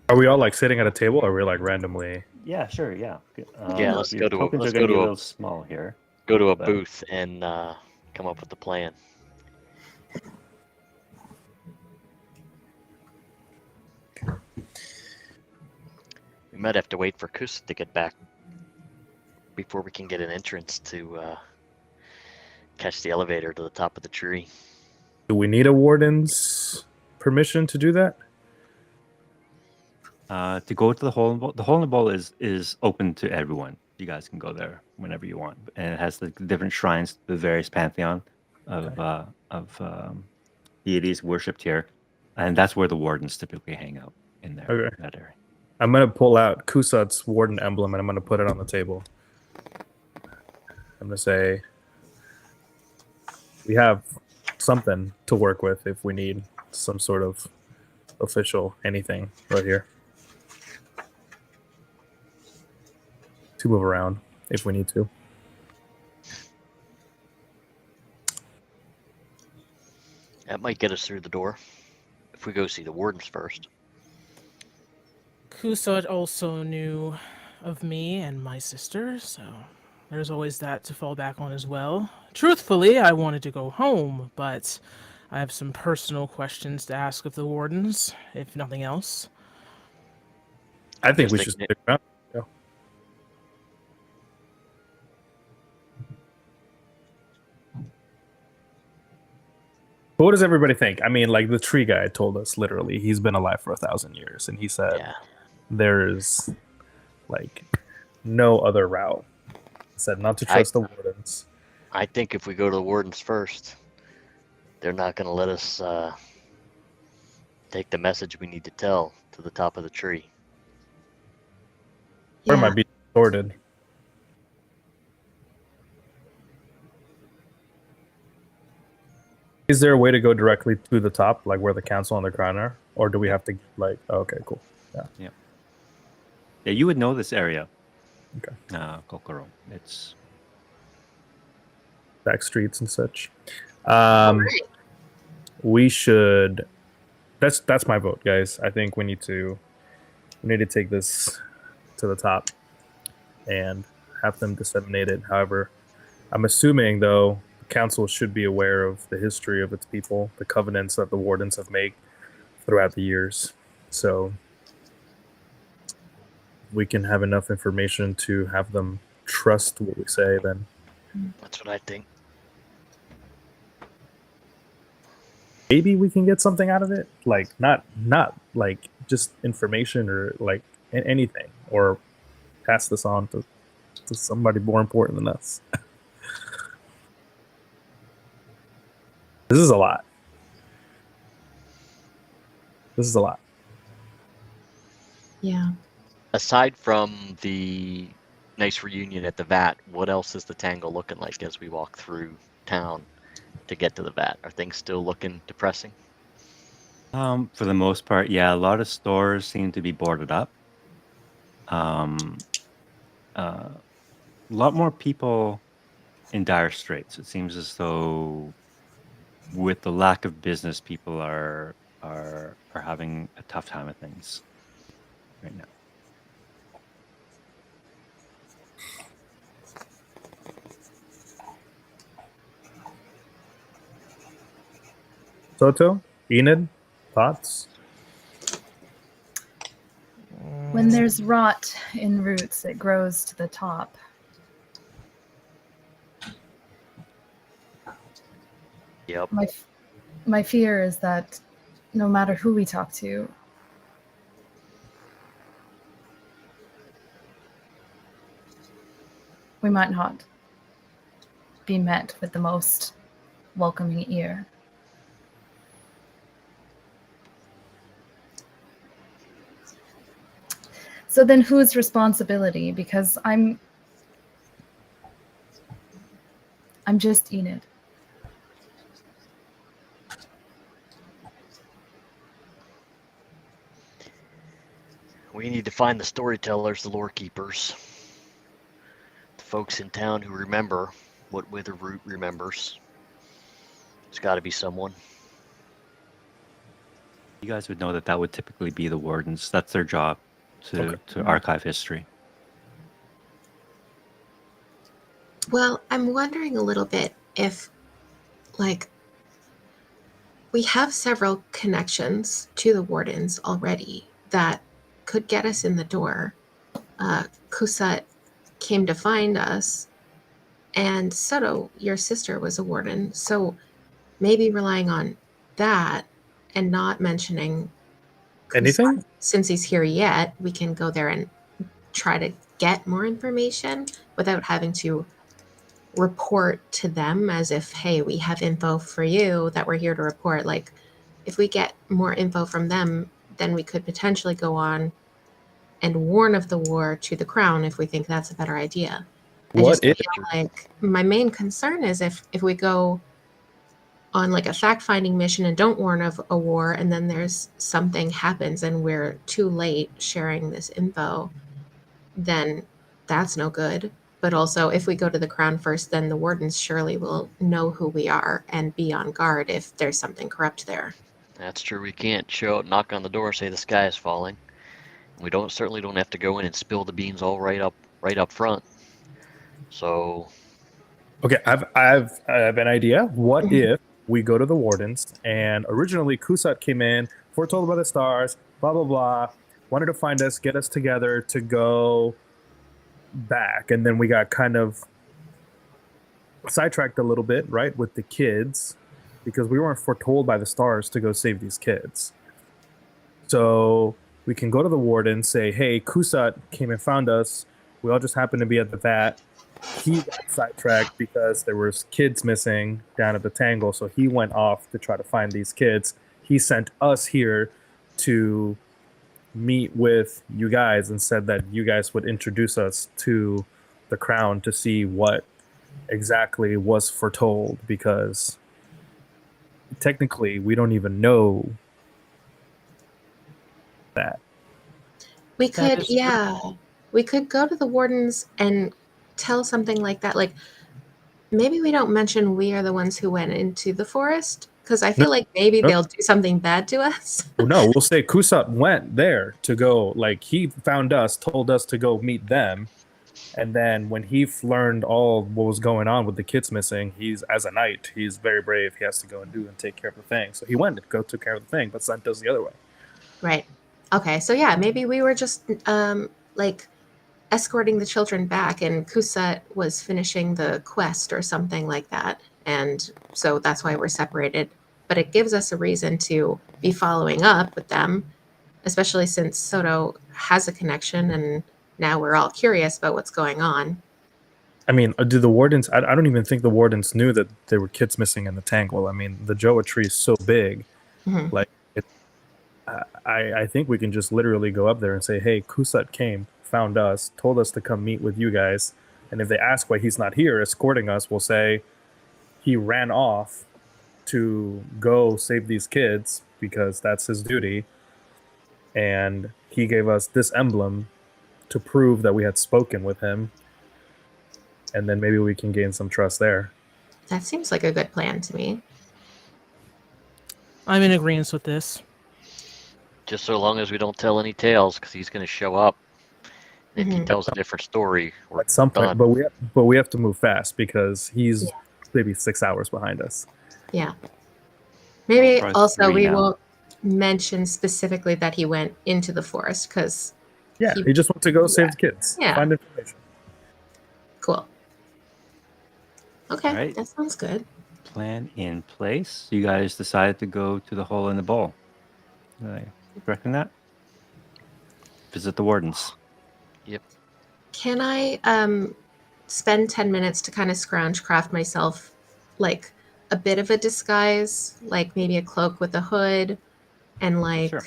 Are we all like sitting at a table, or are we like randomly? Yeah, sure. Yeah. Yeah, let's your go to a- tokens let's are going go to be to a a- little small here. Go to a But- booth and come up with a plan. We might have to wait for Kus to get back before we can get an entrance to catch the elevator to the top of the tree. Do we need a warden's permission to do that? To go to the hole in the bowl. The hole in the bowl is open to everyone. You guys can go there whenever you want, and it has the different shrines, the various pantheon of deities worshipped here, and that's where the wardens typically hang out in there. Okay. In that area. I'm gonna pull out Kusat's warden emblem and I'm gonna put it on the table. I'm gonna say we have something to work with if we need some sort of official anything right here. To move around if we need to. That might get us through the door if we go see the wardens first. Kusot also knew of me and my sister, so there's always that to fall back on as well. Truthfully, I wanted to go home, but I have some personal questions to ask of the wardens, if nothing else. I think Just we think should it- stick around. But what does everybody think? I mean, like the tree guy told us literally he's been alive for 1,000 years, and he said Yeah. there's like no other route. He said not to trust the wardens. I think if we go to the wardens first, they're not going to let us take the message we need to tell to the top of the tree. Or it Yeah. might be distorted. Is there a way to go directly to the top, like where the council and the crown are? Or do we have to, like, oh, okay, cool. Yeah, you would know this area. Okay. Kokoro. It's Back streets and such. All right. We should. That's my vote, guys. I think we need to take this to the top and have them disseminate it. However, I'm assuming though the council should be aware of the history of its people, the covenants that the wardens have made throughout the years. So we can have enough information to have them trust what we say. Then That's what I think. maybe we can get something out of it, like not like just information or like anything, or pass this on to somebody more important than us. This is a lot. Yeah. Aside from the nice reunion at the vat, what else is the tangle looking like as we walk through town to get to the vat? Are things still looking depressing? for the most part, yeah. A lot of stores seem to be boarded up. A lot more people in dire straits. It seems as though, with the lack of business, people are having a tough time of things right now. Soto, Enid, thoughts? When there's rot in roots, it grows to the top. Yep. My fear is that no matter who we talk to, we might not be met with the most welcoming ear. So then whose responsibility? Because I'm just Enid. We need to find the storytellers, the lore keepers, the folks in town who remember what Witheroot remembers. There's got to be someone. You guys would know that would typically be the wardens. That's their job, to archive history. Well, I'm wondering a little bit if, like, we have several connections to the wardens already that could get us in the door. Kusat came to find us, and Soto, your sister, was a warden. So maybe relying on that and not mentioning Kusat, Anything? since he's here yet, we can go there and try to get more information without having to report to them as if, hey, we have info for you that we're here to report. Like, if we get more info from them, then we could potentially go on and warn of the war to the crown if we think that's a better idea. I What just if? feel like my main concern is if we go on like a fact-finding mission and don't warn of a war, and then there's something happens and we're too late sharing this info, then that's no good. But also, if we go to the crown first, then the wardens surely will know who we are and be on guard if there's something corrupt there. That's true. We can't show up, knock on the door, say the sky is falling. We certainly don't have to go in and spill the beans all right up front. So, Okay, I have an idea. What if we go to the wardens, and originally Kusat came in, foretold by the stars, blah blah blah, wanted to find us, get us together to go back, and then we got kind of sidetracked a little bit, right, with the kids, because we weren't foretold by the stars to go save these kids. So we can go to the warden, say, hey, Kusat came and found us. We all just happened to be at the vat. He got sidetracked because there was kids missing down at the Tangle, so he went off to try to find these kids. He sent us here to meet with you guys and said that you guys would introduce us to the crown to see what exactly was foretold, because technically we don't even know that. We That could, is true. yeah, we could go to the wardens and tell something like that. Like, maybe we don't mention we are the ones who went into the forest, because I feel like maybe no. they'll do something bad to us. Well, no, we'll say Kusat went there to go, like, he found us, told us to go meet them, and then when he learned all what was going on with the kids missing, he's, as a knight, he's very brave. He has to go and do and take care of the thing. So he went to go take care of the thing, but sent us the other way. Right. Okay. So yeah, maybe we were just like escorting the children back, and Kusat was finishing the quest or something like that, and so that's why we're separated. But it gives us a reason to be following up with them, especially since Soto has a connection, and now we're all curious about what's going on. I mean, do the wardens? I don't even think the wardens knew that there were kids missing in the Tangle. I mean, the Joa tree is so big, Mhm. like it. I think we can just literally go up there and say, "Hey, Kusat came, found us, told us to come meet with you guys." And if they ask why he's not here escorting us, we'll say he ran off to go save these kids because that's his duty, and he gave us this emblem to prove that we had spoken with him, and then maybe we can gain some trust there. That seems like a good plan to me. I'm in agreement with this. Just so long as we don't tell any tales, because he's going to show up. And if he Mhm. tells a different story, we're At some point, done. but we have to move fast because he's Yeah. maybe 6 hours behind us. Yeah. Maybe Probably also 3 we now. won't mention specifically that he went into the forest, because Yeah, he just wants to go save the kids. Yeah. Find information. cool. Okay, All right. that sounds good. Plan in place. You guys decided to go to the hole in the bowl. Reckon that? Visit the wardens. Can I spend 10 minutes to kind of scrounge craft myself like a bit of a disguise, like maybe a cloak with a hood, and like Sure.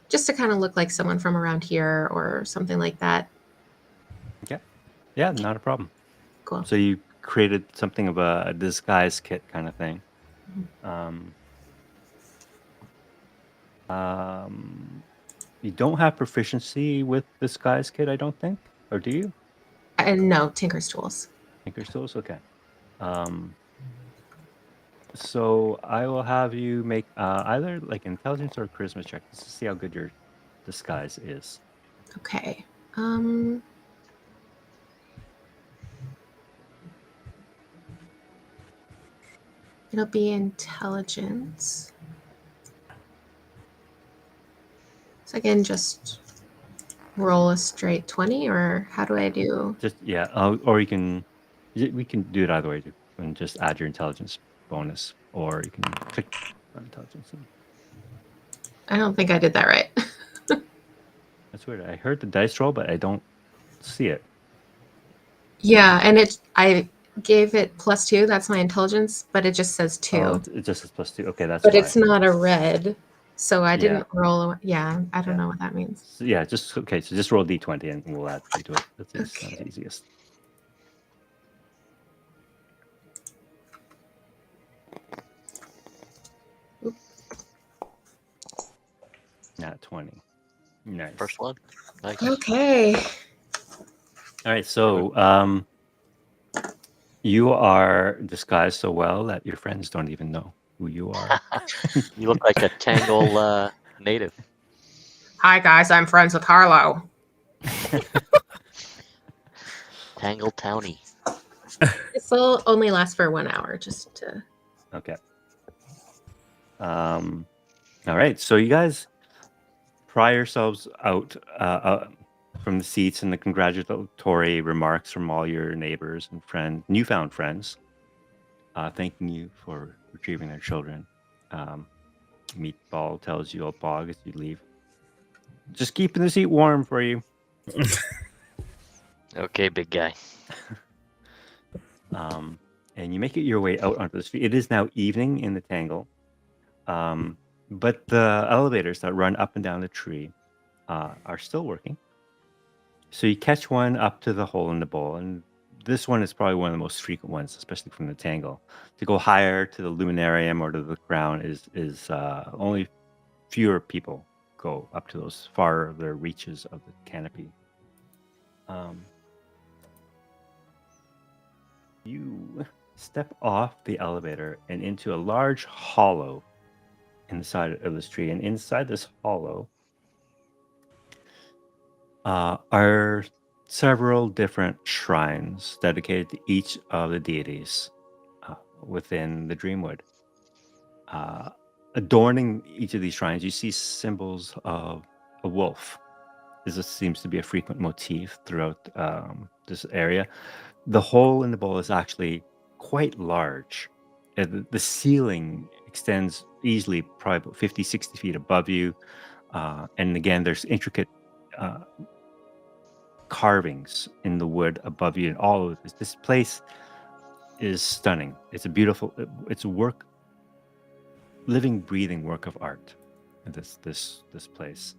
just to kind of look like someone from around here or something like that? Yeah, not a problem. Cool. So you created something of a disguise kit kind of thing. You don't have proficiency with disguise kit, I don't think, or do you? And no, Tinker's tools. Tinker's tools, okay. So I will have you make either like intelligence or charisma check to see how good your disguise is. Okay. It'll be intelligence. So again, just roll a straight 20, or how do I do? Just yeah, or you can we can do it either way. You can just add your intelligence bonus, or you can click on intelligence. I don't think I did that right. That's weird. I heard the dice roll, but I don't see it. Yeah, and I gave it +2. That's my intelligence, but it just says 2. Oh, it just says +2. Okay, that's but why. it's not a red, so I Yeah. didn't roll. Yeah, I don't Yeah. know what that means. So, yeah, just okay. So just roll D20 and we'll add 3 to it. That's Okay. sounds easiest. Nat 20. Nice. First one. Nice. Okay. All right, so you are disguised so well that your friends don't even know who you are. You look like a Tangle native. Hi guys, I'm friends with Harlow. Tangle Townie. This will only last for 1 hour, just to. Okay. All right, so you guys pry yourselves out from the seats and the congratulatory remarks from all your neighbors and newfound friends. thanking you for retrieving their children. Meatball tells you, old Bog, as you leave, just keeping the seat warm for you. Okay, big guy. And you make it your way out onto the street. It is now evening in the Tangle, but the elevators that run up and down the tree are still working. So you catch one up to the hole in the bowl, and this one is probably one of the most frequent ones, especially from the Tangle. To go higher to the Luminarium or to the Crown is only fewer people go up to those farther reaches of the canopy. You step off the elevator and into a large hollow in the side of the street. And inside this hollow are several different shrines dedicated to each of the deities within the Dreamwood. Adorning each of these shrines, you see symbols of a wolf. This seems to be a frequent motif throughout this area. The hole in the bowl is actually quite large. The ceiling extends easily, probably about 50, 60 feet above you. And again, there's intricate carvings in the wood above you. And all of this place is stunning. It's a beautiful, it's a work, living, breathing work of art. This place.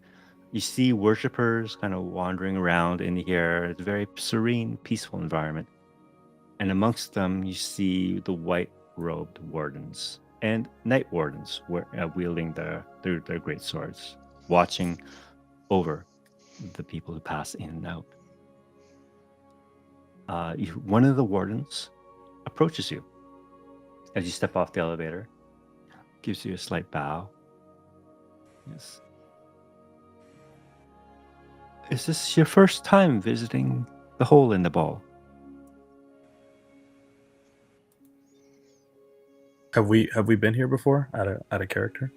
You see worshippers kind of wandering around in here. It's a very serene, peaceful environment. And amongst them, you see the white-robed wardens and night wardens wielding their great swords, watching over the people who pass in and out. One of the wardens approaches you as you step off the elevator, gives you a slight bow. Yes. Is this your first time visiting the hole in the ball? Have we been here before out of character?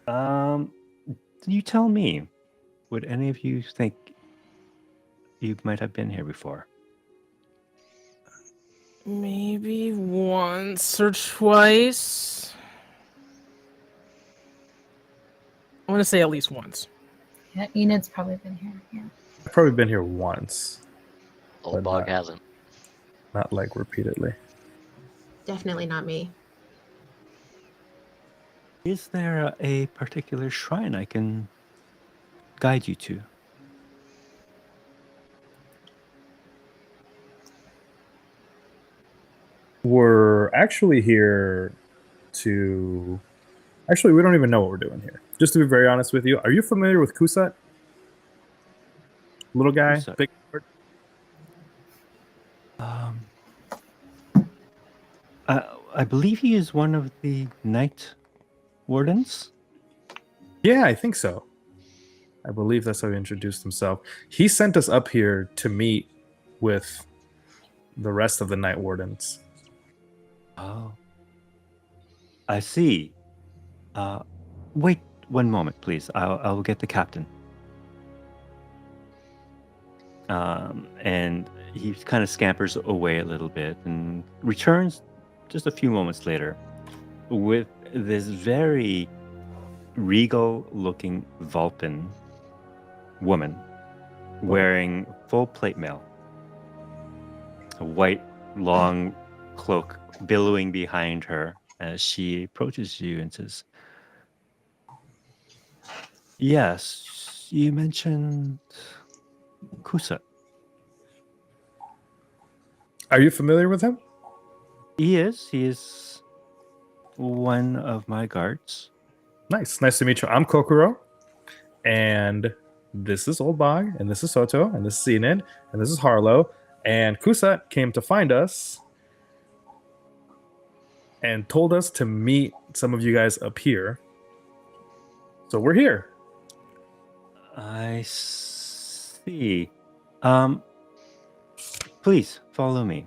You tell me. Would any of you think you might have been here before? Maybe once or twice. I want to say at least once. Yeah, Enid's probably been here. Yeah. I've probably been here once, Old Bog hasn't. not like repeatedly. Definitely not me. Is there a particular shrine I can guide you to? We're actually here to... Actually, we don't even know what we're doing here. Just to be very honest with you, are you familiar with Kusat? Little guy? Kusat. Big... I believe he is one of the night wardens. Yeah, I think so. I believe that's how he introduced himself. He sent us up here to meet with the rest of the night wardens. Oh, I see. Wait one moment, please. I'll get the captain. And he kind of scampers away a little bit and returns just a few moments later with this very regal-looking Vulcan woman wearing full plate mail, a white long cloak billowing behind her as she approaches you and says, "Yes, you mentioned Kusa. Are you familiar with him? He is one of my guards." Nice to meet you. I'm Kokoro, and this is Old Bog, and this is Soto, and this is Enid, and this is Harlow, and Kusat came to find us and told us to meet some of you guys up here. So we're here. I see. Please follow me.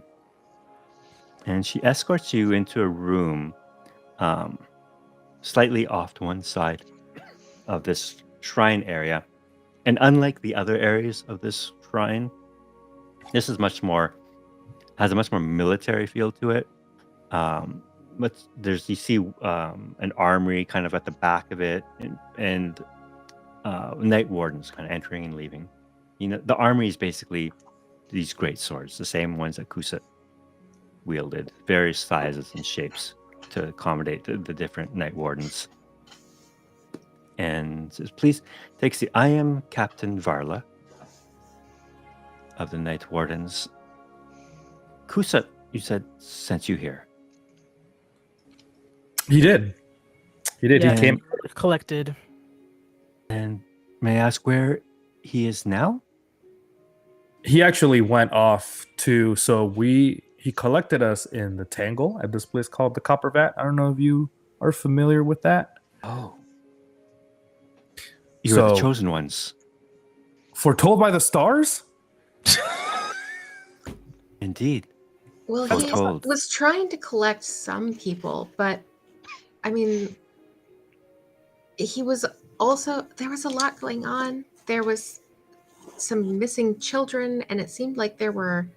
And she escorts you into a room slightly off to one side of this shrine area. And unlike the other areas of this shrine, this is has a much more military feel to it. but you see an armory kind of at the back of it, and night wardens kind of entering and leaving. The armory is basically these great swords, the same ones that Kusat wielded, various sizes and shapes to accommodate the different night wardens. And says, please take a seat. I am Captain Varla of the Night Wardens. Kusat, you said, sent you here. He did. He did. Yeah. He came. Collected. And may I ask where he is now? He actually went off to. He collected us in the Tangle at this place called the Copper Vat. I don't know if you are familiar with that. Oh. You're the chosen ones. Foretold by the stars? Indeed. Well, I was he told. was trying to collect some people, but I mean, he was also, there was a lot going on. There was some missing children, and it seemed like there were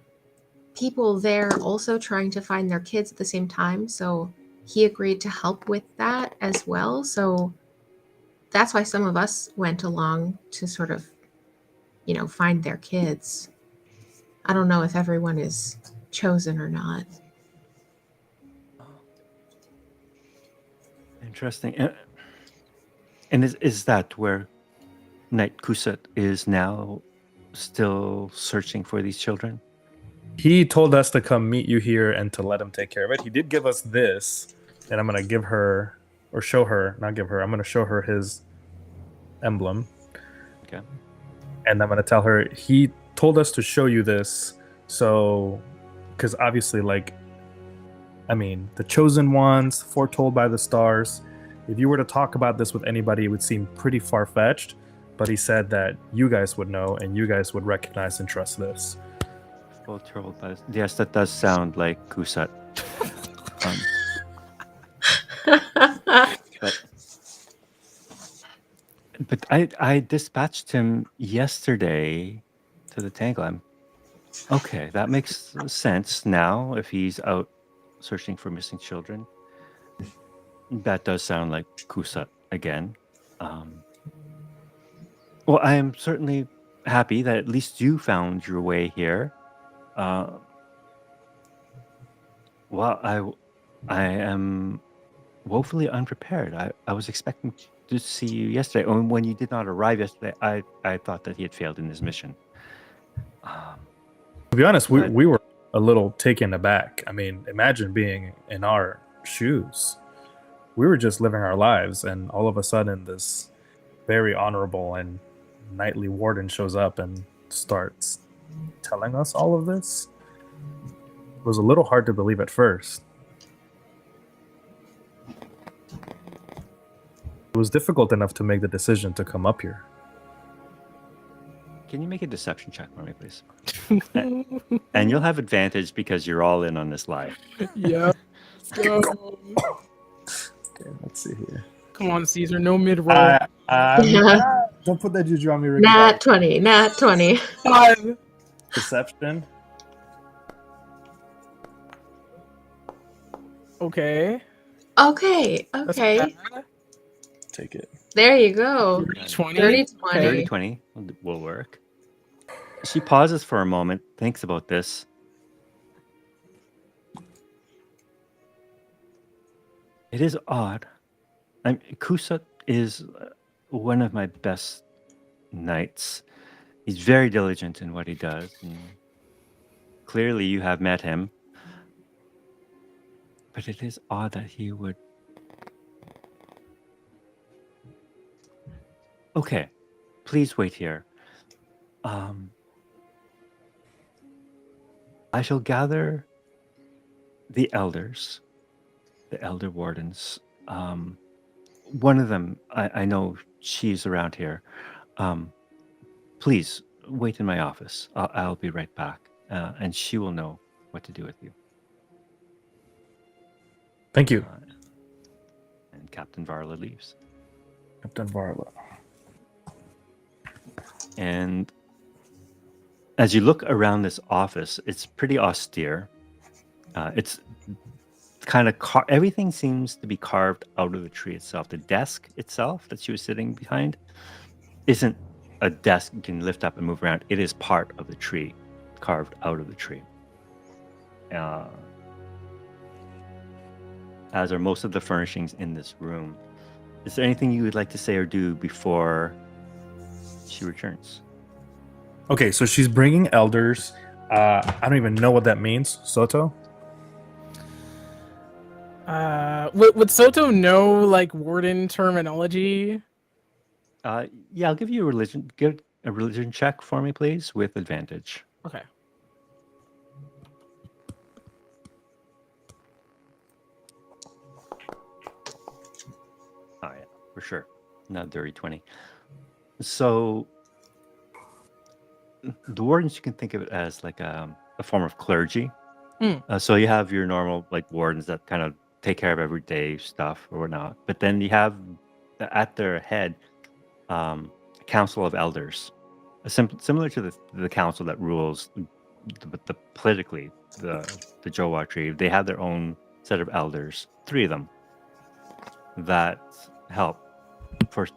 people there also trying to find their kids at the same time. So he agreed to help with that as well. So that's why some of us went along to sort of, find their kids. I don't know if everyone is chosen or not. Interesting. And is that where Knight Kusat is now still searching for these children? He told us to come meet you here and to let him take care of it. He did give us this, and I'm going to give her, or show her, not give her, I'm going to show her his emblem. Okay. And I'm going to tell her, he told us to show you this, so, because obviously, the chosen ones, foretold by the stars, if you were to talk about this with anybody, it would seem pretty far-fetched, but he said that you guys would know, and you guys would recognize and trust this. Foretold by yes, that does sound like Kusat. But I dispatched him yesterday to the Tangle. Okay, that makes sense now. If he's out searching for missing children, that does sound like Kusat again. Well, I am certainly happy that at least you found your way here. Well, I am woefully unprepared. I was expecting to see you yesterday. When you did not arrive yesterday, I thought that he had failed in his mission. To be honest, we were a little taken aback. I mean, imagine being in our shoes. We were just living our lives, and all of a sudden this very honorable and knightly warden shows up and starts telling us all of this. It was a little hard to believe at first. It was difficult enough to make the decision to come up here. Can you make a deception check for me, please? And you'll have advantage because you're all in on this lie. Yeah. So, Okay, let's see here. come on, Caesar. No mid-roll. Don't put that juju on me, Ricky. Nat 20. 5. Deception. Okay. Okay. That's Okay. bad. Take it. There you go. 20. 30 30 20. 20 will work. She pauses for a moment, thinks about this. It is odd. Kusat is one of my best knights. He's very diligent in what he does. And clearly, you have met him. But it is odd that he would... Okay, please wait here. I shall gather the elders, the elder wardens. One of them, I know she's around here. Please wait in my office. I'll be right back, and she will know what to do with you. Thank you, And Captain Varla leaves. Captain Varla. And as you look around this office, it's pretty austere. It's kind of everything seems to be carved out of the tree itself. The desk itself that she was sitting behind isn't a desk you can lift up and move around. It is part of the tree, carved out of the tree. As are most of the furnishings in this room. Is there anything you would like to say or do before she returns? Okay, so she's bringing elders. I don't even know what that means, Soto. Would Soto know like warden terminology? Yeah, I'll give you a religion. Give a religion check for me, please, with advantage. Okay. Oh yeah, for sure. Not dirty 20. So the wardens, you can think of it as like a form of clergy. So you have your normal like wardens that kind of take care of everyday stuff or whatnot, but then you have at their head a council of elders, similar to the council that rules the politically the Jowa tree. They have their own set of elders, 3 of them, that help for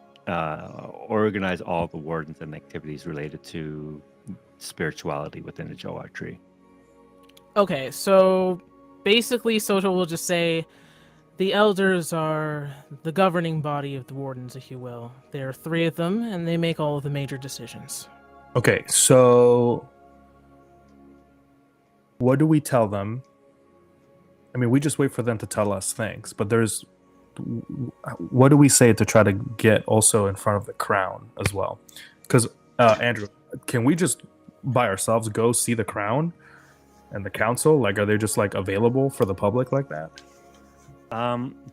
organize all the wardens and activities related to spirituality within the Jowa tree. Okay, so basically Soto will just say the elders are the governing body of the wardens, if you will. There are 3 of them, and they make all of the major decisions. Okay, so what do we tell them? I mean, we just wait for them to tell us things, but what do we say to try to get also in front of the crown as well? Because, Andrew, can we just by ourselves go see the crown and the council? Like, are they just like available for the public like that?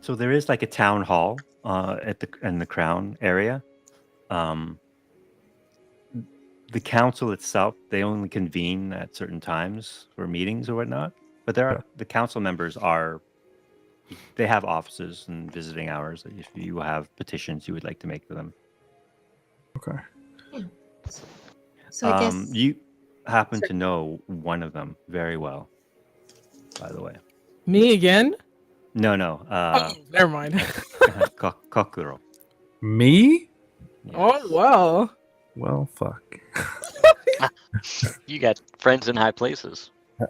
So there is like a town hall in the crown area. The council itself, they only convene at certain times for meetings or whatnot. But the council members they have offices and visiting hours if you have petitions you would like to make to them. Okay. Yeah. So I guess you happen to know one of them very well, by the way. Me again? No. Never mind. Kokuro. Me? Yes. Oh, well. Well, fuck. You got friends in high places.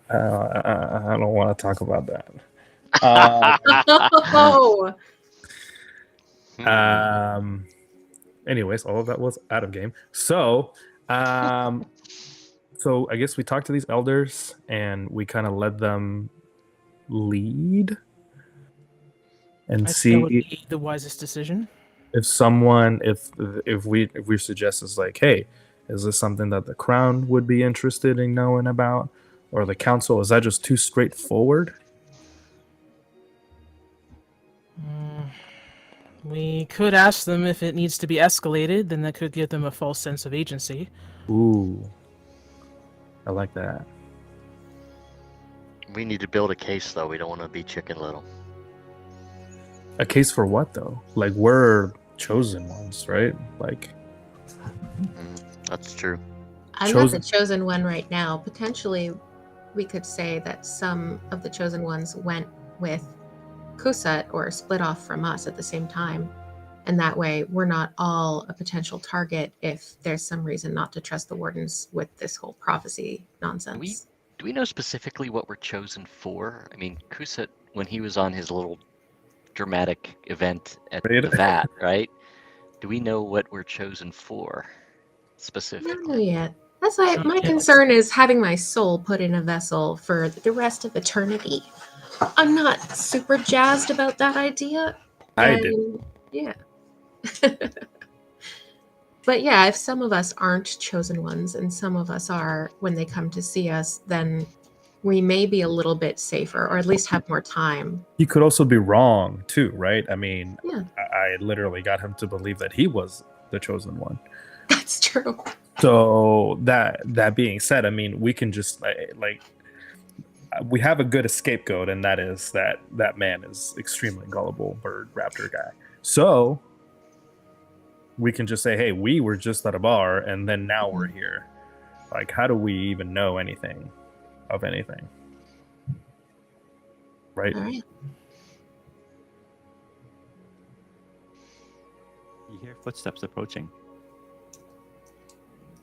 I don't want to talk about that. oh, Anyways, all of that was out of game. So I guess we talked to these elders and we kind of let them lead and I think that would see be the wisest decision. if we suggest is like, hey, is this something that the crown would be interested in knowing about, or the council? Is that just too straightforward? We could ask them if it needs to be escalated, then that could give them a false sense of agency. Ooh, I like that. We need to build a case, though. We don't want to be Chicken Little. A case for what, though? Like, we're chosen ones, right? Like, That's true. I'm not the chosen one right now. Potentially, we could say that some of the chosen ones went with Kusat or split off from us at the same time. And that way, we're not all a potential target if there's some reason not to trust the wardens with this whole prophecy nonsense. Do we know specifically what we're chosen for? I mean, Kusat, when he was on his little dramatic event at the vat, right? Do we know what we're chosen for specifically? I don't know yet. That's why my concern is having my soul put in a vessel for the rest of eternity. I'm not super jazzed about that idea. I did. Yeah. But yeah, if some of us aren't chosen ones and some of us are when they come to see us, then we may be a little bit safer or at least have more time. He could also be wrong too, right? I mean, Yeah. I literally got him to believe that he was the chosen one. That's true. So that being said, I mean, we can just like we have a good scapegoat, and that is that man is extremely gullible bird raptor guy. So we can just say, hey, we were just at a bar, and then now we're here. Like, how do we even know anything of anything? Right. All right. You hear footsteps approaching.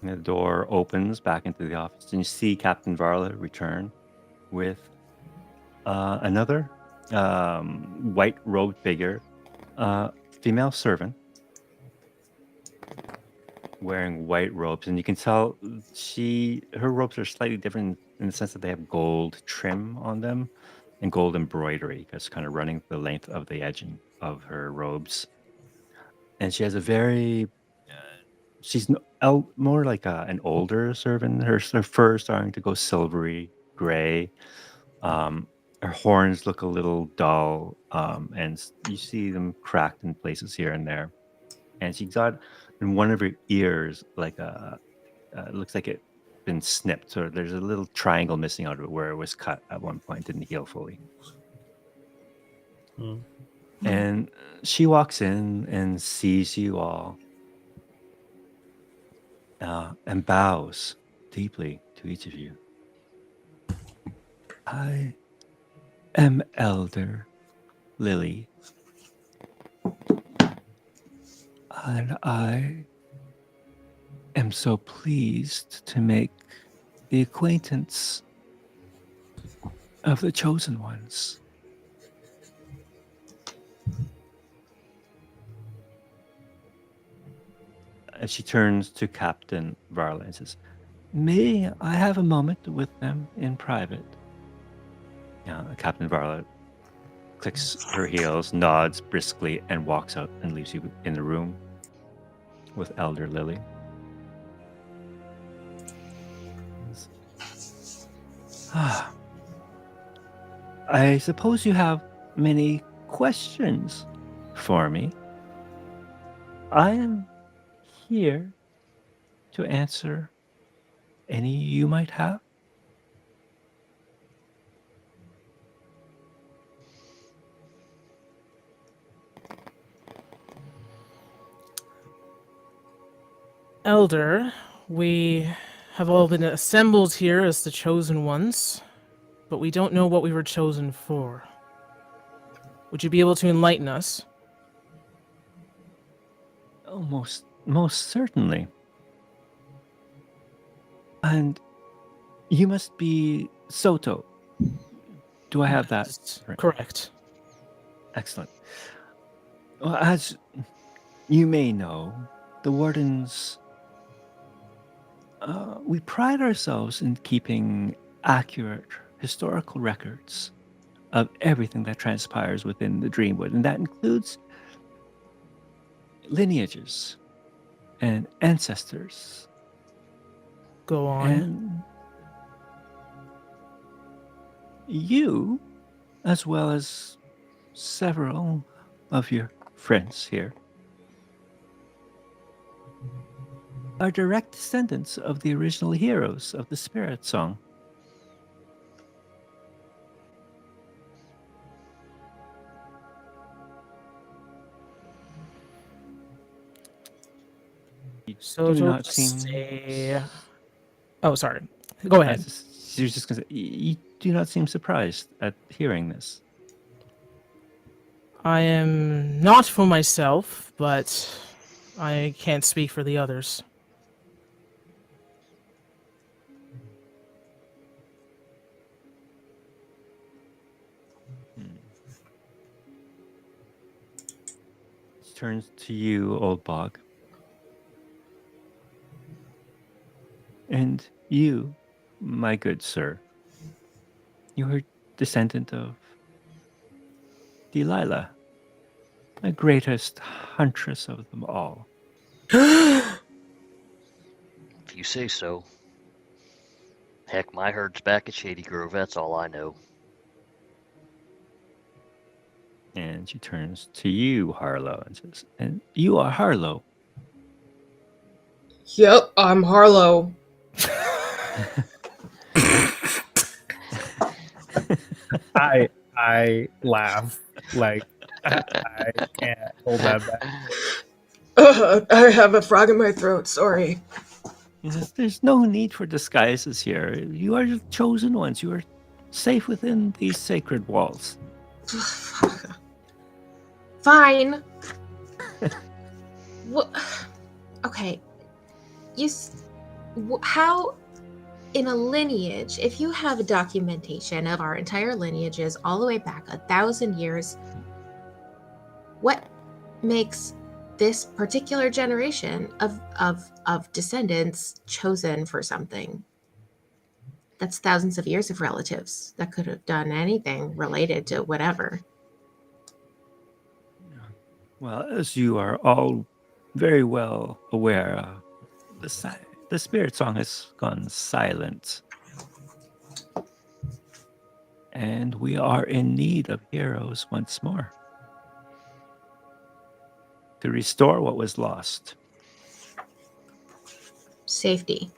And the door opens back into the office, and you see Captain Varla return with another white-robed figure, female servant, wearing white robes, and you can tell her robes are slightly different in the sense that they have gold trim on them and gold embroidery that's kind of running the length of the edging of her robes. And she has a very she's more like an older servant. Her fur is starting to go silvery gray. Her horns look a little dull, and you see them cracked in places here and there. And she's got in one of her ears like it looks like it's been snipped. So there's a little triangle missing out of it where it was cut at one point, didn't heal fully. And she walks in and sees you all, and bows deeply to each of you. I am Elder Lily, and I am so pleased to make the acquaintance of the Chosen Ones. And she turns to Captain Varla and says, "May I have a moment with them in private?" Captain Varla clicks her heels, nods briskly, and walks out and leaves you in the room with Elder Lily. I suppose you have many questions for me. I am here to answer any you might have. Elder, we have all been assembled here as the Chosen Ones, but we don't know what we were chosen for. Would you be able to enlighten us? Oh, most certainly. And you must be Soto. Do I have that? Right? Correct. Excellent. Well, as you may know, the Wardens, we pride ourselves in keeping accurate historical records of everything that transpires within the Dreamwood, and that includes lineages and ancestors. Go on. And you, as well as several of your friends here, are direct descendants of the original heroes of the Spiritsong. So do not to seem. say... Oh, sorry. Go ahead. You're just going to say, you do not seem surprised at hearing this. I am not for myself, but I can't speak for the others. She turns to you, Old Bog. And you, my good sir, you are descendant of Delilah, the greatest huntress of them all. If you say so. Heck, my herd's back at Shady Grove, that's all I know. And she turns to you, Harlow, and says, "And you are Harlow." Yep, I'm Harlow. I laugh like I can't hold that back. I have a frog in my throat. Sorry. He says, "There's no need for disguises here. You are the chosen ones. You are safe within these sacred walls. Fine. Okay. How in a lineage, if you have documentation of our entire lineages all the way back 1,000 years, what makes this particular generation of descendants chosen for something? That's thousands of years of relatives that could have done anything related to whatever. Well, as you are all very well aware, the Spiritsong has gone silent. And we are in need of heroes once more to restore what was lost. Safety.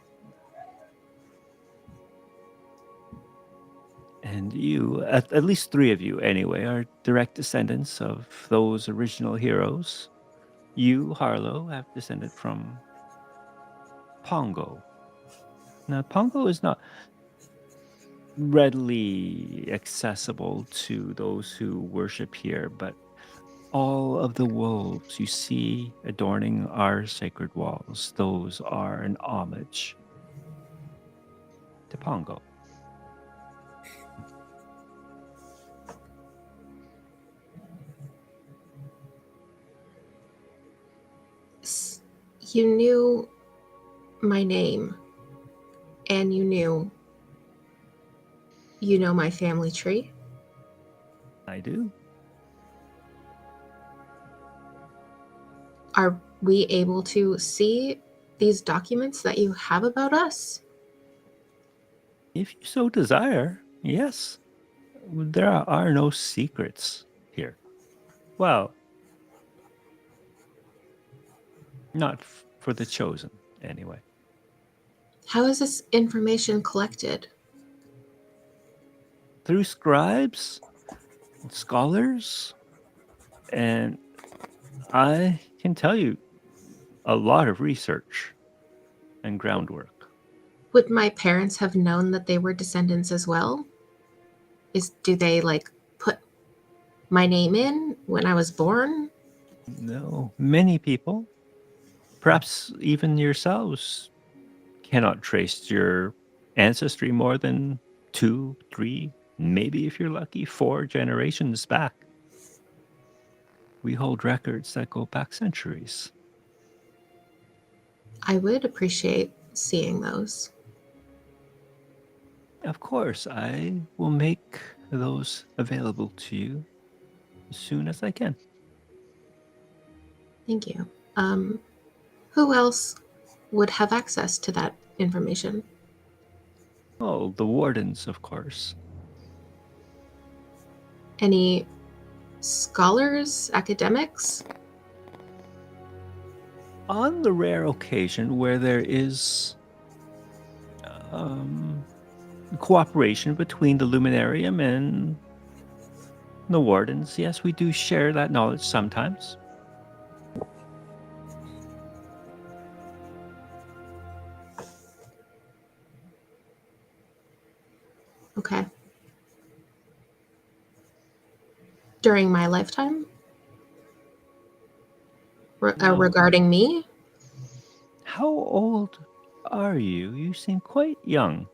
And you, at least 3 of you anyway, are direct descendants of those original heroes. You, Harlow, have descended from Pongo. Now, Pongo is not readily accessible to those who worship here, but all of the wolves you see adorning our sacred walls, those are an homage to Pongo. You knew my name, and you know my family tree. I do. Are we able to see these documents that you have about us? If you so desire, yes. There are no secrets here. Well, not for the chosen, anyway. How is this information collected? Through scribes, and scholars, and I can tell you a lot of research and groundwork. Would my parents have known that they were descendants as well? Do they put my name in when I was born? No, many people, perhaps even yourselves, cannot trace your ancestry more than 2, 3, maybe if you're lucky, 4 generations back. We hold records that go back centuries. I would appreciate seeing those. Of course, I will make those available to you as soon as I can. Thank you. Who else would have access to that information? Oh, the wardens, of course. Any scholars, academics? On the rare occasion where there is cooperation between the Luminarium and the wardens, yes, we do share that knowledge sometimes. Okay. During my lifetime? No. Regarding me? How old are you? You seem quite young.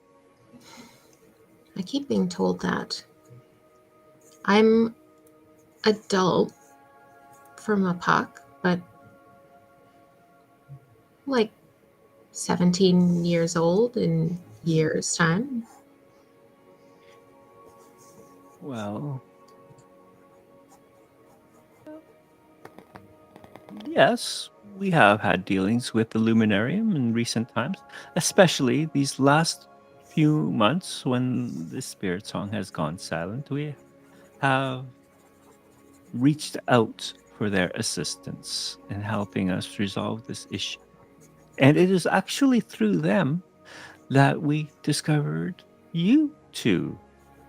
I keep being told that. I'm adult from a puck, but 17 years old in years' time. Well, yes, we have had dealings with the Luminarium in recent times, especially these last few months when the Spiritsong has gone silent. We have reached out for their assistance in helping us resolve this issue. And it is actually through them that we discovered you two.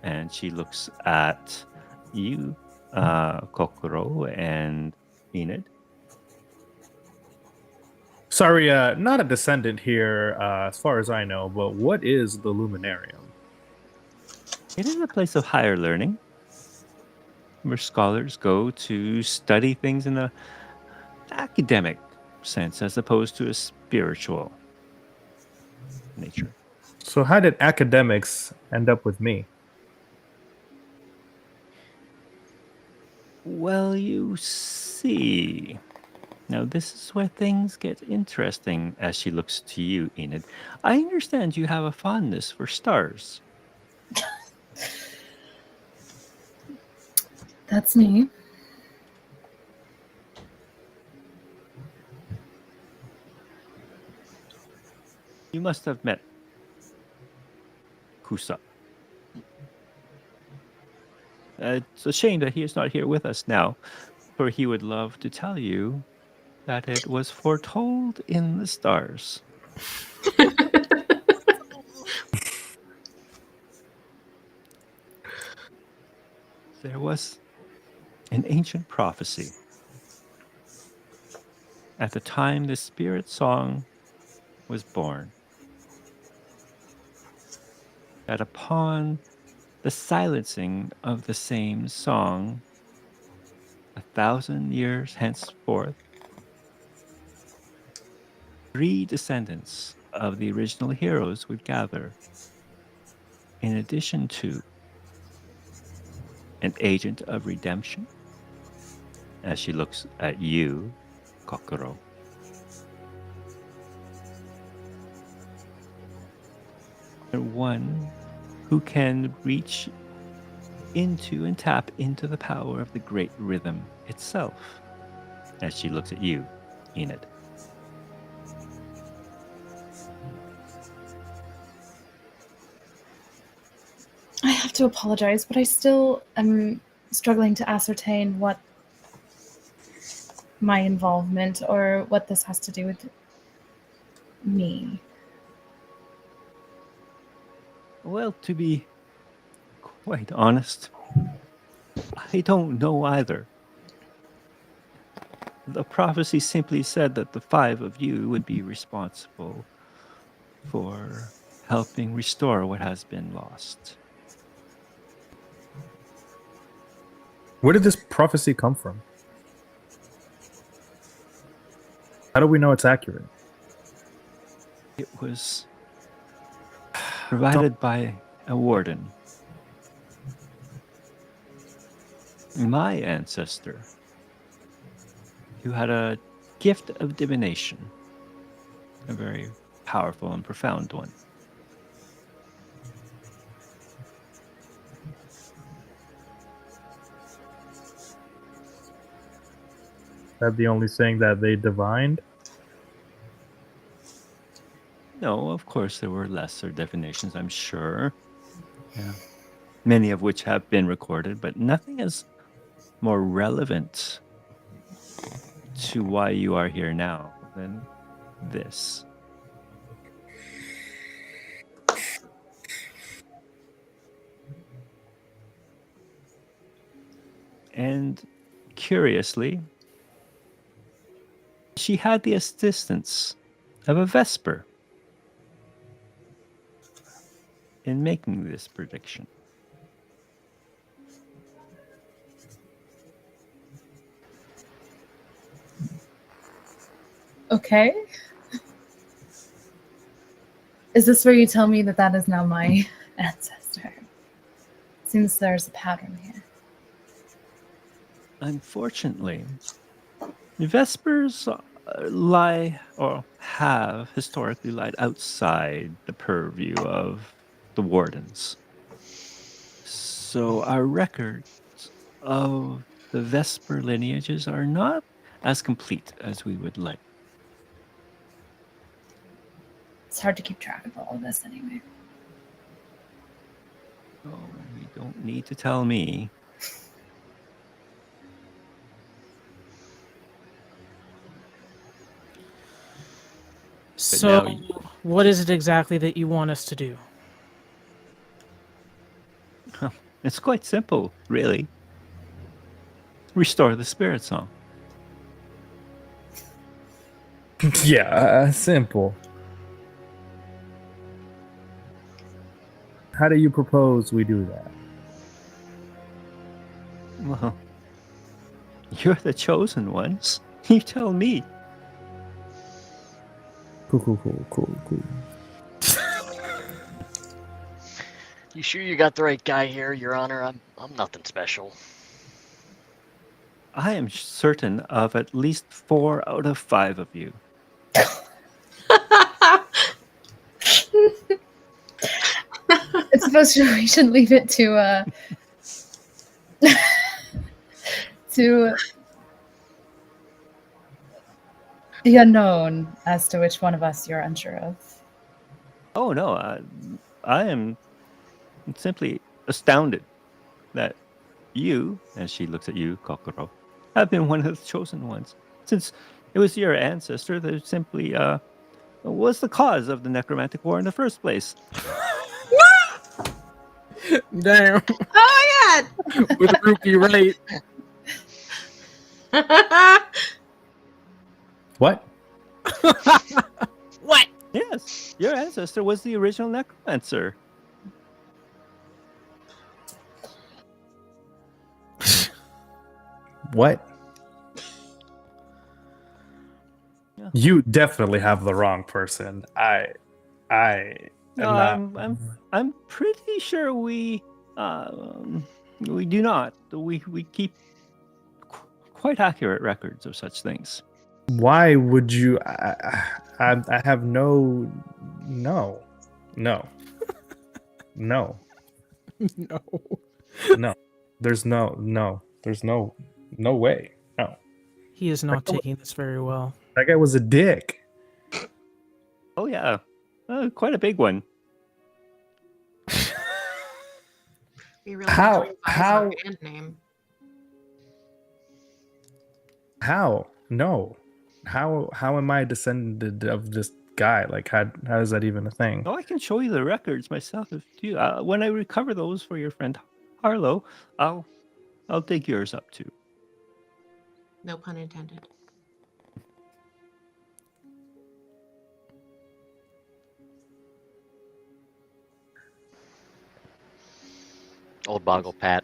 And she looks at you, Kokoro and Enid. Sorry, not a descendant here, as far as I know, but what is the Luminarium? It is a place of higher learning, where scholars go to study things in a academic sense as opposed to a spiritual nature. So how did academics end up with me? Well, you see. Now, this is where things get interesting as she looks to you, Enid. I understand you have a fondness for stars. That's me. You must have met Kusa. It's a shame that he is not here with us now, for he would love to tell you that it was foretold in the stars. There was an ancient prophecy. At the time the Spiritsong was born, that upon the silencing of the same song, 1,000 years henceforth, 3 descendants of the original heroes would gather, in addition to an agent of redemption, as she looks at you, Kokoro. And one who can reach into and tap into the power of the great rhythm itself, as she looks at you, Enid. I have to apologize, but I still am struggling to ascertain what my involvement or what this has to do with me. Well, to be quite honest, I don't know either. The prophecy simply said that the 5 of you would be responsible for helping restore what has been lost. Where did this prophecy come from? How do we know it's accurate? It was provided by a warden. My ancestor, who had a gift of divination, a very powerful and profound one. That the only thing that they divined? No, of course there were lesser divinations, I'm sure. Yeah. Many of which have been recorded, but nothing is more relevant to why you are here now than this. And curiously, she had the assistance of a Vesper in making this prediction. Okay. Is this where you tell me that that is now my ancestor? Seems there's a pattern here. Unfortunately, Vespers lie or have historically lied outside the purview of the wardens. So our records of the Vesper lineages are not as complete as we would like. It's hard to keep track of all of this anyway. Oh, you don't need to tell me. So, now what is it exactly that you want us to do? It's quite simple, really. Restore the Spiritsong. Yeah, simple. How do you propose we do that? Well, you're the chosen ones. You tell me. Cool. You sure you got the right guy here, Your Honor? I'm nothing special. I am certain of at least 4 out of 5 of you. I suppose we should leave it to to the unknown as to which one of us you're unsure of. Oh no, I am simply astounded that you, as she looks at you, Kokoro, have been one of the chosen ones. Since it was your ancestor that simply was the cause of the necromantic war in the first place. Damn. Oh With Ruki, right? my god! What? What? Yes, your ancestor was the original necromancer. What? Yeah. You definitely have the wrong person. I am not. I'm pretty sure we do not. We keep quite accurate records of such things. Why would you? I have no. No. There's no way. No. He is not taking this very well. That guy was a dick. Oh yeah, quite a big one. We really How- don't how- our band name. How? No. How am I descended of this guy? Like how is that even a thing? Oh, I can show you the records myself if you. When I recover those for your friend Harlow, I'll dig yours up too. No pun intended. Old Boggle pat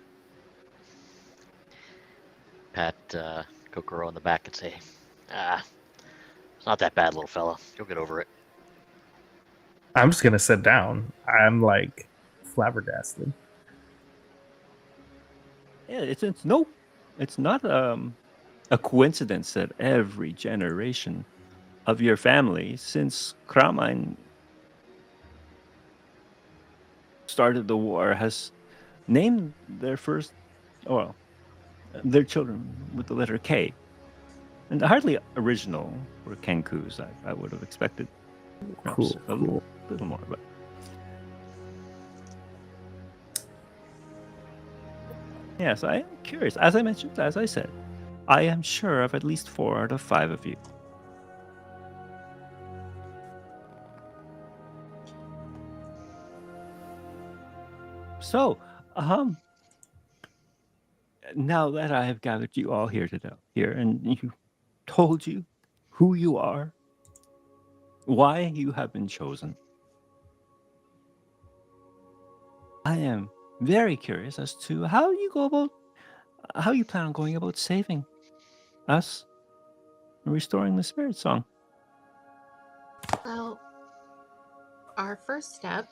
Kokoro on the back and say, it's not that bad, little fella. You'll get over it. I'm just gonna sit down. I'm like flabbergasted. Yeah, it's not a coincidence that every generation of your family since Kramine started the war has named their children with the letter K. And hardly original for Kenkus. I would have expected perhaps a little more, but yes, I am curious. As I said, I am sure of at least 4 out of 5 of you. So, now that I have gathered you all here and you told you who you are, why you have been chosen, I am very curious as to how you plan on going about saving us and restoring the Spiritsong. Well, our first step,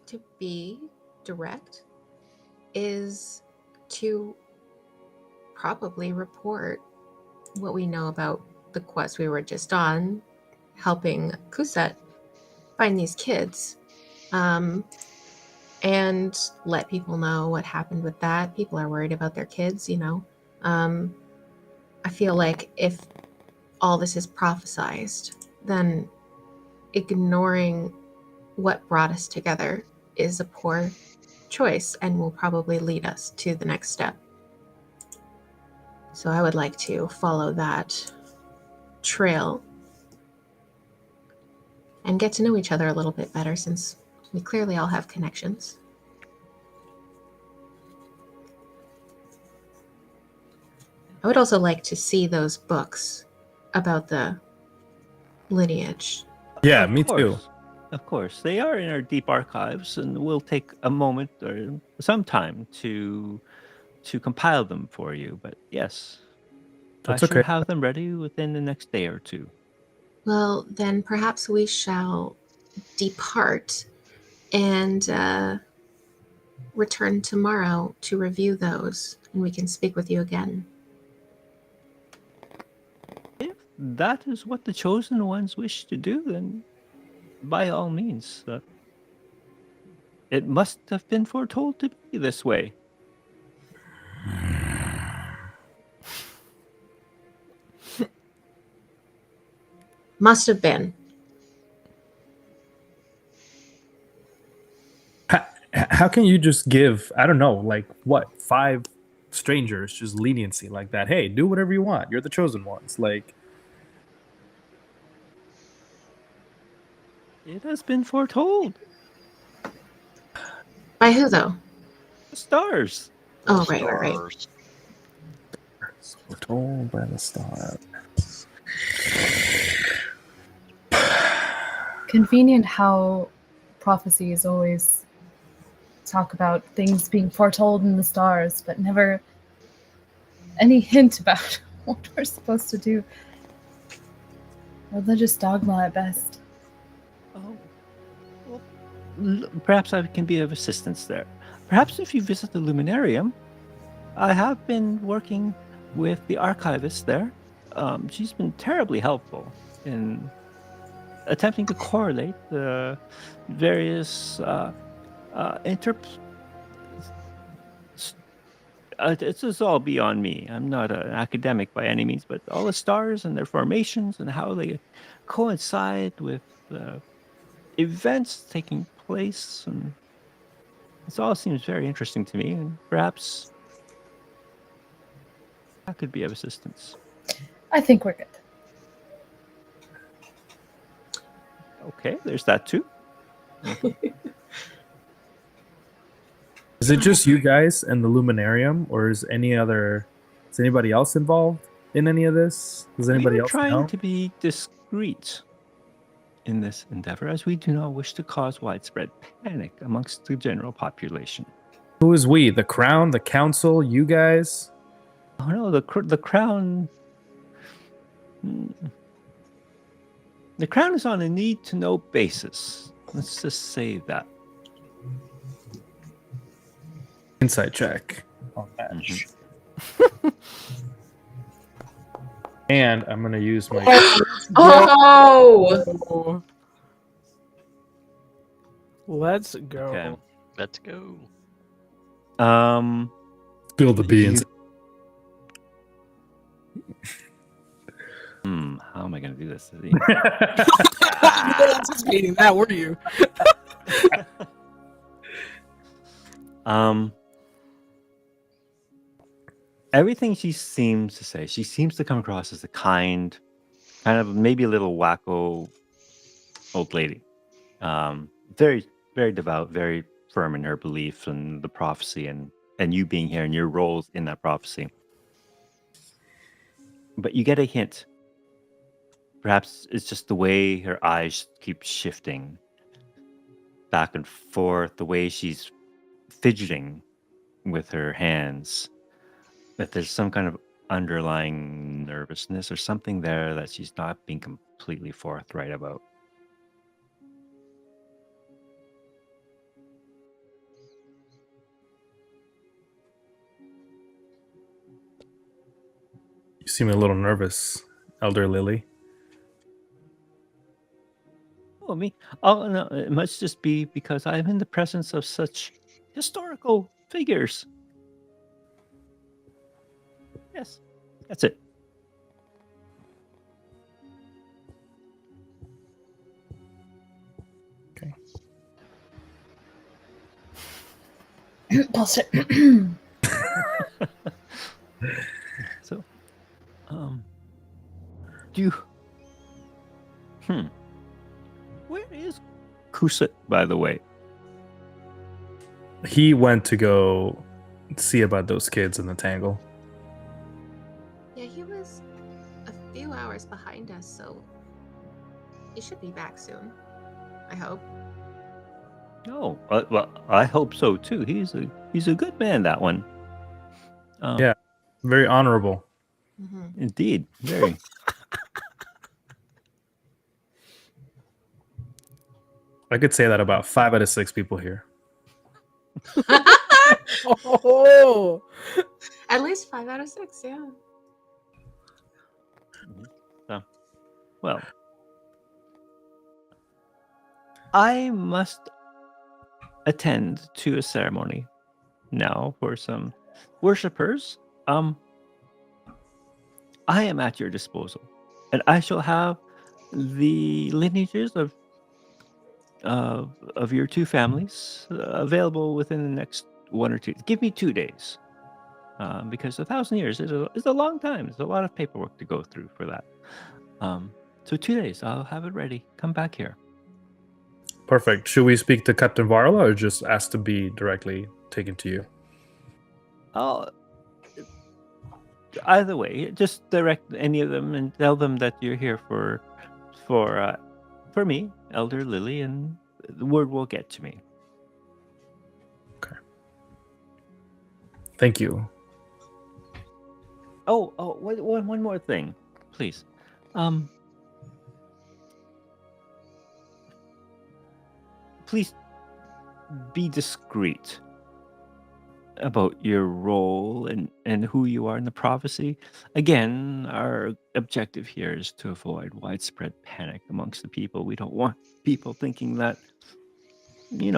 to be direct, is to probably report what we know about the quest we were just on, helping Kuset find these kids, and let people know what happened with that. People are worried about their kids, you know. I feel like if all this is prophesized, then ignoring what brought us together is a poor choice and will probably lead us to the next step. So I would like to follow that trail and get to know each other a little bit better, since we clearly all have connections. I would also like to see those books about the lineage. Yeah, Of me too. course. Of course, they are in our deep archives, and we'll take a moment or some time to compile them for you. But yes, I That's should okay. have them ready within the next day or two. Well, then perhaps we shall depart and return tomorrow to review those, and we can speak with you again. If that is what the chosen ones wish to do, then by all means. It must have been foretold to be this way. Must have been. How can you just give, I don't know, like what, 5 strangers just leniency like that? Hey, do whatever you want. You're the chosen ones. Like, It has been foretold. By who, though? The stars. Oh, right. Stars. we're told by the stars. Convenient how prophecies always talk about things being foretold in the stars, but never any hint about what we're supposed to do. Religious dogma at best. Oh, well, perhaps I can be of assistance there. Perhaps if you visit the Luminarium, I have been working with the archivist there. She's been terribly helpful in attempting to correlate the various it's all beyond me. I'm not an academic by any means, but all the stars and their formations and how they coincide with events taking place, and this all seems very interesting to me, and perhaps that could be of assistance. I think we're good. Okay, there's that too. Is it just you guys and the Luminarium, or is anybody else involved in any of this? Does anybody We are else trying know? to be discreet in this endeavor, as we do not wish to cause widespread panic amongst the general population. Who is we? The Crown, the Council, you guys? Oh no, the crown. The crown is on a need-to-know basis. Let's just say that. Insight check on that. And I'm going to use my... Oh! Let's go. Okay. Let's go. Spill the beans. How am I going to do this? You weren't anticipating that, were you? Everything she seems to say, she seems to come across as a kind of maybe a little wacko old lady. Very, very devout, very firm in her belief and the prophecy and you being here and your roles in that prophecy. But you get a hint. Perhaps it's just the way her eyes keep shifting back and forth, the way she's fidgeting with her hands, that there's some kind of underlying nervousness or something there that she's not being completely forthright about. You seem a little nervous, Elder Lily. Oh, me? Oh, no, it must just be because I'm in the presence of such historical figures. Yes, that's it. Okay. Bullshit. So, do you... Where is Kusut, by the way? He went to go see about those kids in the tangle. Yeah, he was a few hours behind us, so he should be back soon. I hope. Oh, well, I hope so too. He's a good man, that one. Yeah. Very honorable. Mm-hmm. Indeed, very. I could say that about 5 out of 6 people here. Oh, At least 5 out of 6, yeah. Well, I must attend to a ceremony now for some worshippers. I am at your disposal, and I shall have the lineages of your two families available within the next 1 or 2. Give me 2 days, because 1,000 years is a long time. There's a lot of paperwork to go through for that. So 2 days, I'll have it ready. Come back here. Perfect. Should we speak to Captain Varla or just ask to be directly taken to you? I'll either way, just direct any of them and tell them that you're here for me, Elder Lily, and the word will get to me. Thank you. Oh, one more thing, please. Please be discreet about your role and who you are in the prophecy. Again, our objective here is to avoid widespread panic amongst the people. We don't want people thinking that, we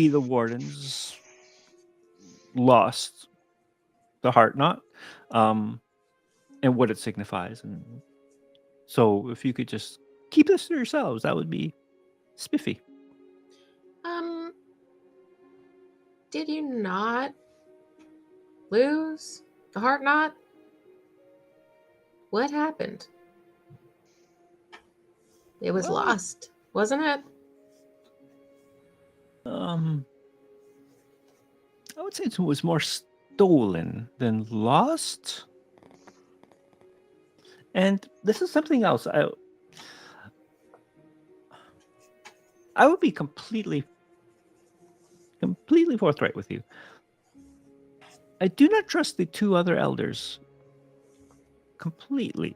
the wardens lost the heart knot, and what it signifies. And so if you could just keep this to yourselves, that would be spiffy. Did you not lose the heart knot? What happened? It was Well, lost, wasn't it? I would say it was more stolen than lost. And this is something else. I would be completely forthright with you. I do not trust the 2 other elders completely,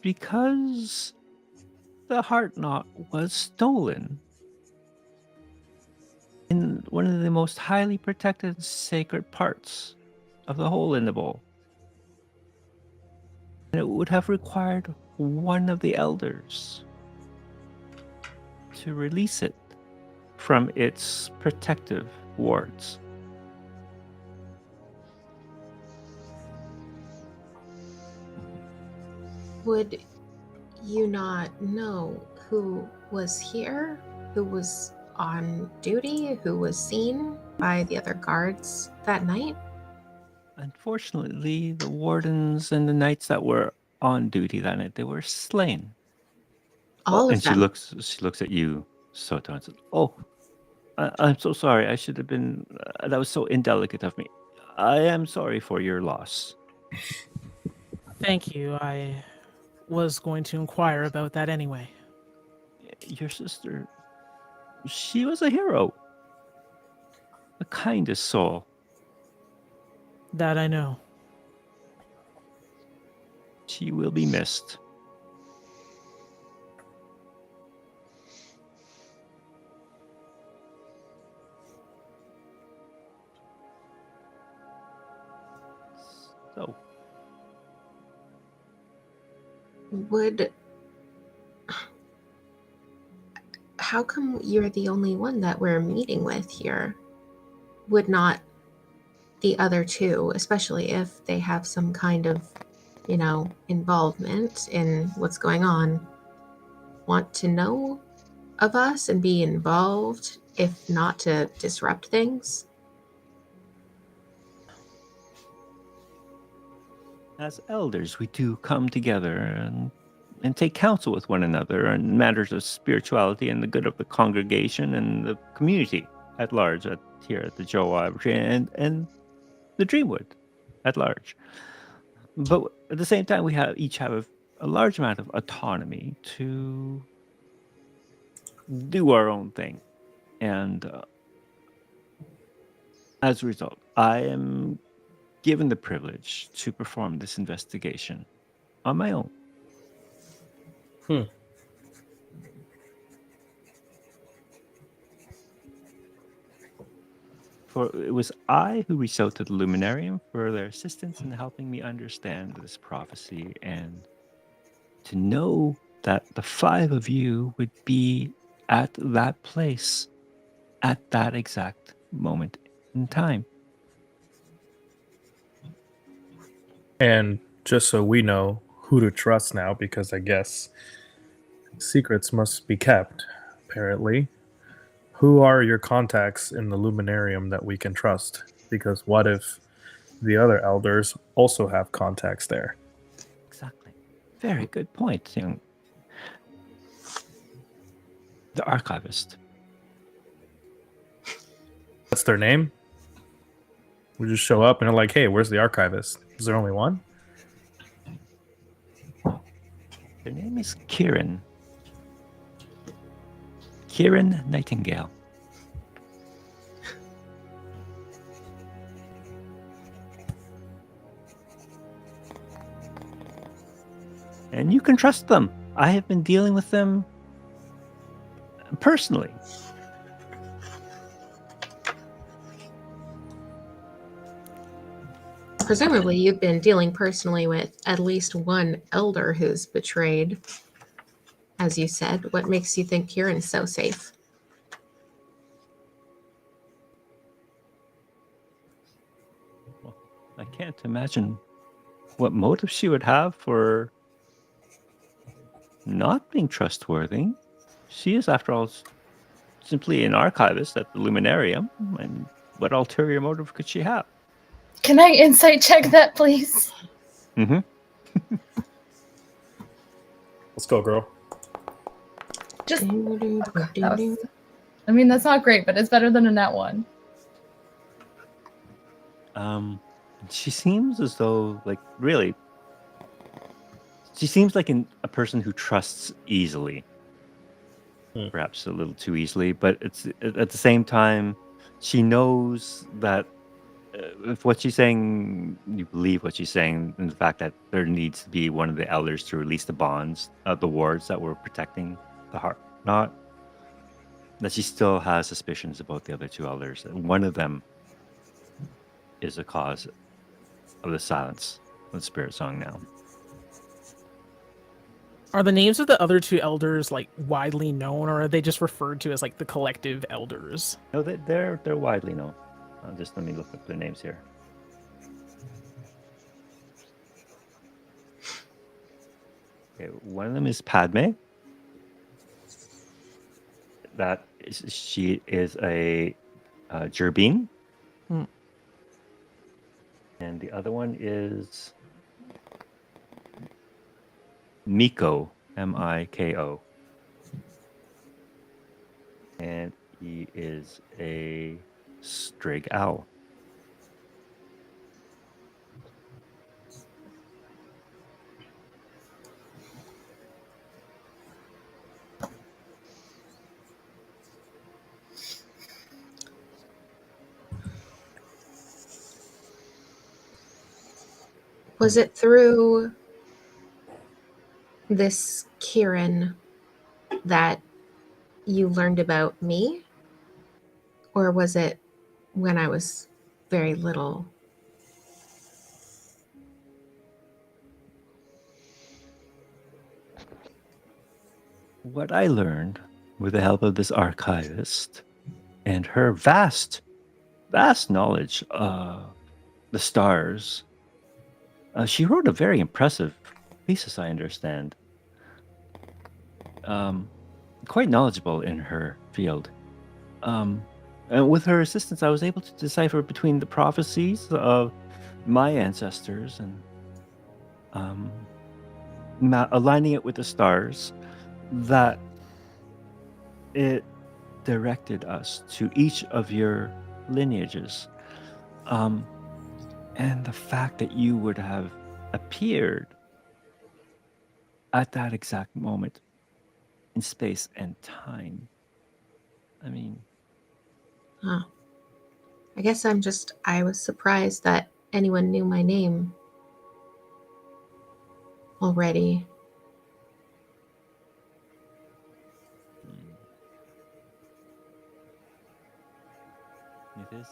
because the heart knot was stolen in one of the most highly protected sacred parts of the hole in the bowl. And it would have required one of the elders to release it from its protective wards. Would you not know who was here, who was on duty, who was seen by the other guards that night? Unfortunately, the wardens and the knights that were on duty that night, they were slain. All And of them. she looks at you, Soto, and says, "Oh, I'm so sorry. I should have been. That was so indelicate of me. I am sorry for your loss." thank you. I was going to inquire about that anyway. Your sister, she was a hero, the kindest soul. That I know. She will be missed. So, How come you're the only one that we're meeting with here? Would not the other 2, especially if they have some kind of, involvement in what's going on, want to know of us and be involved, if not to disrupt things? as elders, we do come together and take counsel with one another on matters of spirituality and the good of the congregation and the community at large here at the Joe Library and the Dreamwood at large. But at the same time, we each have a large amount of autonomy to do our own thing. And as a result, I am given the privilege to perform this investigation on my own. For it was I who reached out to the Luminarium for their assistance in helping me understand this prophecy, and to know that the 5 of you would be at that place at that exact moment in time. And just so we know who to trust now, because I guess secrets must be kept, apparently. Who are your contacts in the Luminarium that we can trust? Because what if the other elders also have contacts there? Exactly. Very good point. The archivist. That's their name? We just show up and they're like, hey, where's the archivist? Is there only one? Her name is Kieran. Kieran Nightingale. And you can trust them. I have been dealing with them personally. Presumably, you've been dealing personally with at least one elder who's betrayed. As you said, what makes you think Kieran's so safe? Well, I can't imagine what motive she would have for not being trustworthy. She is, after all, simply an archivist at the Luminarium. And what ulterior motive could she have? Can I insight check that, please? Mm-hmm. Let's go, girl. Just. I mean, that's not great, but it's better than a nat 1. She seems as though, like, really, she seems like a person who trusts easily. Perhaps a little too easily, but it's at the same time, she knows that if what she's saying, you believe what she's saying, and the fact that there needs to be one of the elders to release the bonds, the wards that were protecting the heart, not that she still has suspicions about the other 2 elders. And one of them is the cause of the silence of the Spiritsong now. Are the names of the other 2 elders like widely known, or are they just referred to as like the collective elders? No, they're widely known. Just let me look up their names here. Okay, one of them is Padme. She is a Gerbine. And the other one is Miko, Miko. And he is a Strig Owl. Was it through this Kieran that you learned about me? Or was it when I was very little? What I learned with the help of this archivist and her vast knowledge of the stars, she wrote a very impressive thesis, I understand. Quite knowledgeable in her field. And with her assistance, I was able to decipher between the prophecies of my ancestors and aligning it with the stars, that it directed us to each of your lineages. And the fact that you would have appeared at that exact moment in space and time I mean, Huh. I guess I was surprised that anyone knew my name already. it is.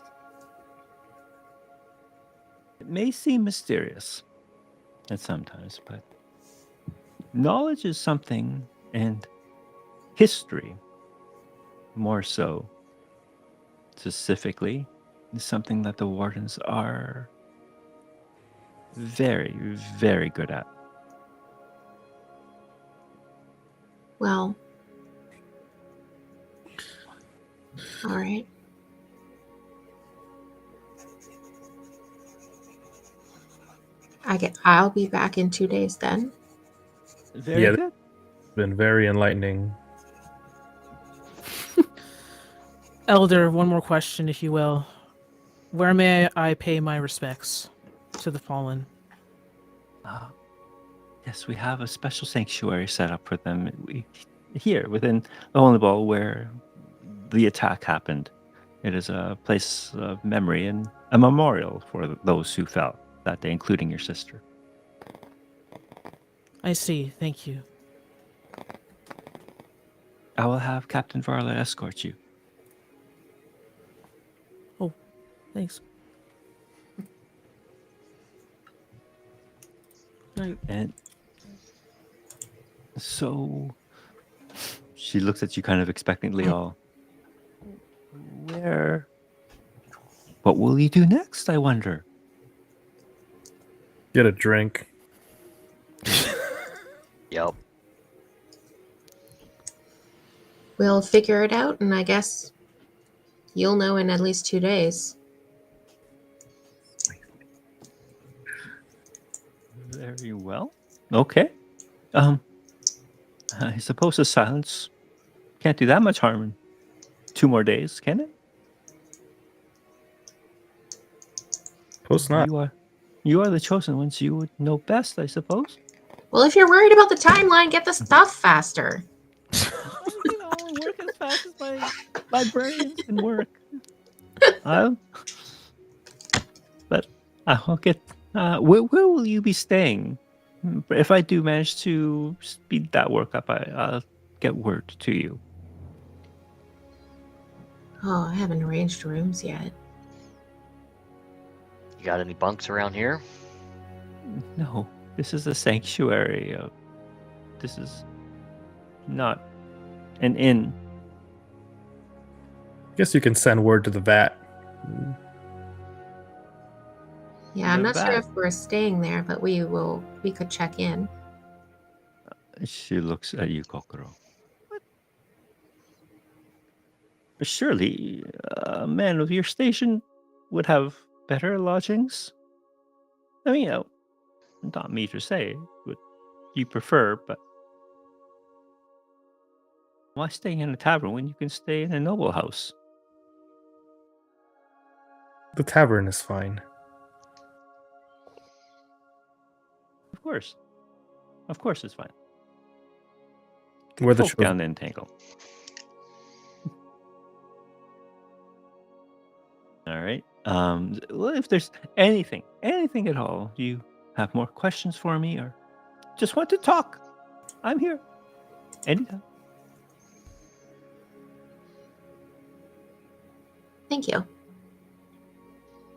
It may seem mysterious at sometimes, but knowledge is something, and history, more so, specifically, is something that the wardens are very, very good at. Well, all right. I'll be back in 2 days then. Very Yeah. good. Been very enlightening. Elder, one more question, if you will. Where may I pay my respects to the fallen? Yes, we have a special sanctuary set up for them here within the Holy Ball where the attack happened. It is a place of memory and a memorial for those who fell that day, including your sister. I see. Thank you. I will have Captain Varla escort you. Thanks. And so she looks at you kind of expectantly all. What will you do next, I wonder? Get a drink. Yep. We'll figure it out, and I guess you'll know in at least 2 days. Very well. Okay. I suppose the silence can't do that much harm in 2 more days, can it? Suppose not. You are the chosen ones. You would know best, I suppose. Well, if you're worried about the timeline, get the stuff faster. Work as fast as my librarians can work. But I'll get. Where will you be staying? If I do manage to speed that work up, I'll get word to you. Oh, I haven't arranged rooms yet. You got any bunks around here? No, this is a sanctuary. This is not an inn. I guess you can send word to the vat. Yeah, I'm The not sure vat. if we're staying there, but we could check in. She looks at you, Kokoro. Surely a man of your station would have better lodgings? I mean, not me to say what you prefer, but why stay in a tavern when you can stay in a noble house? The tavern is fine. Of course. Of course it's fine. We're the Folk chosen. down in Tangle. All right. Well, if there's anything at all, do you have more questions for me or just want to talk? I'm here. Anytime. Thank you.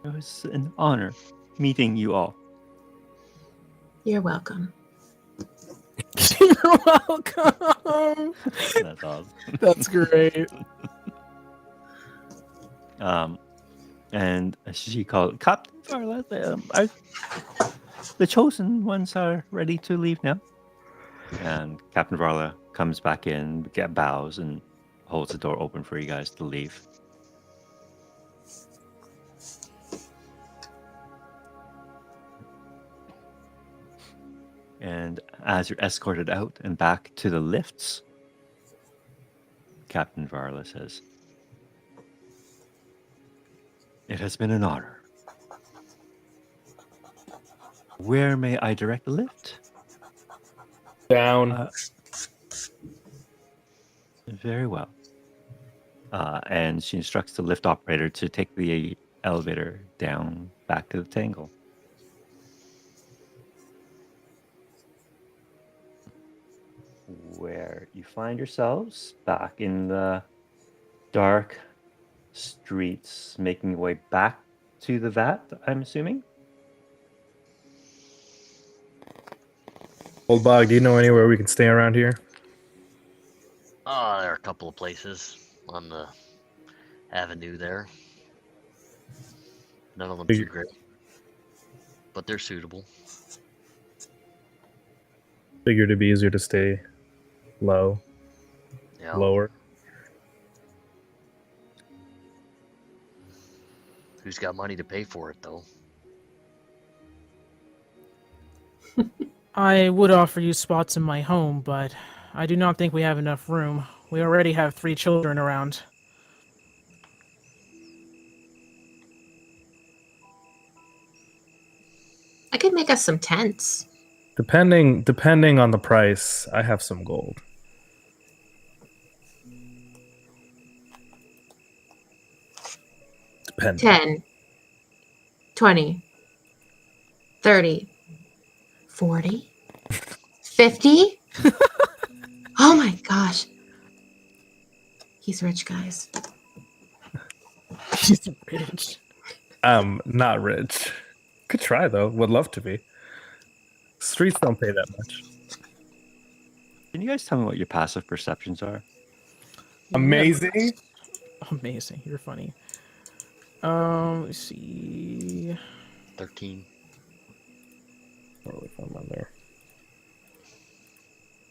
It was an honor meeting you all. You're welcome. You're welcome. That's awesome. That's great. And she called Captain Varla. The chosen ones are ready to leave now. And Captain Varla comes back in, bows, and holds the door open for you guys to leave. And as you're escorted out and back to the lifts, Captain Varla says, "It has been an honor. Where may I direct the lift?" Down. Very well. and she instructs the lift operator to take the elevator down back to the Tangle. Where you find yourselves back in the dark streets, making your way back to the vat, I'm assuming. Old Bog, do you know anywhere we can stay around here? There are a couple of places on the avenue there. None of them too great, but they're suitable. Figured it'd be easier to stay low, Yeah. lower. Who's got money to pay for it, though? I would offer you spots in my home, but I do not think we have enough room. We already have 3 children around. I could make us some tents. Depending on the price, I have some gold. Depending. 10, 20, 30, 40, 50. Oh my gosh. He's rich, guys. She's rich. Not rich. Could try though. Would love to be. Streets don't pay that much. Can you guys tell me what your passive perceptions are? Amazing. Amazing. You're funny. Let's see. 13. Probably find mine there.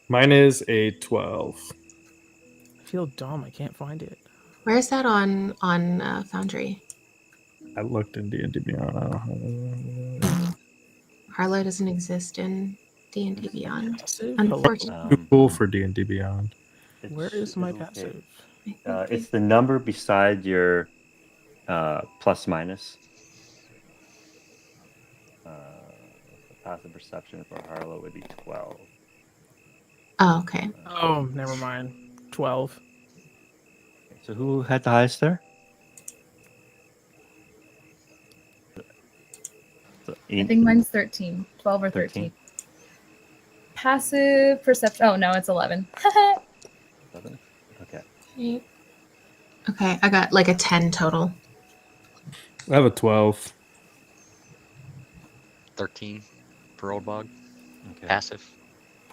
Mine is a 12. I feel dumb. I can't find it. Where's that on Foundry? I looked in D&D Beyond. I don't know. Harlow doesn't exist in D&D Beyond. Passive? Unfortunately. Too cool for D&D Beyond. Where is my okay. passive? It's the number beside your plus minus. The passive perception for Harlow would be 12. Oh, okay. Oh, never mind. 12. So who had the highest there? I think mine's 13. 12 or 13. 13. Passive perception. Oh, no, it's 11. 11? Okay. Okay, I got like a 10 total. I have a 12. 13 for Old Bog. Okay. Passive.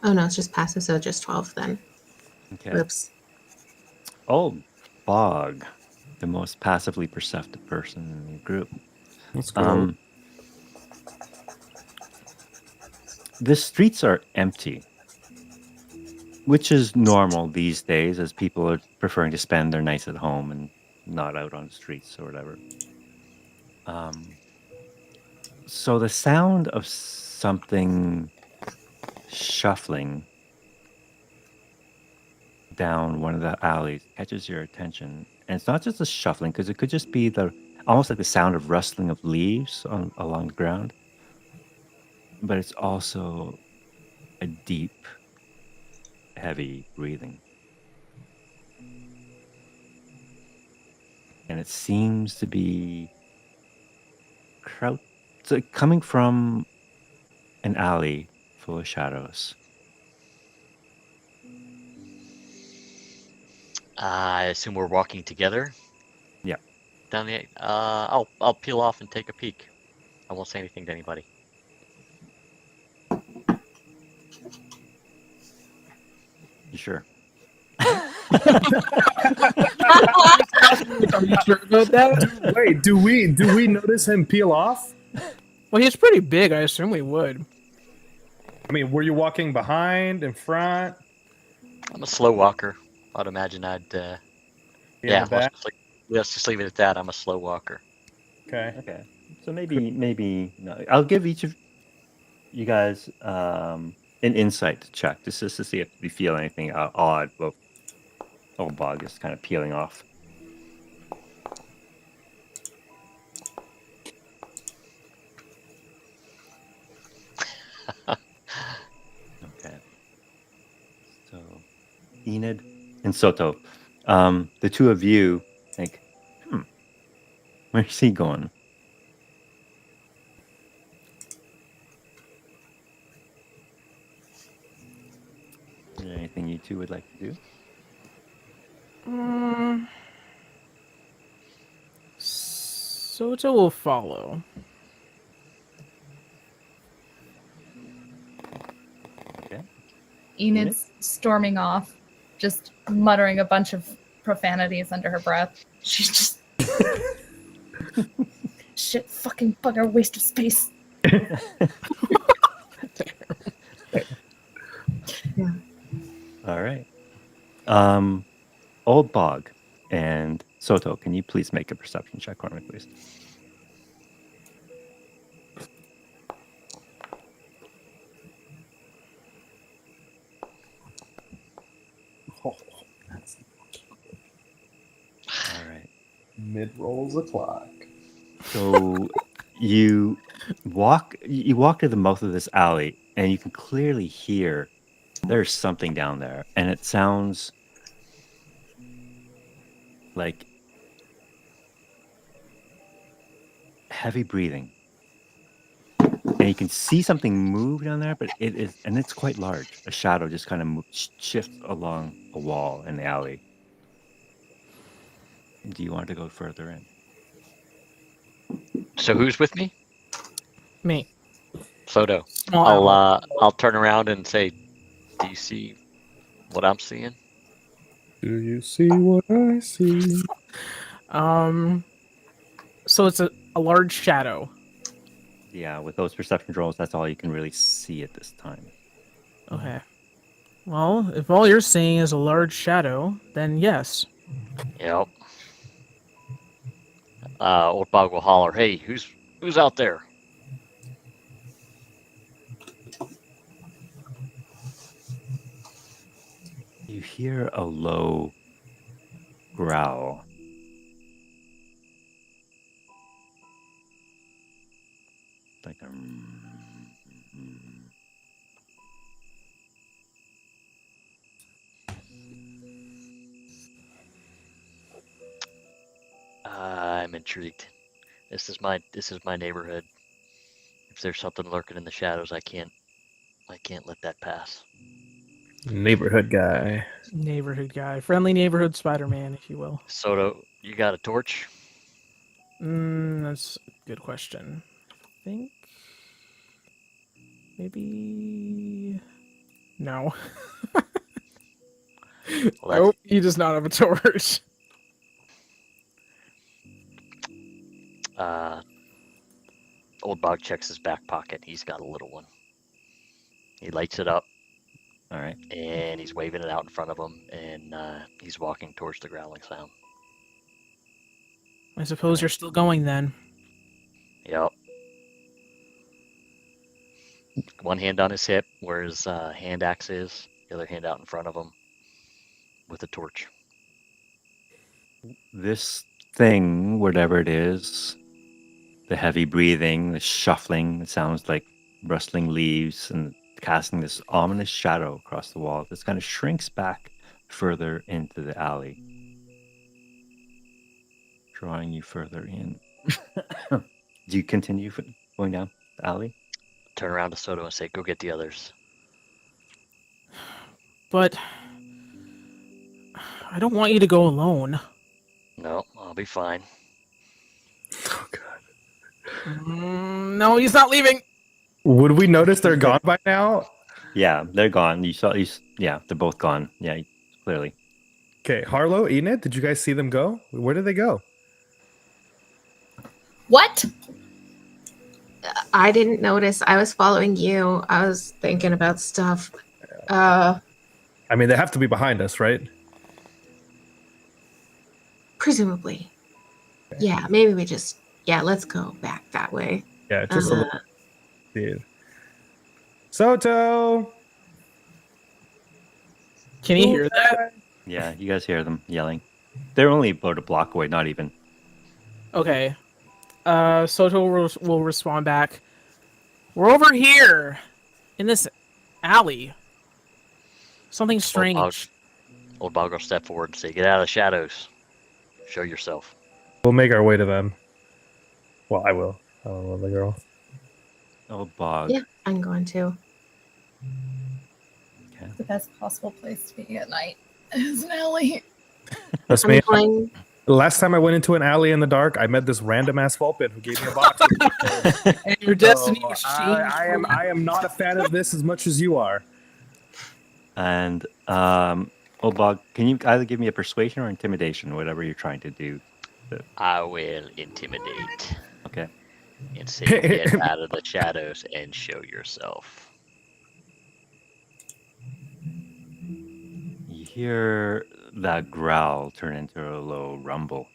Oh no, it's just passive, so just 12 then. Okay. Oops. Oh, Bog, the most passively perceptive person in the group. Let's go. The streets are empty, which is normal these days as people are preferring to spend their nights at home and not out on the streets or whatever. So the sound of something shuffling down one of the alleys catches your attention. And it's not just a shuffling, because it could just be almost like the sound of rustling of leaves along the ground. But it's also a deep, heavy breathing. And it seems to be coming from an alley full of shadows. I assume we're walking together. Yeah. Down the. I'll peel off and take a peek. I won't say anything to anybody. You sure? Are you sure about that? Wait, do we notice him peel off? Well, he's pretty big. I assume we would. I mean, were you walking behind, in front? I'm a slow walker. I'd imagine I'd. Be in Yeah. the back? Let's just leave it at that. I'm a slow walker. Okay. Okay. So maybe no. I'll give each of you guys an insight check just to see if you feel anything odd about old Bog is kind of peeling off. Okay. So Enid and Soto, The two of you think, where's he going? Is there anything you two would like to do? Soto will follow. Okay. Enid's storming off, just muttering a bunch of profanities under her breath. She's just shit, fucking bugger, waste of space. All right. Old Bog and Soto, can you please make a perception check for me, please? Oh, that's All right. mid rolls the clock. So you walk to the mouth of this alley, and you can clearly hear there's something down there, and it sounds like heavy breathing. And you can see something move down there, but it's quite large. A shadow just kind of shifts along a wall in the alley. Do you want to go further in? So who's with me? Me. Soto. Small owl. I'll turn around and say, "Do you see what I'm seeing?" Do you see what I see? So it's a large shadow. Yeah, with those perception rolls, that's all you can really see at this time. Okay. Well, if all you're seeing is a large shadow, then yes. Yep. Old Bog will holler, "Hey, who's out there?" You hear a low growl. Like a... I'm intrigued. This is my neighborhood. If there's something lurking in the shadows, I can't let that pass. Neighborhood guy. Neighborhood guy. Friendly neighborhood Spider-Man, if you will. Soto, you got a torch? That's a good question. I think... maybe... No. Well, Nope, he does not have a torch. Old Bog checks his back pocket. He's got a little one. He lights it up. All right. And he's waving it out in front of him, and he's walking towards the growling sound. I suppose you're still going then. Yep. One hand on his hip, where his hand axe is. The other hand out in front of him, with a torch. This thing, whatever it is, the heavy breathing, the shuffling, it sounds like rustling leaves and casting this ominous shadow across the wall. This kind of shrinks back further into the alley, drawing you further in. Do you continue going down the alley? Turn around to Soto and say, "Go get the others." But... I don't want you to go alone. No, I'll be fine. Oh god. No, he's not leaving. Would we notice they're gone by now? Yeah, they're gone. Yeah, they're both gone. Yeah, clearly. Okay, Harlow, Enid, did you guys see them go? Where did they go? What? I didn't notice. I was following you. I was thinking about stuff. I mean, they have to be behind us, right? Presumably. Yeah, maybe we just... Yeah, let's go back that way. Yeah, just a little. Dude. Soto! Can you hear that? Yeah, you guys hear them yelling. They're only about a block away, not even. Okay. Soto will respond back. We're over here in this alley. Something strange. Old Bog will step forward and say, "Get out of the shadows. Show yourself." We'll make our way to them. Well, I will. I don't know the girl. Oh, Bog. Yeah, I'm going to. Okay. The best possible place to be at night is an alley. That's I'm me. going. Last time I went into an alley in the dark, I met this random ass Vulpin who gave me a box. And your destiny was changed. I am not a fan of this as much as you are. And Bog, can you either give me a persuasion or intimidation, whatever you're trying to do? I will intimidate Okay. and say, "Get out of the shadows and show yourself." You hear that growl turn into a low rumble.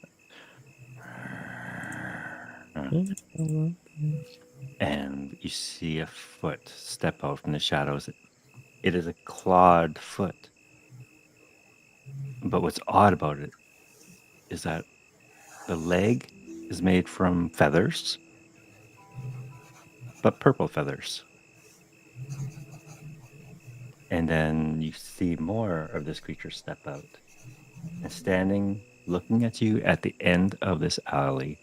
And you see a foot step out from the shadows. It is a clawed foot. But what's odd about it is that the leg is made from feathers, but purple feathers. And then you see more of this creature step out. And standing, looking at you at the end of this alley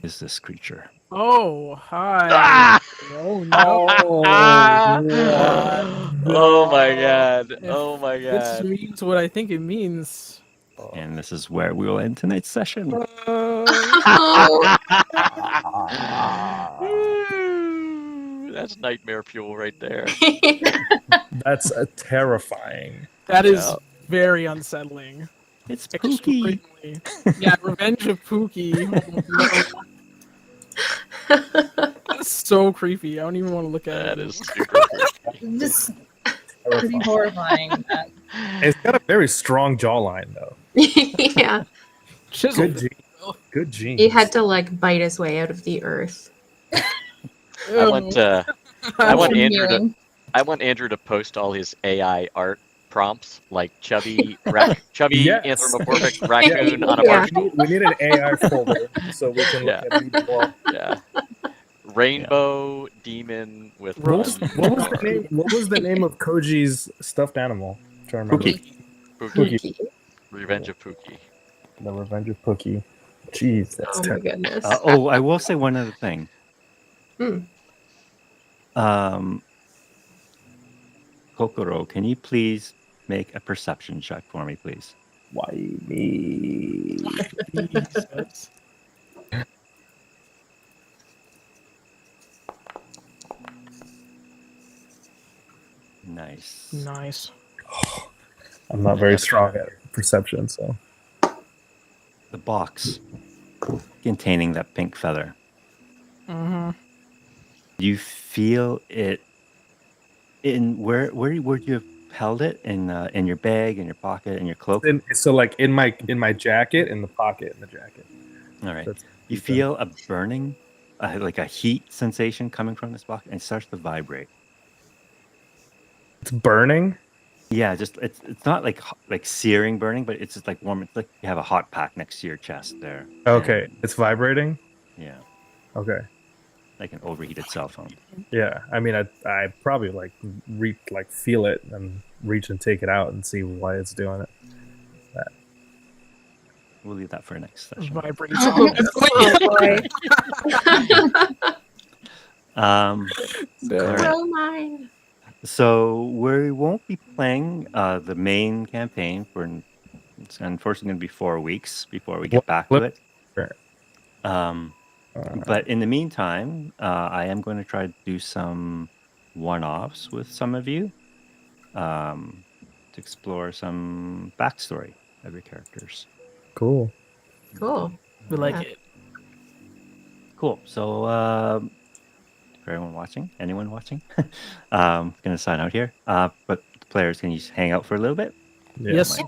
is this creature. Oh, hi. Ah! Oh, no. Oh my god! Oh my This god! means what I think it means. And this is where we will end tonight's session. Oh, That's nightmare fuel right there. That's terrifying. That is Yeah. very unsettling. It's Pookie. Extremely. Yeah, Revenge of Pookie. Oh, no. That's so creepy. I don't even want to look at That it. is super creepy. This pretty horrifying. It's got a very strong jawline, though. yeah. Chiseled. Good Good genes. He had to like bite his way out of the earth. I want Andrew to Amazing. I want Andrew to post all his AI art prompts, like chubby Yes. anthropomorphic raccoon on a Yeah. marshmallow. We need an AI folder so we can Yeah. look at each one. Yeah. Rainbow demon with What was the name of Koji's stuffed animal? I'm trying to remember. Pookie. Pookie. Revenge of Pookie. The Revenge of Pookie. Jeez, that's Oh my terrible. goodness. I will say one other thing. Hmm. Kokoro, can you please make a perception check for me, please? Why me? Jesus. Nice. Nice. I'm not very strong at perception, so. The box containing that pink feather. Mm-hmm. You feel it in where would you have held it in your bag, in your pocket, in your cloak? So like in my jacket, in the pocket in the jacket. All right. That's- You feel a burning, like a heat sensation coming from this box, and it starts to vibrate. It's burning. Yeah, just it's not like searing burning, but it's just like warm. It's like you have a hot pack next to your chest there. Okay, it's vibrating. Yeah, Okay. like an overheated cell phone. Yeah, I mean, I probably feel it and reach and take it out and see why it's doing it. We'll leave that for next session. Vibrates. Oh boy. All right. Oh mine. So we won't be playing the main campaign for. It's unfortunately going to be 4 weeks before we get back to it. Sure. But in the meantime, I am going to try to do some one-offs with some of you to explore some backstory of your characters. Cool. Cool. We like Yeah. it. Cool. So for anyone watching, I'm going to sign out here. But the players, can you just hang out for a little bit? Yeah. Yes.